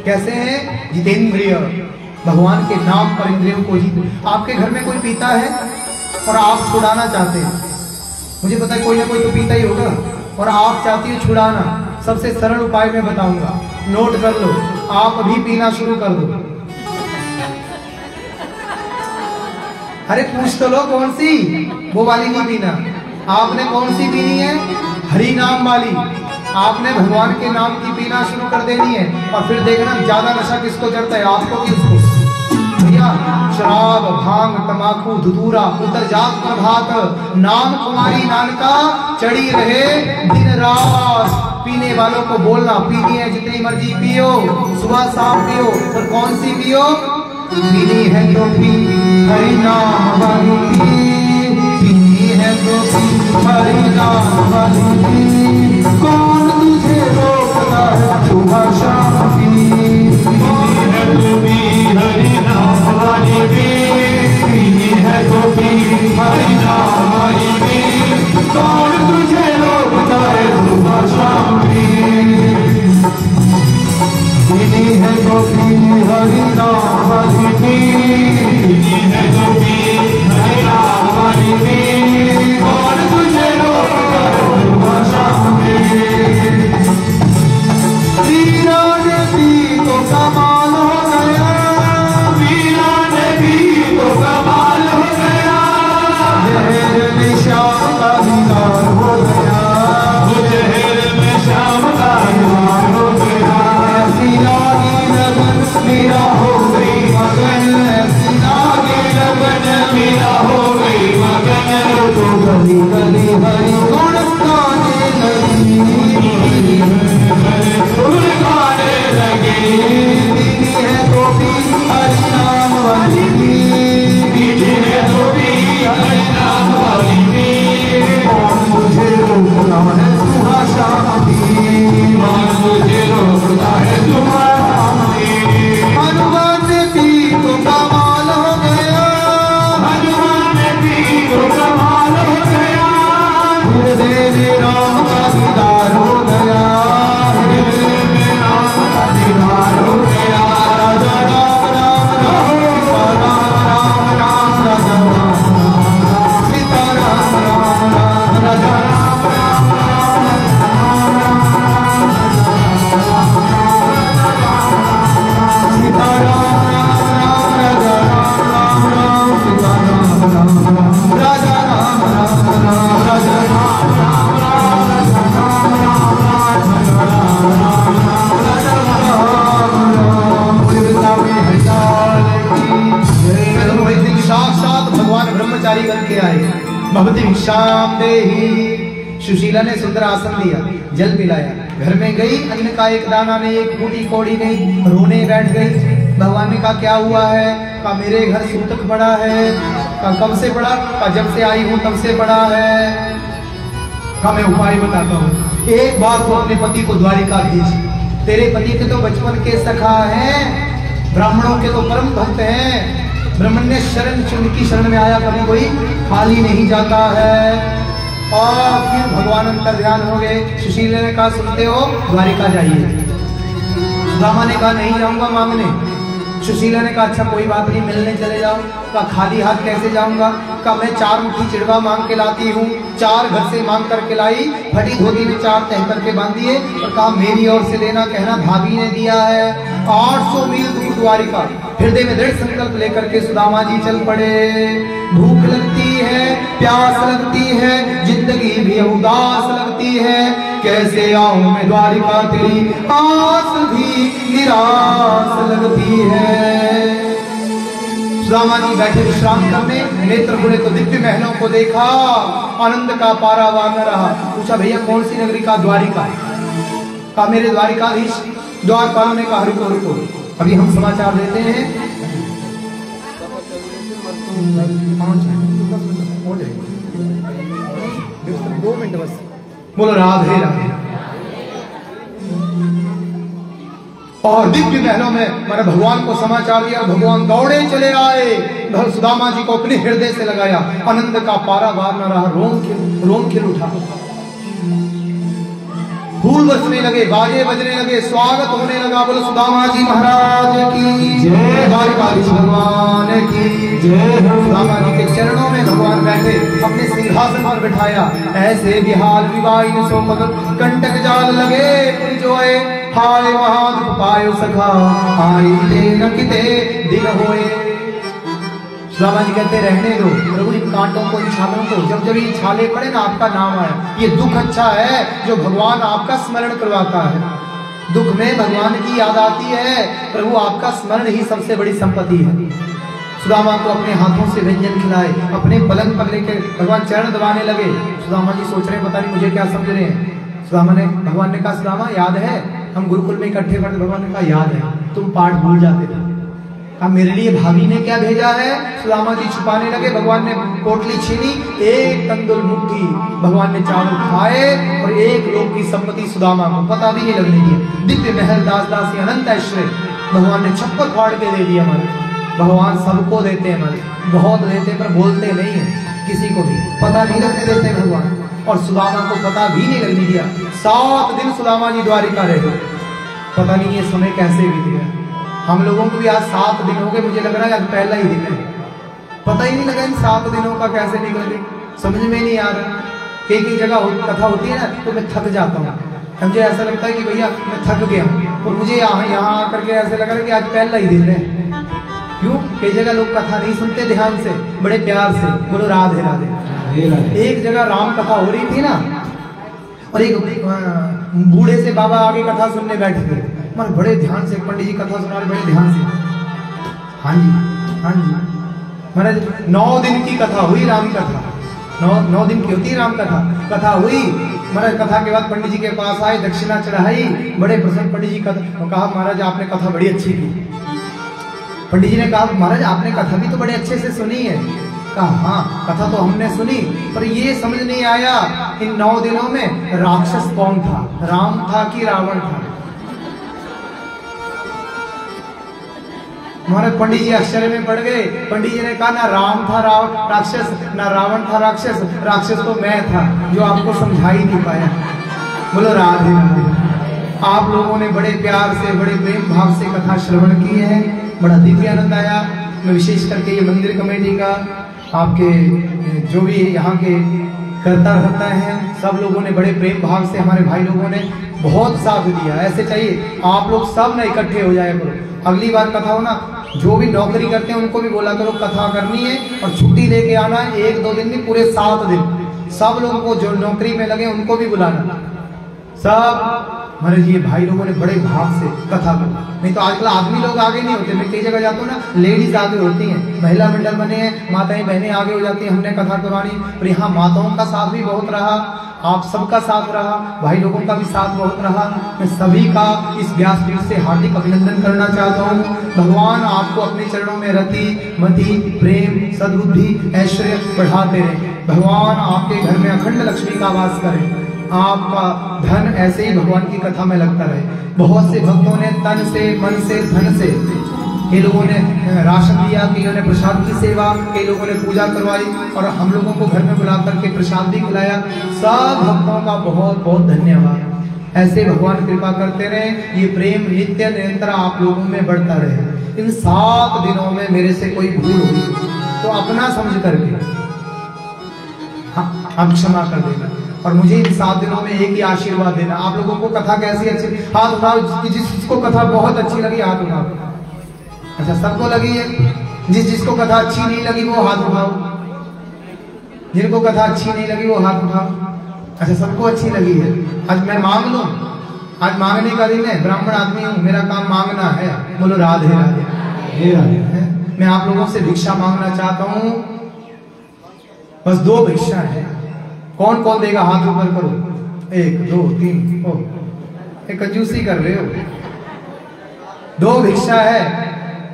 कैसे हैं? जितेंद्रिय, भगवान के नाम पर इंद्रियों को जीत। आपके घर में कोई पीता है और आप छुड़ाना चाहते हैं, मुझे पता है कोई ना कोई तो पीता ही होगा, और आप चाहती हो छुड़ाना। सबसे सरल उपाय मैं बताऊंगा, नोट कर लो, आप अभी पीना शुरू कर दो। अरे पूछ तो लो कौन सी, वो वाली नहीं पीना। आपने कौन सी पीनी है? हरि नाम वाली। आपने भगवान के नाम की पीना शुरू कर देनी है, और फिर देखना ज्यादा नशा किसको चढ़ता है, आपको किसको? भैया, शराब, भांग, तंबाकू, धतूरा, उतर जात प्रभात, नाम कुमारी नानका चढ़ी रहे दिन रात। पीने वालों को बोलना, पीनी है जितनी मर्जी पियो, सुबह शाम पियो, पर कौन सी पियो? पीनी है तो पी हरि नाम वाली, पीनी है तो पी हरि नाम वाली। कौन तुझे रोकता है सुबह शाम की? पीनी है तो पी हरि नाम वाली, पीनी है तो पी हरि नाम वाली। कौन तुझे रोकता है सुबह शाम की? पीनी है तो पी हरि नाम वाली, पीनी है तो पी हरि नाम वाली। कौन तुझे रोकता है सुबह शाम की? वीरा ने पी तो कमाल हो गया, वीरा ने पी तो कमाल हो गया। तेरे राम का दीदार हो गया, तेरे राम का दीदार हो गया। राजा राम राम राम राम राम राजा राम सीता राम राम राम राजा राम राम सीता राम राम राम राजा राम राम सीता राम राम राजा राम राम राजा राम साक्षात भगवान ब्रह्मचारी बन के आए। भवती शाम देही। सुशीला ने सुंदर आसन दिया, जल पिलाया, घर में गई, अन्न का एक दाना नहीं, एक फूटी कौड़ी नहीं, रोने बैठ गई। भगवान ने कहा क्या हुआ है? कहा मेरे घर सूतक पड़ा है। कहा कब से पड़ा? कहा जब से आई हूँ तब से पड़ा है। कहा मैं उपाय बताता हूँ, एक बार तो अपने पति को द्वारिका भेज। तेरे पति के तो बचपन के सखा हैं, ब्राह्मणों के तो परम भक्त हैं। ब्रह्मण्य शरण की शरण में आया कभी कोई खाली नहीं जाता है। और फिर भगवान अंतर ध्यान हो गए। सुशीला ने कहा सुनते हो, द्वारिका जाइए। सुदामा ने कहा नहीं जाऊंगा मांगने। सुशीला ने कहा अच्छा कोई बात नहीं, मिलने चले जाओ। कहा खाली हाथ कैसे जाऊंगा? कहा मैं 4 मुट्ठी चिड़वा मांग के लाती हूँ। 4 घर से मांग करके लाई, फटी धोती में 4 तह करके बांध दिए और कहा मेरी ओर से लेना, कहना भाभी ने दिया है। 800 मील दूर द्वारिका। हृदय में दृढ़ संकल्प लेकर के सुदामा जी चल पड़े। भूख लगती है, प्यास लगती है, जिंदगी भी उदास लगती है, कैसे आऊं मैं द्वारिका, तेरी आस भी निराश लगती है। सुदामा जी बैठे विश्राम करने, नेत्र खुले तो दिव्य महलों को देखा, आनंद का पारावार न रहा। पूछा भैया कौन सी नगरी? का द्वारिका। कहा मेरे द्वारिकाधीश। द्वारपाल ने कहा रुको रुको, अभी हम समाचार देते हैं। 2 मिनट बस। बोलो राधे राधे। और दिव्य महलों में मैंने भगवान को समाचार दिया। भगवान दौड़े चले आए, सुदामा जी को अपने हृदय से लगाया। आनंद का पारावार न रहा, रोम खिल उठा। फूल बरसने लगे, बाजे बजने लगे, स्वागत होने लगा। बोलो सुदामा जी महाराज की जय, द्वारिकाधीश भगवान की जय। सुदामा जी के चरणों में भगवान बैठे, अपने सिंहासन पर बिठाया। ऐसे बिहाल विवाहिन सो भगत, कंटक जाल लगे पुरजोए, हाय महादुख पायो सखा, आई ते न किते दिन होए। सुदामा जी कहते रहने दो प्रभु इन कांटों को, इन छालों को, जब जब ये छाले पड़े ना आपका नाम आए। ये दुख अच्छा है जो भगवान आपका स्मरण करवाता है। दुख में भगवान की याद आती है। प्रभु आपका स्मरण ही सबसे बड़ी संपत्ति है। सुदामा को अपने हाथों से व्यंजन खिलाए, अपने पलंग पर लेकर भगवान चरण दबाने लगे। सुदामा जी सोच रहे पता नहीं मुझे क्या समझ रहे हैं। भगवान ने कहा सुदामा याद है हम गुरुकुल में इकट्ठे पढ़ते? भगवान ने कहा याद है, तुम पाठ भूल जाते थे। कहा मेरे लिए भाभी ने क्या भेजा है? सुदामा जी छुपाने लगे। भगवान ने पोटली छीनी, एक तंदुल मुट्ठी भगवान ने चावल खाए और 1 लोक की संपत्ति सुदामा को पता भी नहीं लगने दिया। दिव्य महल, दास दासी, अनंत ऐश्वर्य भगवान ने छप्पर फाड़ के दे दिया। हमारे भगवान सबको देते हैं, हमारे बहुत देते हैं पर बोलते नहीं है, किसी को भी पता नहीं लगने देते भगवान। और सुदामा को पता भी नहीं लगने दिया। 7 दिन सुदामा जी द्वारिका रहे। पता नहीं ये समय कैसे बीत गया। हम लोगों को भी आज 7 दिन हो गए, मुझे लग रहा है आज पहला ही दिन है। पता ही नहीं लगा इन 7 दिनों का कैसे निकल गए, समझ में नहीं आ रहा। कई जगह कथा होती है ना तो मैं थक जाता हूँ। मुझे ऐसा लगता है कि भैया मैं थक गया, और मुझे यहाँ आकर के ऐसे लग रहा है कि आज पहला ही दिन है। क्यों? कई जगह लोग कथा नहीं सुनते ध्यान से, बड़े प्यार से। बोलो राधे राधे। एक जगह राम कथा हो रही थी ना, और एक बूढ़े से बाबा आगे कथा सुनने बैठे थे। मैं बड़े ध्यान से, पंडित जी कथा सुना रहे बड़े ध्यान से। हाँ जी हाँ जी महाराज 9 दिन की कथा हुई राम कथा। 9 दिन की होती है राम कथा। कथा हुई महाराज, कथा के बाद पंडित जी के पास आए, दक्षिणा चढ़ाई, बड़े प्रसन्न। पंडित जी कहा महाराज आपने कथा बड़ी अच्छी की। पंडित जी ने कहा महाराज आपने कथा भी तो बड़े अच्छे से सुनी है। कहा हाँ कथा तो हमने सुनी, पर ये समझ नहीं आया इन 9 दिनों में राक्षस कौन था, राम था कि रावण था। हमारे पंडित जी आश्चर्य में पड़ गए। पंडित जी ने कहा ना राम था राक्षस, ना रावण था राक्षस, राक्षस तो मैं था जो आपको समझा ही नहीं पाया। बोलो राधे राधे। आप लोगों ने बड़े प्यार से, बड़े प्रेम भाव से कथा श्रवण की है, बड़ा दिव्य आनंद आया। मैं विशेष करके ये मंदिर कमेटी का, आपके जो भी यहाँ के करता रहता है, सब लोगों ने बड़े प्रेम भाव से, हमारे भाई लोगों ने बहुत साथ दिया। ऐसे चाहिए आप लोग सब ना इकट्ठे हो जाए करो। अगली बार कथा हो ना, जो भी नौकरी करते हैं उनको भी बोला करो कथा करनी है और छुट्टी लेके आना है, 1-2 दिन नहीं पूरे 7 दिन। सब लोगों को जो नौकरी में लगे उनको भी बुलाना। सब हमारे ये भाई लोगों ने बड़े भाव से कथा को, नहीं तो आजकल आदमी लोग आगे नहीं होते। मैं कई जगह जाता हूँ ना, लेडीज आगे होती हैं, महिला मंडल बने हैं, माताएं बहनें आगे हो जाती हैं, हमने कथा करवानी। और यहाँ माताओं का साथ भी बहुत रहा, आप सबका साथ रहा, भाई लोगों का भी साथ बहुत रहा। मैं सभी का इस व्यासपीठ से हार्दिक अभिनंदन करना चाहता हूँ। भगवान आपको अपने चरणों में रति मति प्रेम सद्बुद्धि ऐश्वर्य बढ़ाते रहे। भगवान आपके घर में अखंड लक्ष्मी का वास करे। आपका धन ऐसे ही भगवान की कथा में लगता रहे। बहुत से भक्तों ने तन से, मन से, धन से, कई लोगों ने राशन दिया, कईयों ने प्रसाद की सेवा, कई लोगों ने पूजा करवाई और हम लोगों को घर में बुला करके प्रसाद भी खिलाया। सब भक्तों का बहुत बहुत धन्यवाद। ऐसे भगवान कृपा करते रहे, ये प्रेम नित्य निरंतर आप लोगों में बढ़ता रहे। इन 7 दिनों में मेरे से कोई भूल हुई तो अपना समझ करके आप क्षमा कर देना और मुझे इन 7 दिनों में एक ही आशीर्वाद देना। आप लोगों को कथा कैसी अच्छी, हाथ उठाओ। जिसको कथा बहुत अच्छी लगी हाथ उठाओ। अच्छा, सबको लगी है? जिसको कथा अच्छी नहीं लगी वो हाथ उठाओ। जिनको कथा अच्छी नहीं लगी वो हाथ उठाओ। अच्छा, सबको अच्छी लगी है। आज मैं मांग लूं, आज मांगने का दिन है, ब्राह्मण आदमी हूं, मेरा काम मांगना है। बोलो राधे राधे। मैं आप लोगों से भिक्षा मांगना चाहता हूं, बस 2 भिक्षा है। कौन कौन देगा? हाथ ऊपर करो। 1 2 3। ओ, एक कंजूसी कर रहे हो। 2 भिक्षा है।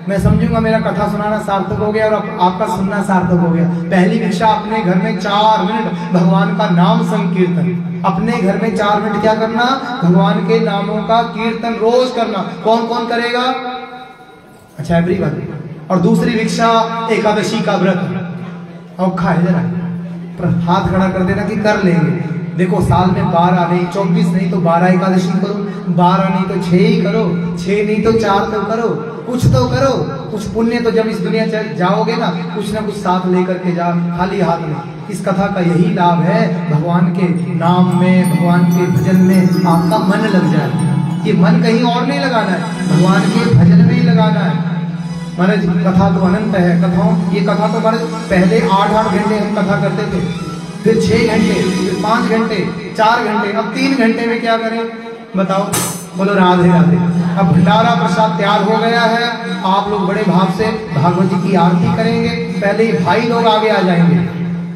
मैं समझूंगा मेरा कथा सुनाना सार्थक हो गया और आपका सुनना सार्थक हो गया। पहली भिक्षा, अपने घर में 4 मिनट भगवान का नाम संकीर्तन। अपने घर में 4 मिनट क्या करना? भगवान के नामों का कीर्तन रोज करना। कौन कौन करेगा? अच्छा, एवरीवन। और दूसरी भिक्षा, एकादशी का व्रत। औखा है जरा, हाथ खड़ा कर देना कि कर लेंगे। देखो, साल में 12 नहीं, 24 नहीं तो 12 एकादशी करो, 12 नहीं तो 6 ही करो, 6 नहीं तो 4 तो करो, कुछ तो करो। कुछ पुण्य तो जब इस दुनिया जाओगे ना, कुछ ना कुछ साथ लेकर के जाओ, खाली हाथ में। इस कथा का यही लाभ है, भगवान के नाम में, भगवान के भजन में आपका मन लग जाए। ये मन कहीं और नहीं लगाना है, भगवान के भजन में ही लगाना है। महाराज, कथा तो अनंत है। कथाओं, ये कथा तो महाराज पहले 8-8 घंटे हम कथा करते थे, फिर 6 घंटे, फिर 5 घंटे, 4 घंटे, अब 3 घंटे में क्या करें बताओ? बोलो राधे राधे। अब भंडारा प्रसाद तैयार हो गया है। आप लोग बड़े भाव से भागवत जी की आरती करेंगे। पहले ही भाई लोग आगे आ जाएंगे।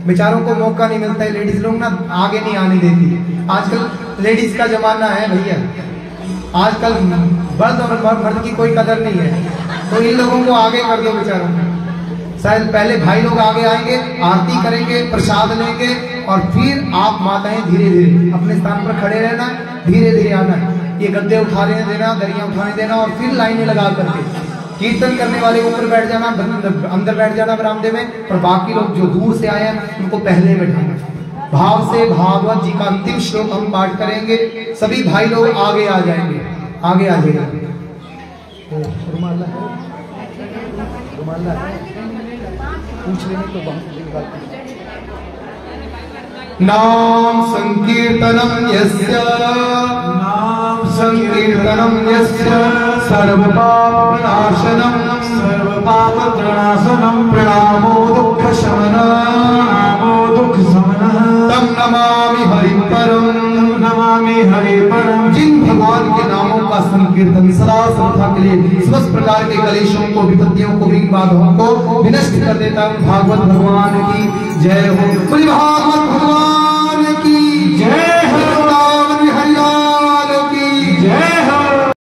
बेचारों को मौका नहीं मिलता है, लेडीज लोग ना आगे नहीं आने देती। आजकल लेडीज का जमाना है भैया, आजकल मर्द और मर्द की कोई कदर नहीं है। तो इन लोगों को आगे कर दो बेचारों को। शायद पहले भाई लोग आगे आएंगे, आरती करेंगे, प्रसाद लेंगे और फिर आप माताएं धीरे धीरे अपने स्थान पर खड़े रहना, धीरे धीरे आना। ये गद्दे उठाने देना, दरिया उठाने देना और फिर लाइनें लगा करके कीर्तन करने वाले ऊपर बैठ जाना, अंदर बैठ जाना बरामदे में, और बाकी लोग जो दूर से आए हैं उनको पहले बैठाना। भाव से भागवत जी का अंतिम श्लोक हम पाठ करेंगे। सभी भाई लोग आगे आ जाएंगे, आगे आ जाएंगे। पूछ लेने तो बहुत नाम संकीर्तनम यस्य, नाम संकीर्तनम यस्य सर्वपाप प्रणाशनम, सर्वपाप प्रणाशनम, प्रणामो दुःख शमनः, दुःख शमनः, तम नमामि हरिपरम, नमामि हरिपरम। जिन भगवान के नामों का संकीर्तन सदा सर्वथा के लिए समस्त प्रकार के कलेशों को, विपत्तियों को, बाधाओं को विनष्ट कर देता हूँ। भागवत भगवान की जय हो। भागवत भगवान की जय।